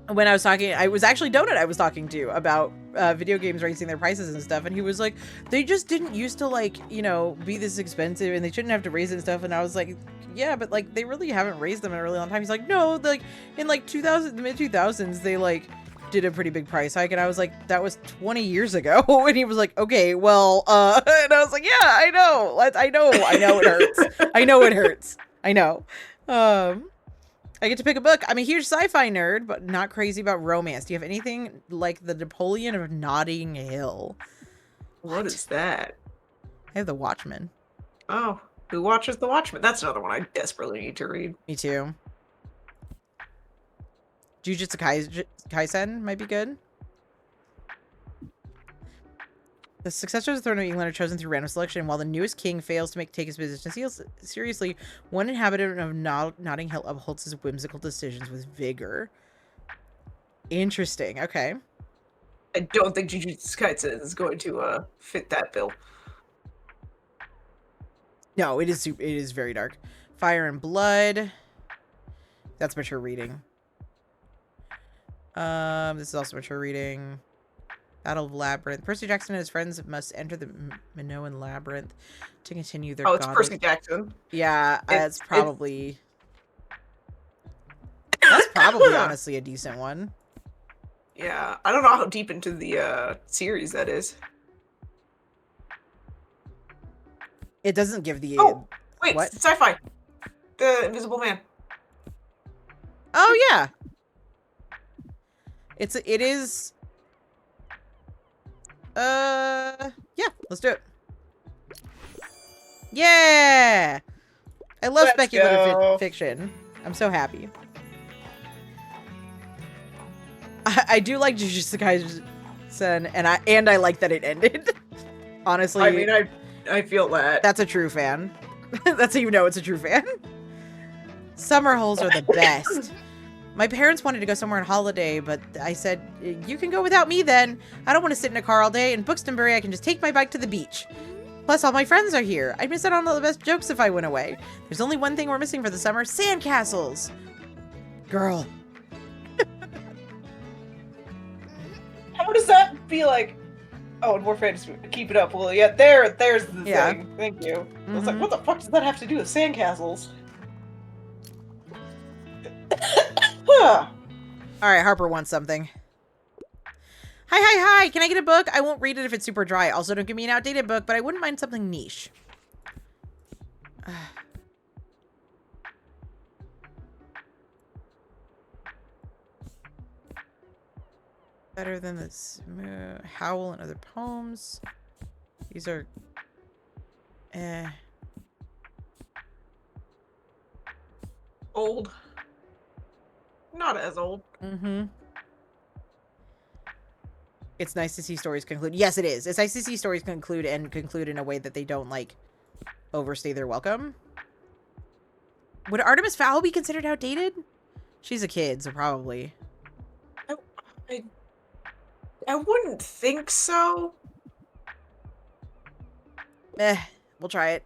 S1: When I was talking, I was actually Donut I was talking to about video games raising their prices and stuff, and he was like, they just didn't used to, like, you know, be this expensive, and they shouldn't have to raise it and stuff, and I was like, yeah, but, like, they really haven't raised them in a really long time. He's like, no, like, in, like, the mid-2000s, they, like, did a pretty big price hike, and I was like, that was 20 years ago, and he was like, okay, well, and I was like, yeah, I know, I know it hurts. I know it hurts. I know. I get to pick a book. I'm a huge sci-fi nerd, but not crazy about romance. Do you have anything like the Napoleon of Notting Hill?
S3: What is that?
S1: I have The Watchmen.
S3: Oh, who watches The Watchmen? That's another one I desperately need to read.
S1: Me too. Jujutsu Kaisen might be good. The successors of the Throne of England are chosen through random selection, while the newest king fails to take his position seriously. One inhabitant of Notting Hill upholds his whimsical decisions with vigor. Interesting. Okay.
S3: I don't think Jujutsu Kaisen is going to fit that bill.
S1: No, it is very dark. Fire and Blood. That's mature reading. This is also mature reading. Battle of Labyrinth. Percy Jackson and his friends must enter the Minoan Labyrinth to continue their.
S3: Oh, it's Percy Jackson.
S1: Yeah, that's probably honestly a decent one.
S3: Yeah, I don't know how deep into the series that is.
S1: It doesn't give the.
S3: Oh, wait,
S1: what?
S3: sci-fi. The Invisible Man.
S1: Oh yeah. It is. Yeah, let's do it. Yeah! I love speculative fiction. I'm so happy. I do like Jujutsu Kaisen, and I like that it ended. Honestly.
S3: I mean, I feel that.
S1: That's a true fan. That's how you know it's a true fan. Summer holes are the best. My parents wanted to go somewhere on holiday, but I said, you can go without me then. I don't want to sit in a car all day. In Buxtonbury, I can just take my bike to the beach. Plus, all my friends are here. I'd miss out on all the best jokes if I went away. There's only one thing we're missing for the summer. Sandcastles. Girl.
S3: How does that be like... Oh, and more fans keep it up. Well, yeah, there's the thing. Thank you. I was like, what the fuck does that have to do with sandcastles?
S1: Alright, Harper wants something. Hi. Can I get a book? I won't read it if it's super dry. Also, don't give me an outdated book, but I wouldn't mind something niche. Better than this. Howl and Other Poems. These are...
S3: Old. Not as old.
S1: Mm-hmm. It's nice to see stories conclude. Yes, it is. It's nice to see stories conclude in a way that they don't, like, overstay their welcome. Would Artemis Fowl be considered outdated? She's a kid, so probably.
S3: I wouldn't think so.
S1: We'll try it.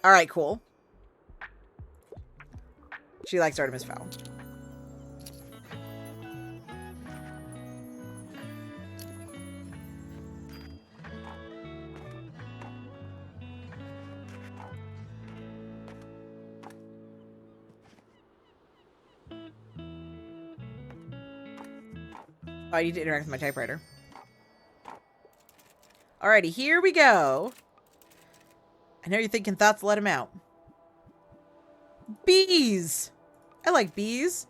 S1: Alright, cool. She likes Artemis Fowl. Oh, I need to interact with my typewriter. Alrighty, here we go. I know you're thinking thoughts, let him out. Bees! I like bees.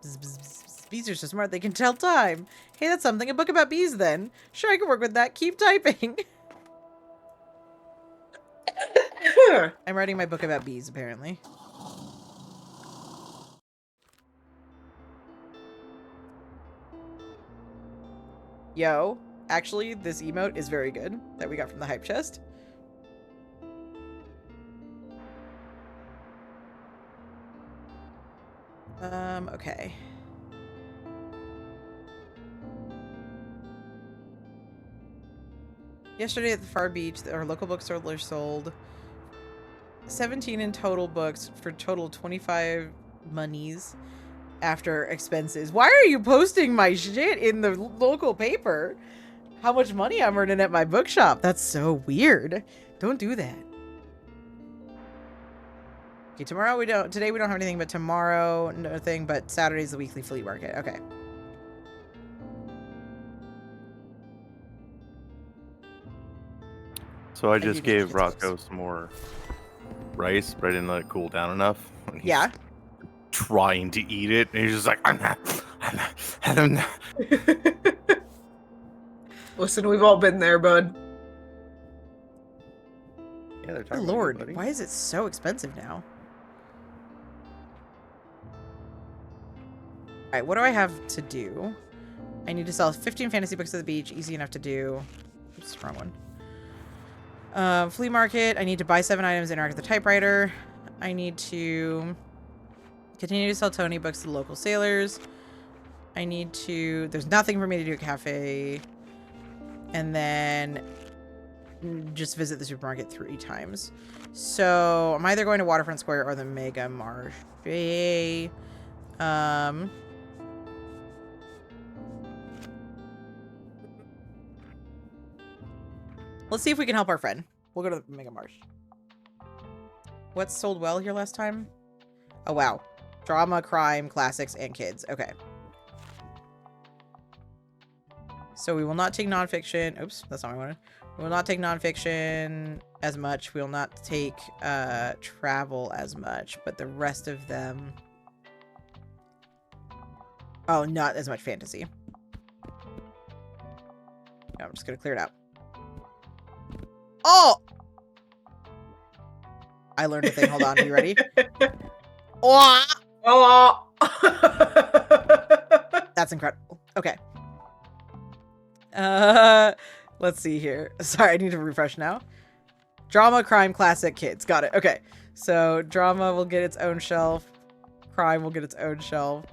S1: Bzz, bzz, bzz, bzz. Bees are so smart they can tell time. Hey, that's something. A book about bees, then. Sure, I can work with that. Keep typing. I'm writing my book about bees, apparently. Yo, actually, this emote is very good that we got from the hype chest. Okay. Yesterday at the Far Beach, our local bookstore sold 17 in total books for a total of 25 monies after expenses. Why are you posting my shit in the local paper? How much money I'm earning at my bookshop? That's so weird. Don't do that. Okay, tomorrow we don't. Today we don't have anything, but tomorrow nothing. But Saturday's the weekly flea market. Okay.
S2: So I
S1: do
S2: just
S1: need
S2: gave
S1: kids'
S2: Rocco
S1: books.
S2: some more rice, but I didn't let it cool down enough. And he's
S1: Yeah.
S2: trying to eat it, and he's just like, I'm not.
S3: Listen, we've all been there, bud.
S2: Yeah, they're
S1: Good
S2: talking about you,
S1: Lord,
S2: buddy.
S1: why is it so expensive now? Alright, what do I have to do? I need to sell 15 fantasy books at the beach. Easy enough to do. Oops, wrong one. Flea market. I need to buy 7 items, interact with the typewriter. I need to continue to sell Tony books to the local sailors. I need to... There's nothing for me to do at cafe. And then just visit the supermarket 3 times. So I'm either going to Waterfront Square or the Mega Marché. Let's see if we can help our friend. We'll go to the Mega Marsh. What's sold well here last time? Oh, wow. Drama, crime, classics, and kids. Okay. So we will not take nonfiction. Oops, that's not what I wanted. We will not take nonfiction as much. We will not take travel as much. But the rest of them... Oh, not as much fantasy. No, I'm just going to clear it out. Oh! I learned a thing. Hold on. Are you ready? Oh!
S3: Oh!
S1: That's incredible. Okay. Let's see here. Sorry, I need to refresh now. Drama, crime, classic, kids. Got it. Okay. So drama will get its own shelf. Crime will get its own shelf.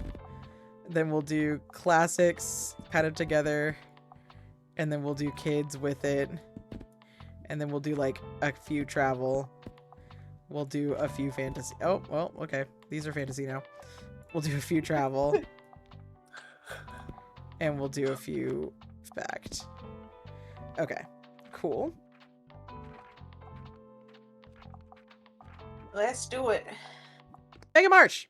S1: Then we'll do classics kind of together. And then we'll do kids with it. And then we'll do like a few travel. We'll do a few fantasy. Oh, well, okay. These are fantasy now. We'll do a few travel. And we'll do a few fact. Okay. Cool.
S3: Let's do it.
S1: Mega March!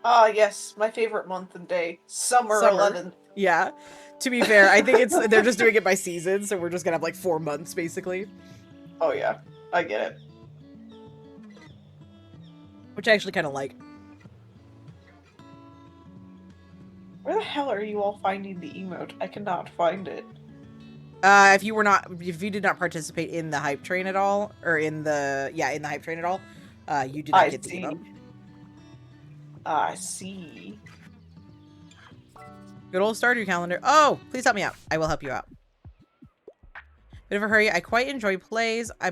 S3: Ah, yes, my favorite month and day. Summer 11th.
S1: Yeah. To be fair, I think they're just doing it by season, so we're just gonna have like 4 months basically.
S3: Oh yeah, I get it.
S1: Which I actually kind of like.
S3: Where the hell are you all finding the emote? I cannot find it.
S1: If you did not participate in the hype train at all, or in the hype train at all, you did not get the emote.
S3: I see.
S1: Good old Stardew calendar. Oh, please help me out. I will help you out. Bit of a hurry. I quite enjoy plays. I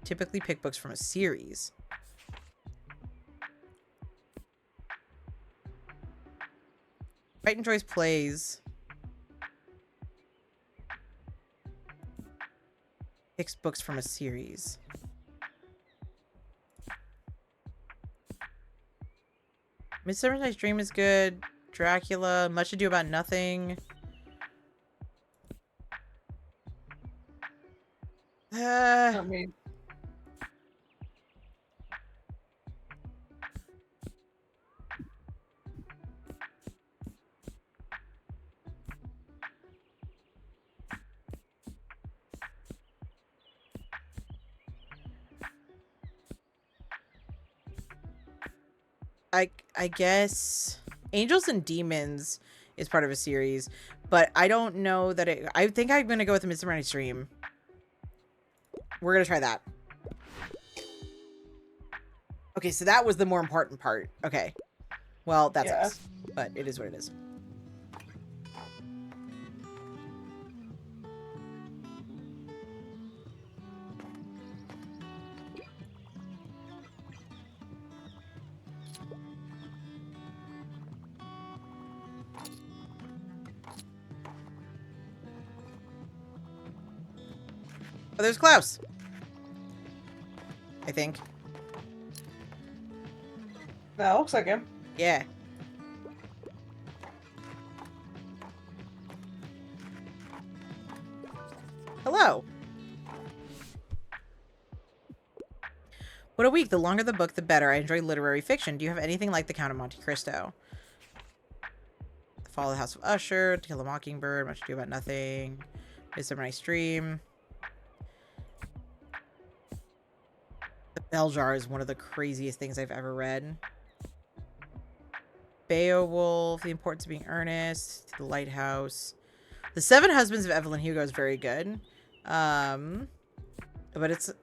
S1: typically pick books from a series. Quite enjoys plays. Picks books from a series. Midsummer Night's Dream is good. Dracula. Much Ado About Nothing.
S3: I mean,
S1: I guess Angels and Demons is part of a series, but I don't know that I think I'm gonna go with the Midsummer Night's Dream. We're gonna try that. Okay, so that was the more important part. Okay. Well, that sucks. But it is what it is. Oh, there's Klaus. I think.
S3: That looks like him.
S1: Yeah. Hello. What a week. The longer the book, the better. I enjoy literary fiction. Do you have anything like The Count of Monte Cristo? The Fall of the House of Usher, To Kill a Mockingbird, Much Ado About Nothing, Midsummer Night's Dream. The Bell Jar is one of the craziest things I've ever read. Beowulf, The Importance of Being Earnest, The Lighthouse. The Seven Husbands of Evelyn Hugo is very good. But it's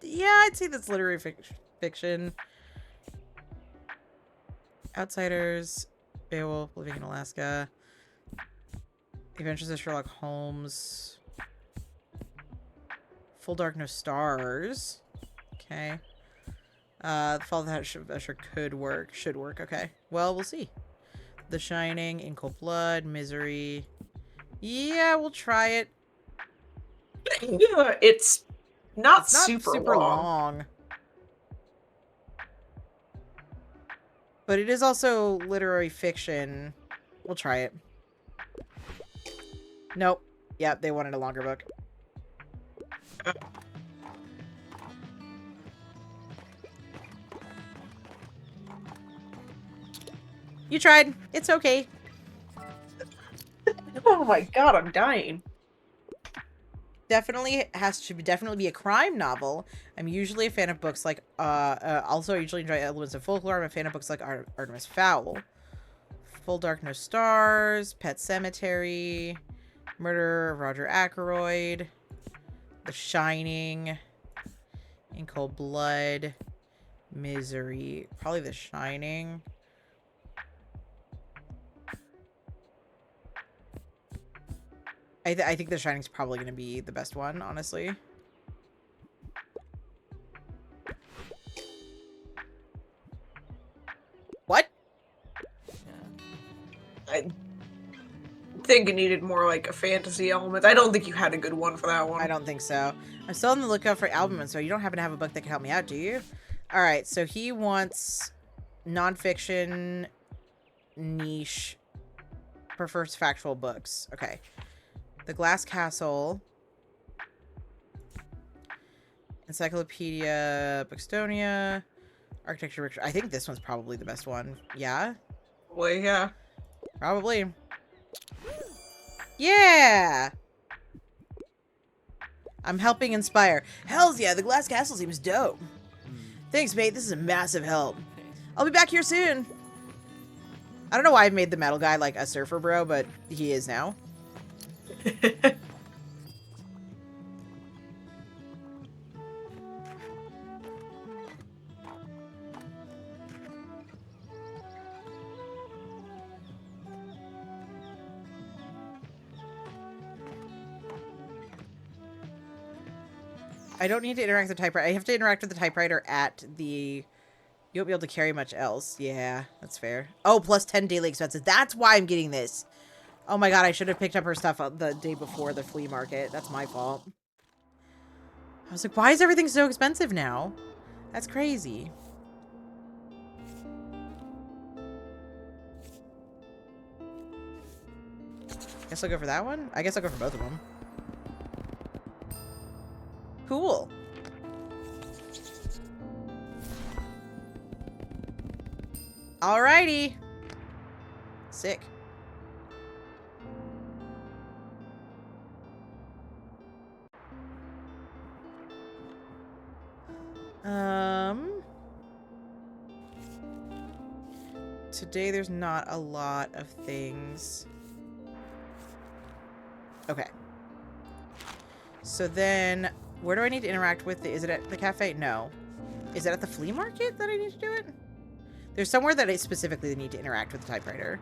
S1: yeah, I'd say that's literary fiction. Outsiders, Beowulf, Living in Alaska, Adventures of Sherlock Holmes, Full Dark No Stars. Okay. The Fall of the House of Usher could work. Should work. Okay. Well, we'll see. The Shining, In Cold Blood, Misery. Yeah, we'll try it.
S3: Yeah, it's not
S1: It's not
S3: super long.
S1: long. But it is also literary fiction. We'll try it. Nope. Yep, they wanted a longer book. You tried. It's okay.
S3: Oh my god, I'm dying.
S1: Definitely definitely be a crime novel. I'm usually a fan of books like also I usually enjoy elements of folklore. I'm a fan of books like Artemis Fowl, Full Dark No Stars, Pet Cemetery, Murder of Roger Ackroyd, The Shining, In Cold Blood, Misery. Probably The Shining. I think The Shining's probably going to be the best one, honestly. What?
S3: I think it needed more like a fantasy element. I don't think you had a good one for that one.
S1: I don't think so. I'm still on the lookout for album, so you don't happen to have a book that can help me out, do you? All right, so he wants nonfiction, niche, prefers factual books. Okay. The Glass Castle, Encyclopedia Bookstonia, Architecture. I think this one's probably the best one. Yeah?
S3: Well, yeah.
S1: Probably. Yeah! I'm helping inspire. Hells yeah, the Glass Castle seems dope. Thanks, mate. This is a massive help. I'll be back here soon. I don't know why I've made the metal guy like a surfer bro, but he is now. I don't need to interact with the typewriter. I have to interact with the typewriter at the... You won't be able to carry much else. Yeah, that's fair. Oh, plus 10 daily expenses. That's why I'm getting this. Oh my god, I should have picked up her stuff the day before the flea market. That's my fault. I was like, why is everything so expensive now? That's crazy. Guess I'll go for that one? I guess I'll go for both of them. Cool. Alrighty. Sick. Today there's not a lot of things. Okay. So then, where do I need to interact with is it at the cafe? No. Is it at the flea market that I need to do it? There's somewhere that I specifically need to interact with the typewriter.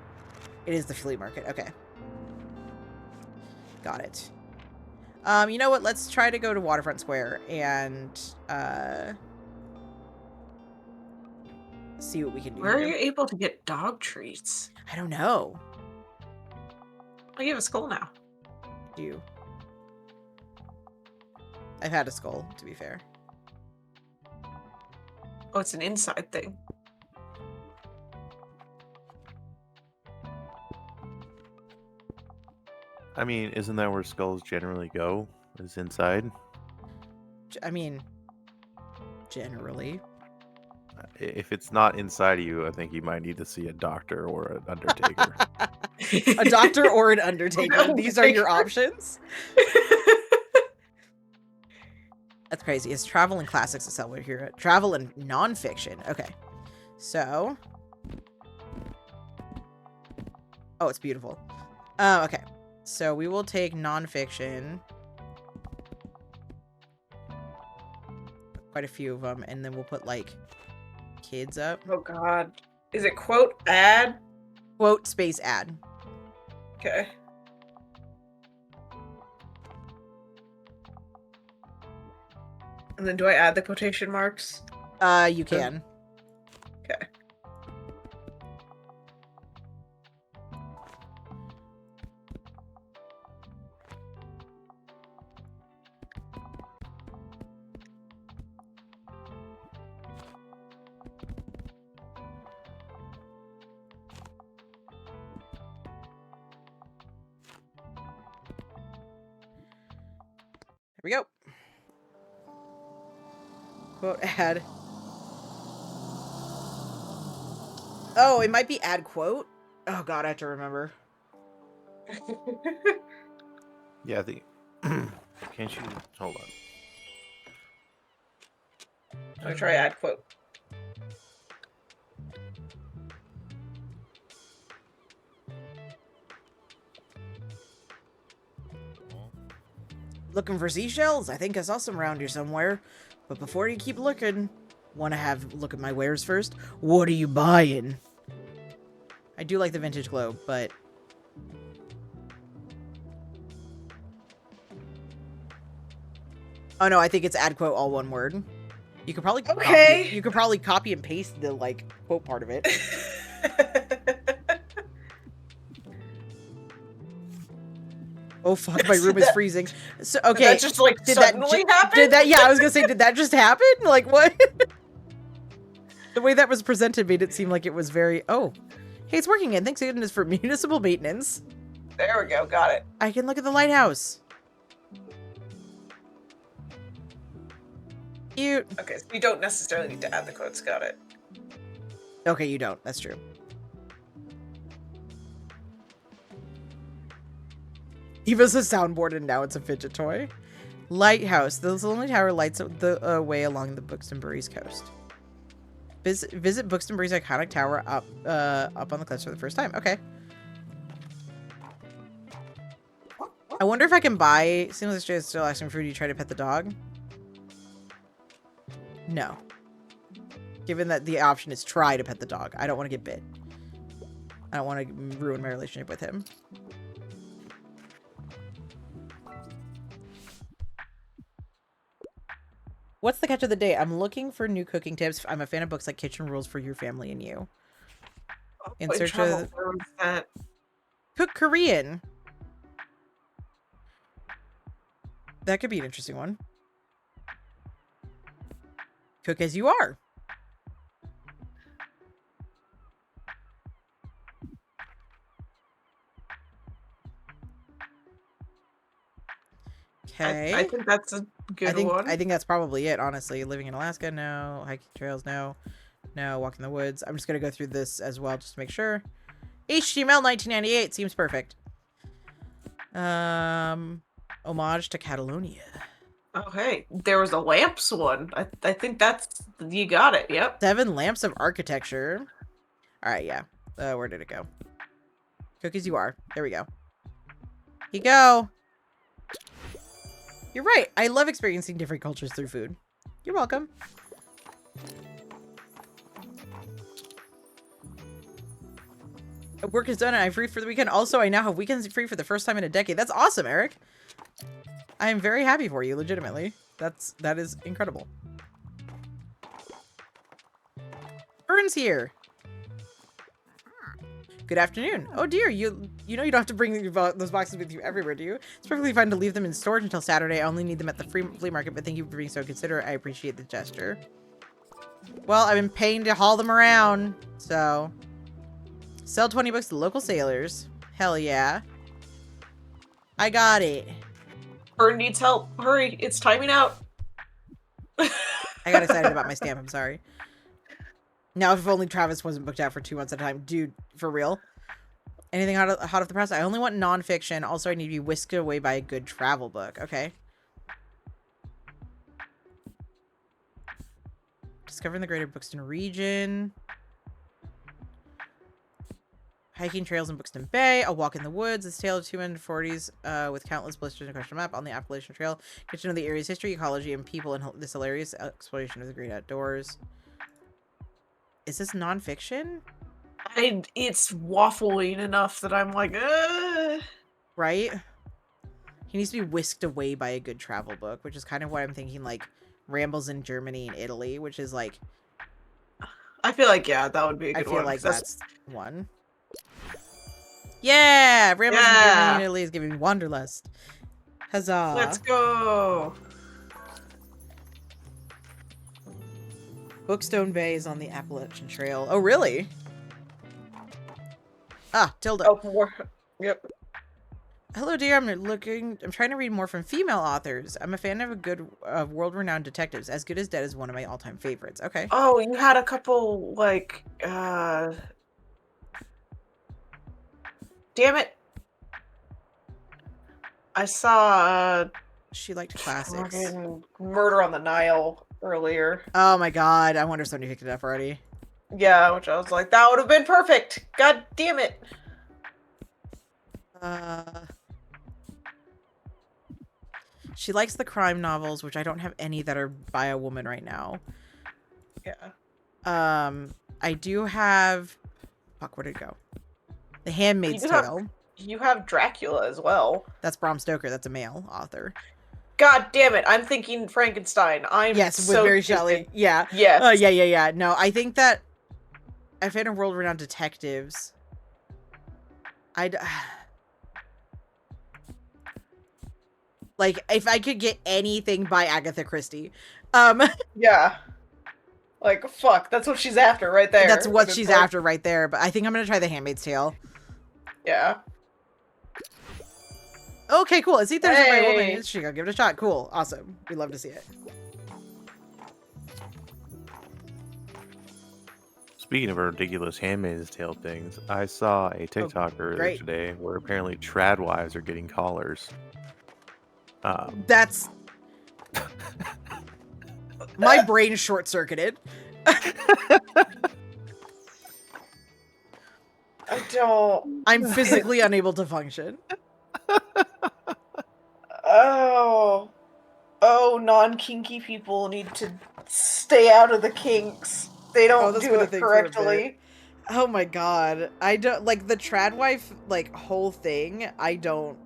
S1: It is the flea market. Okay. Got it. You know what? Let's try to go to Waterfront Square and see what we can do.
S3: Where are
S1: here.
S3: you able to get dog treats?
S1: I don't know.
S3: Oh, you have a skull now.
S1: Do. I've had a skull, to be fair.
S3: Oh, it's an inside thing.
S2: I mean, isn't that where skulls generally go? Is inside?
S1: I mean, generally.
S2: If it's not inside of you, I think you might need to see a doctor or an undertaker.
S1: A doctor or an undertaker. These are your options. That's crazy. It's travel and classics is what here. Travel and nonfiction. Okay. So. Oh, it's beautiful. Okay. So we will take nonfiction. Quite a few of them. And then we'll put like kids up.
S3: Oh god. Is it quote ad?
S1: Quote space ad.
S3: Okay. And then do I add the quotation marks?
S1: You can.
S3: Okay.
S1: Here we go. Quote ad. Oh, it might be add quote. Oh god, I have to remember.
S2: Yeah, I think. Can't you hold on?
S3: Let me try add quote.
S1: Looking for seashells? I think I saw some around here somewhere. But before you keep looking, want to have look at my wares first? What are you buying? I do like the vintage globe, but oh no, I think it's add quote all one word. You could probably
S3: Okay.
S1: you could probably copy and paste the like quote part of it. Oh fuck, my room is freezing. So okay,
S3: Did that just like suddenly happen?
S1: Did that? Yeah, I was gonna say, did that just happen? Like what? The way that was presented made it seem like it was very. Oh, hey, it's working. And thanks goodness for municipal maintenance.
S3: There we go. Got it.
S1: I can look at the lighthouse. Cute.
S3: Okay, so you don't necessarily need to add the quotes. Got it.
S1: Okay, you don't. That's true. Eva's a soundboard and now it's a fidget toy. Lighthouse. The lonely tower lights the way along the Buxtonbury's coast. Visit Buxtonbury's iconic tower up on the cliffs for the first time. Okay. I wonder if I can buy... Seems like Jay is still asking for you to try to pet the dog. No. Given that the option is try to pet the dog. I don't want to get bit. I don't want to ruin my relationship with him. What's the catch of the day? I'm looking for new cooking tips. I'm a fan of books like Kitchen Rules for Your Family and You. In search of... Cook Korean. That could be an interesting one. Cook as you are. Okay.
S3: I think that's a good one.
S1: I think that's probably it, honestly. Living in Alaska, no. Hiking trails, no. No. Walking the woods. I'm just going to go through this as well just to make sure. HTML 1998 seems perfect. Homage to Catalonia.
S3: Oh, hey. There was a lamps one. I think that's... You got it. Yep.
S1: 7 lamps of architecture. All right, yeah. Where did it go? Cook as you are. There we go. Here you go. You're right. I love experiencing different cultures through food. You're welcome. Work is done and I'm free for the weekend. Also, I now have weekends free for the first time in a decade. That's awesome, Eric. I am very happy for you, legitimately. That is incredible. Burns here. Good afternoon. Oh dear, you know you don't have to bring those boxes with you everywhere, do you? It's perfectly fine to leave them in storage until Saturday. I only need them at the flea market, but thank you for being so considerate. I appreciate the gesture. Well, I've been paying to haul them around, so... Sell 20 books to local sailors. Hell yeah. I got it.
S3: Fern needs help. Hurry, it's timing out.
S1: I got excited about my stamp, I'm sorry. Now, if only Travis wasn't booked out for 2 months at a time. Dude, for real? Anything hot off the press? I only want nonfiction. Also, I need to be whisked away by a good travel book. Okay. Discovering the greater Buxton region. Hiking trails in Buxton Bay. A walk in the woods. This tale of 240s with countless blisters and question map on the Appalachian Trail. Get to know the area's history, ecology, and people in this hilarious exploration of the great outdoors. Is this nonfiction?
S3: It's waffling enough that I'm like,
S1: Right? He needs to be whisked away by a good travel book, which is kind of what I'm thinking, like, Rambles in Germany and Italy, which is like...
S3: I feel like, yeah, that would be a
S1: I
S3: good
S1: feel
S3: one.
S1: like that's one. Yeah! Rambles in Germany
S3: Yeah!
S1: and Italy is giving me wanderlust. Huzzah.
S3: Let's go!
S1: Bookstone Bay is on the Appalachian Trail. Oh, really? Ah, Tilda.
S3: Oh, more. Yep.
S1: Hello, dear. I'm trying to read more from female authors. I'm a fan of world-renowned detectives. As Good as Dead is one of my all-time favorites. Okay.
S3: Oh, you had a couple, like, damn it. I saw,
S1: She liked classics.
S3: fucking Murder on the Nile earlier.
S1: Oh my god. I wonder if somebody picked it up already.
S3: Yeah, which I was like, that would have been perfect. God damn it.
S1: She likes the crime novels, which I don't have any that are by a woman right now.
S3: Yeah.
S1: I do have... Fuck, where did it go? The Handmaid's Tale.
S3: You have Dracula as well.
S1: That's Bram Stoker. That's a male author.
S3: God damn it! I'm thinking Frankenstein.
S1: Yes, with
S3: so
S1: Mary
S3: stupid.
S1: Shelley. Yeah.
S3: Yes.
S1: Yeah. No, I think that I'm a fan of world-renowned detectives. Like, if I could get anything by Agatha Christie.
S3: Yeah. Like, fuck, that's what she's after right there.
S1: That's what
S3: And
S1: she's
S3: it's like,
S1: after right there. But I think I'm going to try The Handmaid's Tale.
S3: Yeah.
S1: Okay, cool. It's Thursday by a woman.
S3: Hey.
S1: It's Chico. Give it a shot. Cool. Awesome. We'd love to see it.
S2: Speaking of ridiculous Handmaid's Tale things, I saw a TikTok earlier
S1: great.
S2: today where apparently trad wives are getting collars.
S1: That's... My brain short-circuited.
S3: I don't.
S1: I'm physically unable to function.
S3: Oh. Oh, non-kinky people need to stay out of the kinks. They don't
S1: that's
S3: do
S1: been a
S3: it
S1: thing for a bit.
S3: correctly.
S1: Oh my god. I don't... Like, the trad wife, like, whole thing, I don't...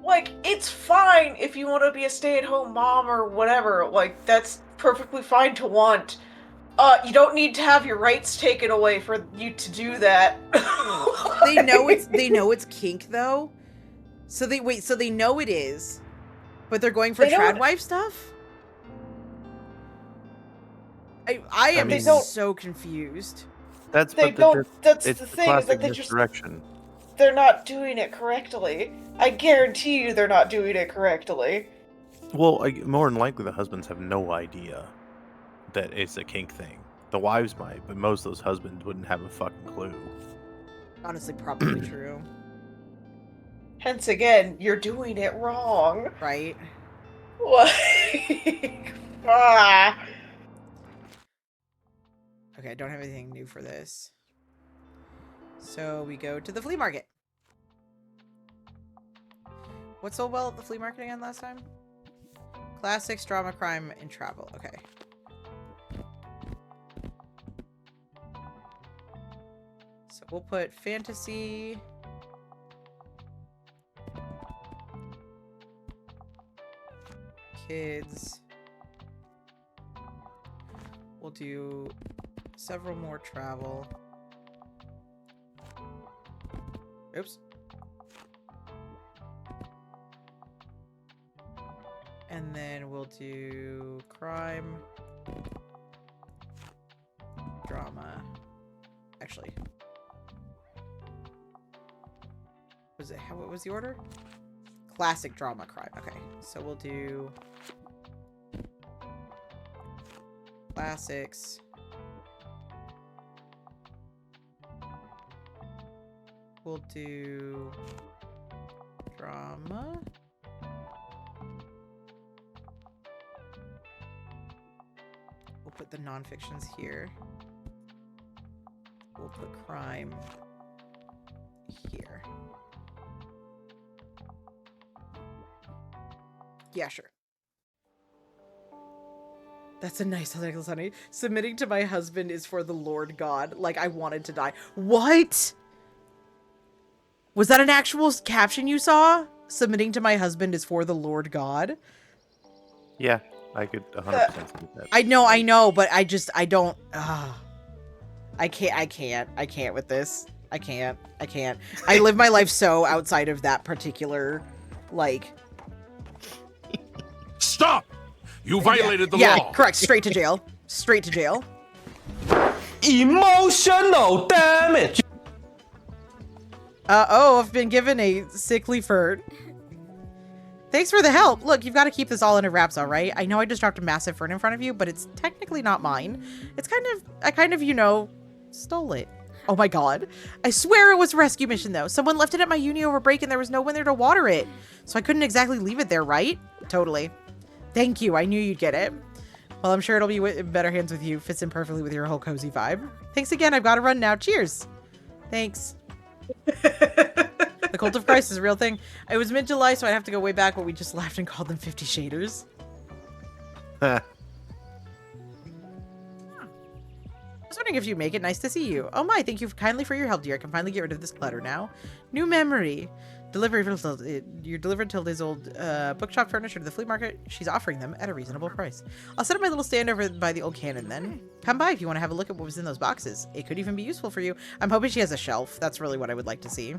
S3: Like, it's fine if you want to be a stay-at-home mom or whatever. Like, that's perfectly fine to want. You don't need to have your rights taken away for you to do that.
S1: They know it's kink, though. So they know it is, but they're going for trad wife stuff? I am so confused.
S2: That's
S3: They
S2: but
S3: don't. That's
S2: it's
S3: the
S2: the
S3: thing is that
S2: classic
S3: they just
S2: misdirection.
S3: they're not doing it correctly. I guarantee you, they're not doing it correctly.
S2: Well, more than likely, the husbands have no idea that it's a kink thing. The wives might, but most of those husbands wouldn't have a fucking clue.
S1: Honestly, probably true.
S3: Hence, again, you're doing it wrong.
S1: Right?
S3: Like, ah.
S1: Okay, I don't have anything new for this. So we go to the flea market. What sold well at the flea market again last time? Classics, drama, crime, and travel. Okay. So we'll put fantasy. Kids. We'll do several more travel. Oops. And then we'll do crime, drama. Actually, what was the order? Classic, drama, crime. Okay, so we'll do classics. We'll do drama. We'll put the nonfictions here. We'll put crime here. Yeah, sure. That's a nice necklace, honey. Submitting to my husband is for the Lord God. Like, I wanted to die. What? Was that an actual caption you saw? Submitting to my husband is for the Lord God?
S2: Yeah, I could 100% see that.
S1: I know, but I don't. I can't with this. I can't. I live my life so outside of that particular, like.
S6: Stop! You violated the
S1: Yeah,
S6: law.
S1: correct. Straight to jail. Straight to jail.
S9: Emotional damage.
S1: Oh, I've been given a sickly furt. Thanks for the help. Look, you've got to keep this all under wraps, all right? I know I just dropped a massive fern in front of you, but it's technically not mine. I kind of, you know, stole it. Oh my god. I swear it was a rescue mission, though. Someone left it at my uni over break and there was no one there to water it. So I couldn't exactly leave it there, right? Totally. Thank you. I knew you'd get it. Well, I'm sure it'll be in better hands with you. Fits in perfectly with your whole cozy vibe. Thanks again. I've got to run now. Cheers. Thanks. The Cult of Christ is a real thing. It was mid-July, so I'd have to go way back, but we just laughed and called them 50 Shaders. I was wondering if you'd make it. Nice to see you. Oh my, thank you kindly for your help, dear. I can finally get rid of this clutter now. New memory. You're delivered Tilda's old bookshop furniture to the flea market. She's offering them at a reasonable price. I'll set up my little stand over by the old cannon then. Come by if you want to have a look at what was in those boxes. It could even be useful for you. I'm hoping she has a shelf. That's really what I would like to see.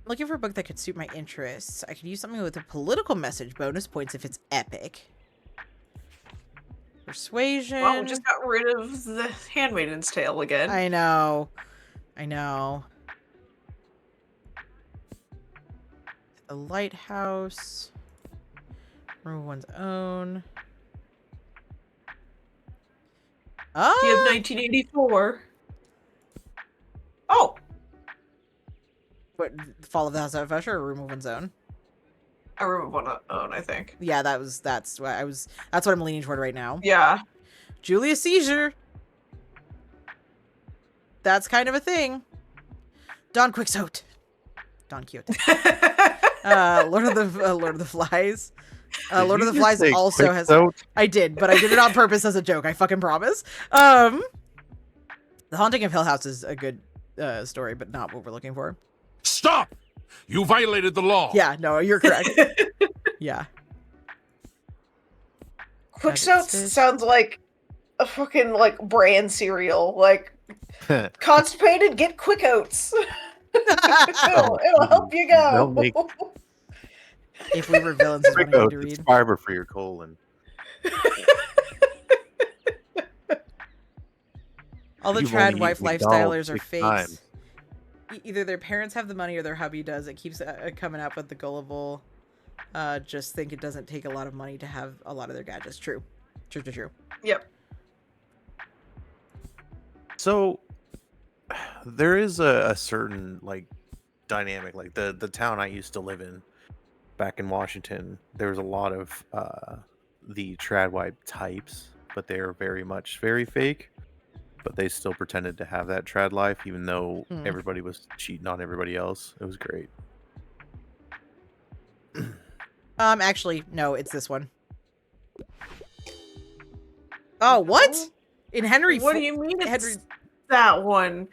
S1: Looking for a book that could suit my interests. I could use something with a political message. Bonus points if it's epic. Persuasion.
S3: Well, we just got rid of the Handmaiden's Tale again.
S1: I know. The Lighthouse. Room of One's Own. Oh!
S3: Do you have 1984? Oh!
S1: What, Fall of the House of Usher or Room of One's Own?
S3: A Room of One's Own, I think.
S1: Yeah, that's what I'm leaning toward right now.
S3: Yeah.
S1: Julius Caesar. That's kind of a thing. Don Quixote. Don Quixote. Lord of the Flies. Lord of the Flies also has. I did, but I did it on purpose as a joke. I fucking promise. The Haunting of Hill House is a good story, but not what we're looking for.
S6: Stop! You violated the law.
S1: Yeah, no, you're correct. Yeah.
S3: Quixote sounds like a fucking like brand cereal. Like constipated, get Quick Oats. it'll help you go.
S1: If we were villains, is what I need to read.
S2: It's fiber for your colon.
S1: All the
S2: You've
S1: trad
S2: only
S1: wife
S2: eaten
S1: lifestylers are
S2: McDonald's 6
S1: fakes.
S2: times.
S1: Either their parents have the money or their hubby does. It keeps coming up with the gullible. Just think it doesn't take a lot of money to have a lot of their gadgets. True.
S3: Yep.
S2: So there is a certain like dynamic, like the town I used to live in back in Washington. There was a lot of the tradwipe types, but they're very fake. But they still pretended to have that trad life, even though everybody was cheating on everybody else. It was great.
S1: Actually, no, it's this one. Oh, what? In Henry?
S3: What do you mean?
S1: Henry?
S3: that one.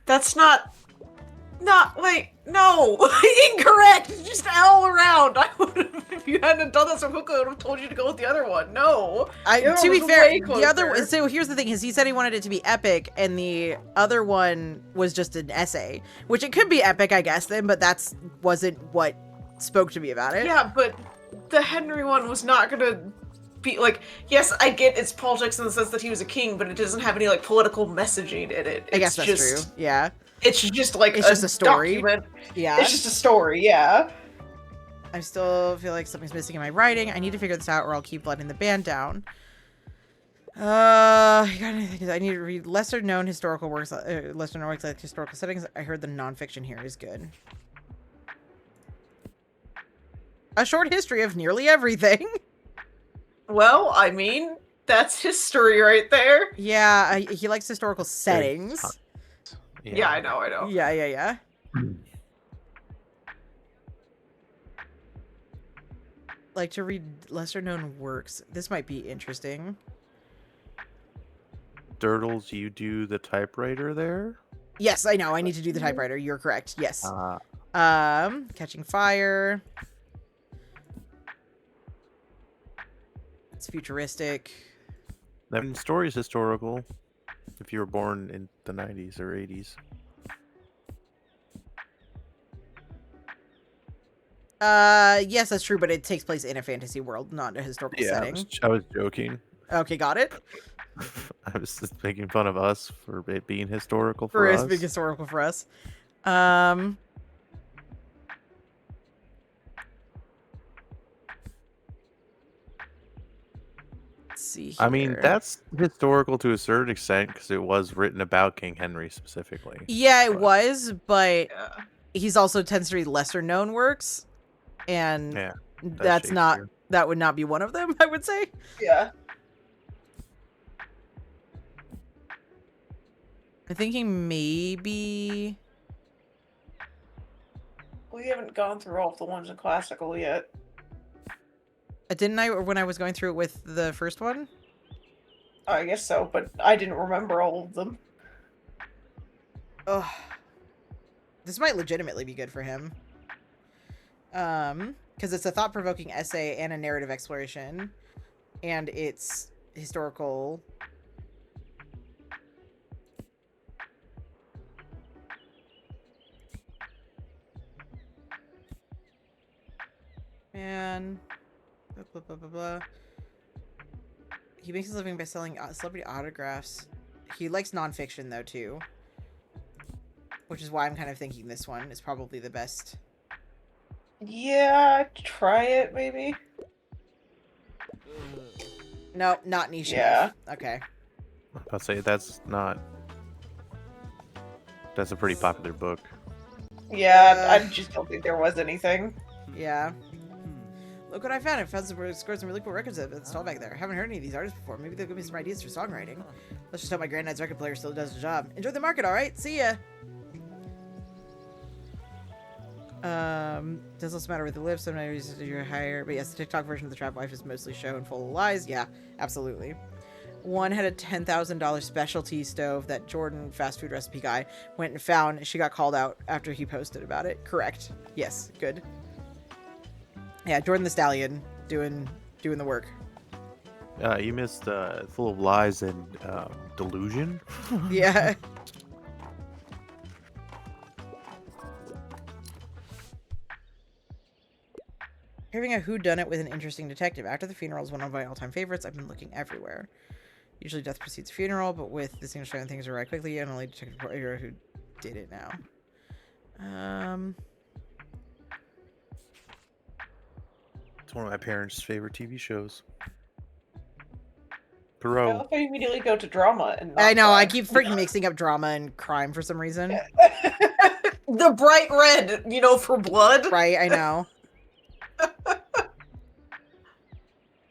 S3: That's not wait, no, incorrect. It's just all around. I would have, if you hadn't done that so quickly, I would have told you to go with the other one. No, the other
S1: To be
S3: one was
S1: fair,
S3: way
S1: the other
S3: closer.
S1: so here's the thing: is he said he wanted it to be epic, and the other one was just an essay, which it could be epic, I guess. Then, but that's wasn't what spoke to me about it.
S3: Yeah, but the Henry one was not gonna be like. Yes, I get it's politics in the sense that he was a king, but it doesn't have any like political messaging in it.
S1: I guess
S3: It's
S1: that's
S3: just,
S1: true. Yeah,
S3: It's just like
S1: it's just a story.
S3: document.
S1: Yeah,
S3: It's just a story. Yeah.
S1: I still feel like something's missing in my writing. I need to figure this out, or I'll keep letting the band down. I got anything? I need to read lesser known historical works, lesser known works like historical settings. I heard the nonfiction here is good. A short history of nearly everything.
S3: Well, I mean, that's history right there.
S1: Yeah, he likes historical settings.
S3: Yeah, I know.
S1: Yeah. Like to read lesser known works. This might be interesting.
S2: Dirtles, you do the typewriter there?
S1: Yes, I know. I need to do the typewriter. You're correct. Yes. Catching Fire. It's futuristic.
S2: I mean, story's historical. If you were born in the 90s or 80s.
S1: Yes, that's true, but it takes place in a fantasy world, not a historical setting.
S2: I was joking.
S1: Okay, got it.
S2: I was just making fun of us for it being historical
S1: For
S2: for
S1: us
S2: us.
S1: being historical for us. Let's see here.
S2: I mean, that's historical to a certain extent because it was written about King Henry specifically.
S1: Yeah, it was, but
S3: Yeah.
S1: he's also tends to read lesser known works, and
S2: Yeah,
S1: that's not that would not be one of them, I would say.
S3: Yeah.
S1: I'm thinking maybe
S3: We haven't gone through all of the ones in classical yet.
S1: didn't I when I was going through it with the first one?
S3: I guess so, but I didn't remember all of them.
S1: Ugh. This might legitimately be good for him. Because it's a thought-provoking essay and a narrative exploration, and it's historical. Man, blah, blah, blah, blah, blah. He makes his living by selling celebrity autographs. He likes nonfiction though too, which is why I'm kind of thinking this one is probably the best.
S3: Yeah, try it maybe.
S1: No, not niche
S3: Yeah.
S1: enough. Okay.
S2: I'll say that's a pretty popular book.
S3: Yeah, I just don't think there was anything.
S1: Yeah. Look what I found. I found scored some really cool records at the stall back there. I haven't heard any of these artists before. Maybe they'll give me some ideas for songwriting. Let's just hope my granddad's record player still does the job. Enjoy the market, alright? See ya! Does also matter where they live. Sometimes you're higher. But yes, the TikTok version of the Trap Wife is mostly show and full of lies. Yeah, absolutely. One had a $10,000 specialty stove that Jordan, fast food recipe guy, went and found. She got called out after he posted about it. Correct. Yes, good. Yeah, Jordan the Stallion doing the work.
S2: You missed full of lies and delusion.
S1: Yeah. Having a whodunit with an interesting detective. After the funeral is one of my all-time favorites. I've been looking everywhere. Usually death precedes funeral, but with this English trying things right quickly, I'm only detective reporter who did it now.
S2: It's one of my parents' favorite TV shows.
S3: I
S2: Perot.
S3: love how you immediately go to drama and
S1: I know, I
S3: crime.
S1: keep freaking mixing up drama and crime for some reason.
S3: The bright red, for blood.
S1: Right, I know.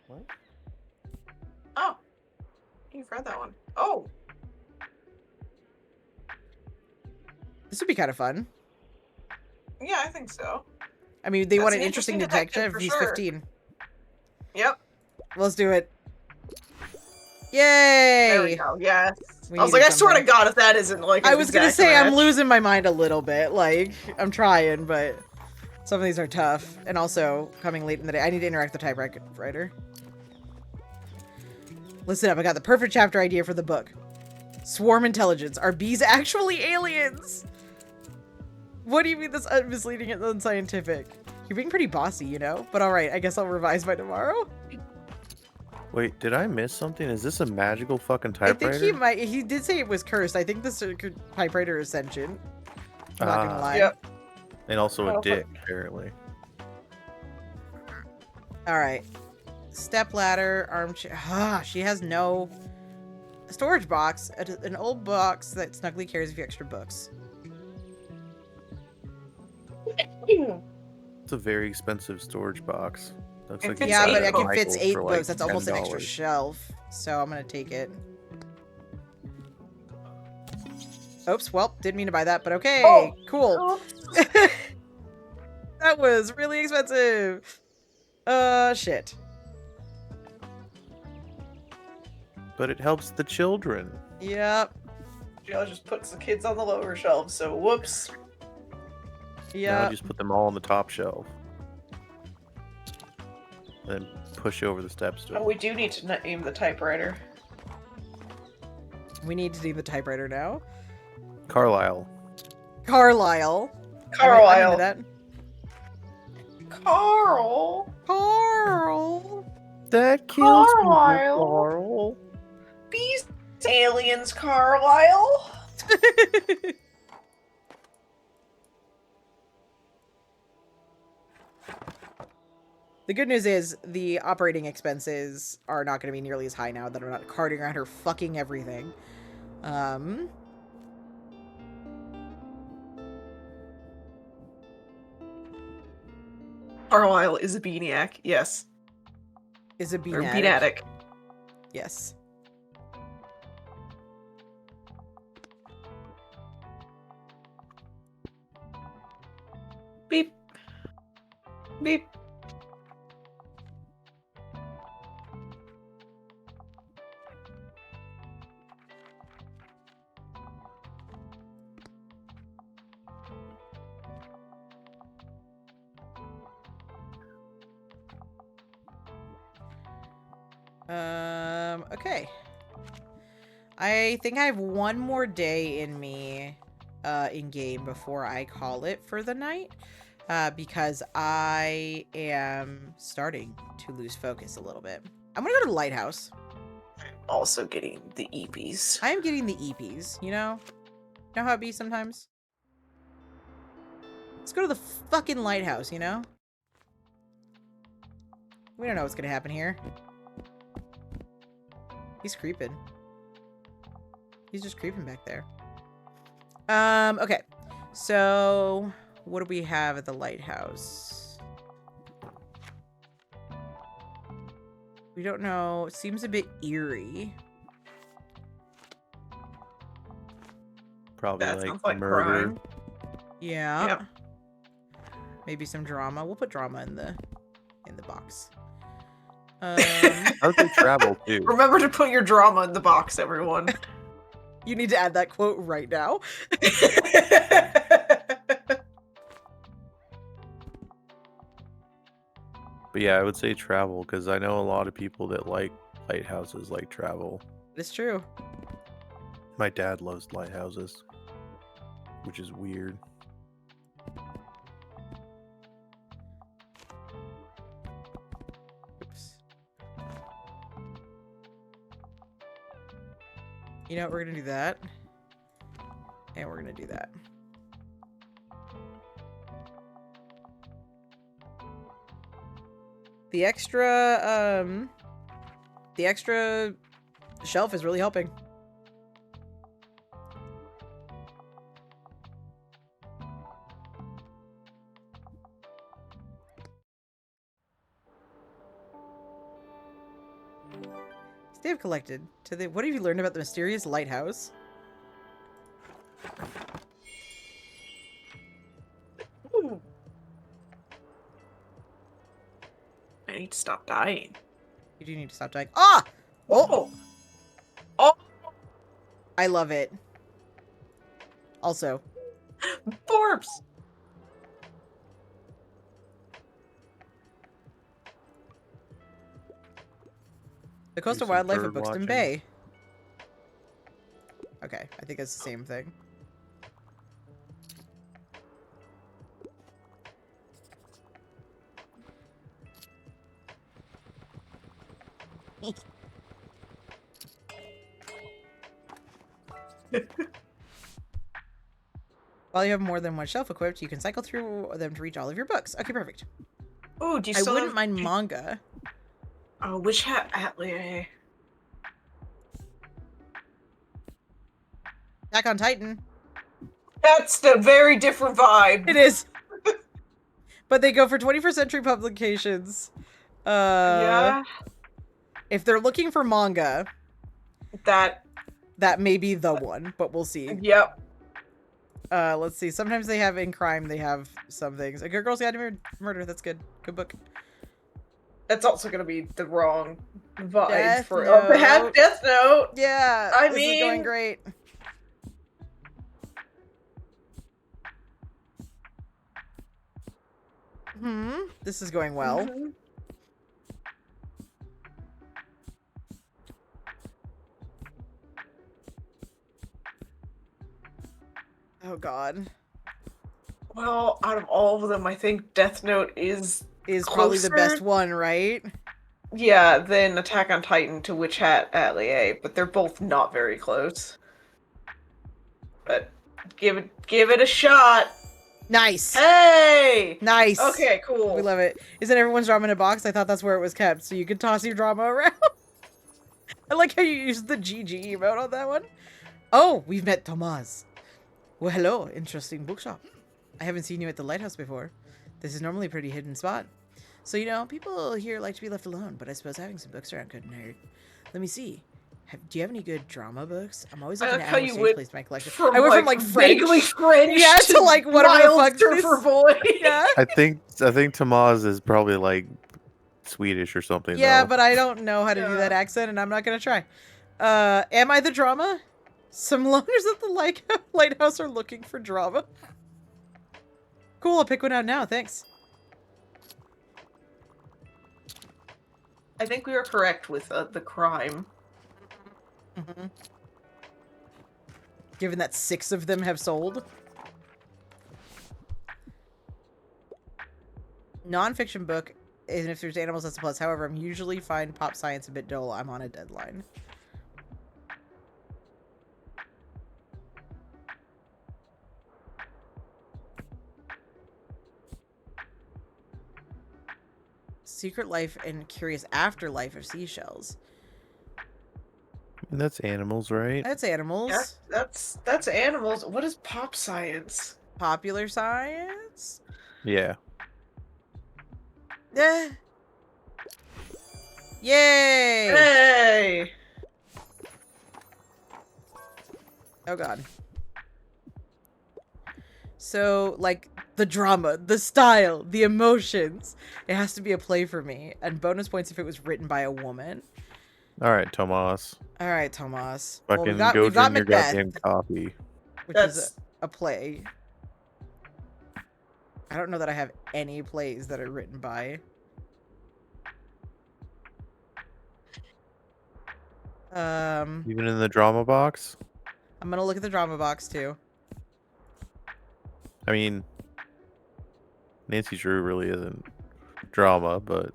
S2: What?
S3: Oh, you've read that one. Oh,
S1: This would be kind of fun.
S3: yeah, I think so.
S1: I mean, they
S3: That's
S1: want
S3: an
S1: an interesting
S3: interesting
S1: detective.
S3: detective for
S1: He's
S3: sure.
S1: 15.
S3: Yep.
S1: Let's do it.
S3: There we
S1: Yay!
S3: go. Yes.
S1: We
S3: I was like,
S1: needed
S3: I swear to
S1: something.
S3: God, if that isn't like.
S1: I
S3: an
S1: was gonna
S3: exact
S1: say I'm
S3: match.
S1: losing my mind a little bit. Like, I'm trying, but some of these are tough. And also, coming late in the day, I need to interact with the typewriter. Listen up, I got the perfect chapter idea for the book. Swarm intelligence. Are bees actually aliens? What do you mean this misleading and unscientific? You're being pretty bossy, you know? But alright, I guess I'll revise by tomorrow.
S2: Wait, did I miss something? Is this a magical fucking
S1: I
S2: typewriter?
S1: think he did say it was cursed. I think this typewriter is sentient. I'm not gonna lie.
S3: Yep.
S2: And also a
S3: Oh,
S2: dick, apparently.
S1: Alright. Step ladder, armchair. Ah, she has no storage box. An old box that snugly carries a few extra books.
S2: It's a very expensive storage box. Looks
S3: It
S2: like
S3: fits
S1: Yeah,
S3: eight
S1: but it
S3: books.
S1: can fit
S2: Michael's
S1: 8
S2: for, like,
S1: books. That's almost an extra
S2: $10.
S1: shelf. So I'm gonna take it. Oops, well, didn't mean to buy that, but okay.
S3: Oh.
S1: Cool. That was really expensive. Shit.
S2: But it helps the children.
S1: Yep.
S3: Jill just puts the kids on the lower shelves, so whoops.
S2: Now
S1: Yep.
S2: just put them all on the top shelf. Then push over the step
S3: Oh,
S2: stool.
S3: we do need to name the typewriter.
S1: We need to do the typewriter now.
S2: Carlisle.
S1: Carlisle. I'm
S3: Carlisle.
S1: into that.
S3: Carl.
S1: Carl.
S2: That kills me,
S3: Carlisle.
S2: Carl.
S3: Bees aliens, Carlisle.
S1: The good news is the operating expenses are not going to be nearly as high now that I'm not carting around her fucking everything.
S3: Carlisle is a beaniac. Yes.
S1: Is a
S3: Or
S1: beanatic.
S3: beanatic.
S1: Yes.
S3: Beep. Beep.
S1: Okay. I think I have one more day in me, in game before I call it for the night, because I am starting to lose focus a little bit. I'm gonna go to the lighthouse.
S3: Also getting the EPs.
S1: I am getting the EPs, you know? You know how it be sometimes? Let's go to the fucking lighthouse, you know? We don't know what's gonna happen here. He's creeping. He's just creeping back there. Okay. So, what do we have at the lighthouse? We don't know. It seems a bit eerie.
S2: Probably
S3: That
S2: like
S3: sounds like
S2: murder.
S3: crime.
S1: Yeah.
S3: Yep.
S1: Maybe some drama. We'll put drama in the box.
S2: How would they travel too?
S3: Remember to put your drama in the box, everyone.
S1: You need to add that quote right now.
S2: But yeah, I would say travel because I know a lot of people that like lighthouses like travel.
S1: It's true.
S2: My dad loves lighthouses, which is weird.
S1: Oops. You know what? We're gonna do that. And we're gonna do that. The extra shelf is really helping. They have collected to the. What have you learned about the mysterious lighthouse?
S3: Ooh. I need to stop dying.
S1: You do need to stop dying. Ah! Oh!
S3: Oh,
S1: I love it. Also,
S3: Forbes.
S1: the coastal
S2: some
S1: wildlife
S2: bird
S1: of Buxton
S2: watching.
S1: Bay. Okay, I think it's the same thing. While you have more than one shelf equipped, you can cycle through them to reach all of your books. Okay, perfect.
S3: Oh, do you
S1: I
S3: still
S1: wouldn't
S3: have...
S1: mind manga.
S3: Oh, which hat Atelier?
S1: Attack on Titan.
S3: That's the very different vibe.
S1: It is. But they go for 21st century publications.
S3: Yeah.
S1: If they're looking for manga,
S3: That.
S1: that may be the one, but we'll see.
S3: Yep.
S1: Let's see. Sometimes they have in crime, they have some things. A Good Girl's Guide to Murder. That's good. Good book.
S3: That's also gonna be the wrong vibe
S1: Death
S3: for
S1: Note.
S3: Death Note.
S1: Yeah.
S3: I
S1: This
S3: mean,
S1: is going great. This is going well.
S3: Mhm.
S1: Oh god.
S3: Well, out of all of them, I think Death Note is
S1: Probably the best
S3: closer.
S1: one, right?
S3: Yeah, then Attack on Titan to Witch Hat Atelier, but they're both not very close. But give it a shot.
S1: Nice.
S3: Hey!
S1: Nice.
S3: Okay, cool.
S1: We love it. Isn't everyone's drama in a box? I thought that's where it was kept, so you could toss your drama around. I like how you used the GG emote on that one. Oh, we've met Tomas. Well, hello, interesting bookshop. I haven't seen you at the lighthouse before. This is normally a pretty hidden spot. So, you know, people here like to be left alone, but I suppose having some books around couldn't hurt. Let me see. Do you have any good drama books? I'm always looking
S3: like
S1: at
S3: how
S1: animal
S3: you
S1: stage
S3: went
S1: plays my collection.
S3: From,
S1: I went from
S3: like
S1: like
S3: vaguely French
S1: yeah, to like whatever the
S3: Mild
S1: fuck this-
S3: Surfer Boy.
S1: Yeah.
S2: I think Tamaz is probably like Swedish or something.
S1: Yeah,
S2: though.
S1: but I don't know how to do
S3: Yeah.
S1: that accent, and I'm not gonna try. Am I the drama? Some loners at the lighthouse are looking for drama. Cool, I'll pick one out now, thanks.
S3: I think we were correct with the crime.
S1: Given that 6 of them have sold. Non-fiction book, and if there's animals, that's a plus. However, I'm usually find pop science a bit dull. I'm on a deadline. Secret Life and Curious Afterlife of Seashells.
S2: That's animals, right?
S1: That's animals.
S3: That's animals. What is pop science?
S1: Popular science?
S2: Yeah.
S1: Yeah. Yay!
S3: Hey!
S1: Oh god. So, like, the drama, the style, the emotions. It has to be a play for me. And bonus points if it was written by a woman.
S2: All right, Tomas.
S1: All right, Tomas.
S2: Fucking
S1: Well,
S2: go
S1: we've got
S2: drink your
S1: Macbeth,
S2: goddamn coffee.
S1: which is a play. I don't know that I have any plays that are written by.
S2: Even in the drama box?
S1: I'm gonna look at the drama box too.
S2: I mean, Nancy Drew really isn't drama, but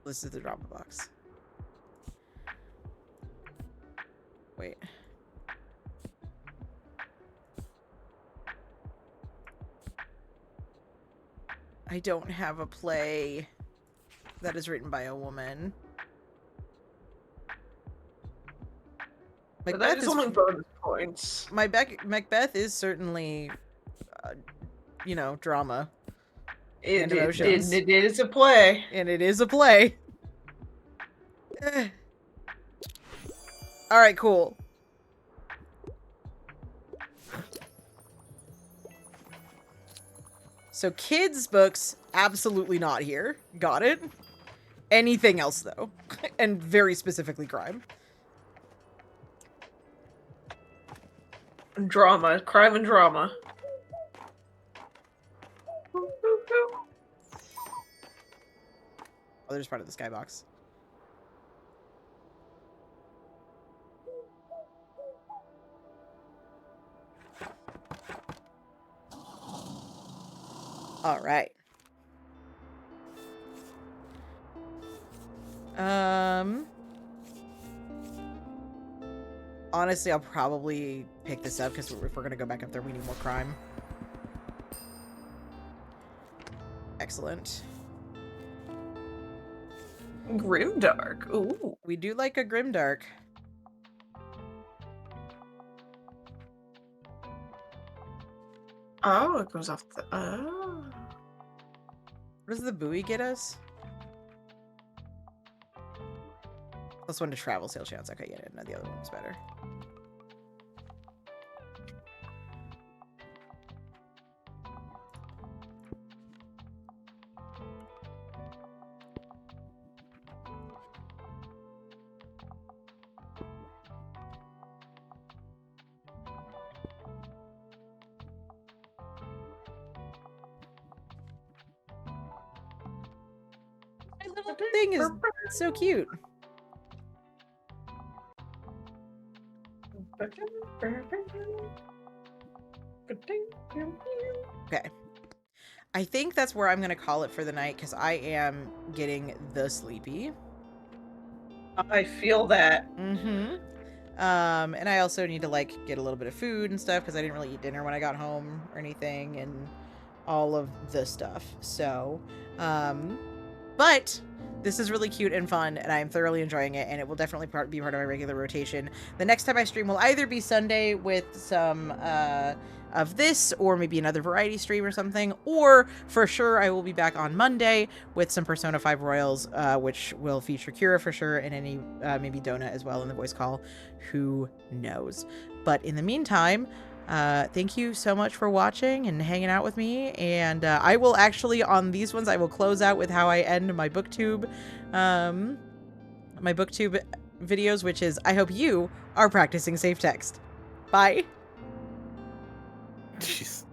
S1: This is the drama box. Wait. I don't have a play that is written by a woman.
S3: But that is only bonus points.
S1: Macbeth is certainly, you know, drama.
S3: It
S1: and emotions.
S3: is a play.
S1: And it is a play. Alright, cool. So kids' books, absolutely not here. Got it. Anything else, though. And very specifically crime.
S3: Drama. Crime and drama.
S1: Oh, there's part of the skybox. All right. Honestly, I'll probably pick this up because if we're gonna go back up there, we need more crime. Excellent.
S3: Grimdark. Ooh.
S1: We do like a grimdark.
S3: Oh, it goes off the. Oh.
S1: What does the buoy get us? +1 to travel sail chance. Okay, yeah, no, the other one was better. My little thing is so cute. Okay. I think that's where I'm going to call it for the night because I am getting the sleepy.
S3: I feel that.
S1: Mm-hmm. And I also need to, like, get a little bit of food and stuff because I didn't really eat dinner when I got home or anything and all of the stuff. So, but this is really cute and fun, and I am thoroughly enjoying it, and it will definitely be part of my regular rotation. The next time I stream will either be Sunday with some of this, or maybe another variety stream or something, or for sure I will be back on Monday with some Persona 5 Royals, which will feature Kira for sure, and any maybe Dona as well in the voice call. Who knows? But in the meantime, thank you so much for watching and hanging out with me, and I will actually, on these ones, I will close out with how I end my booktube videos, which is I hope you are practicing safe text. Bye.
S2: Jeez.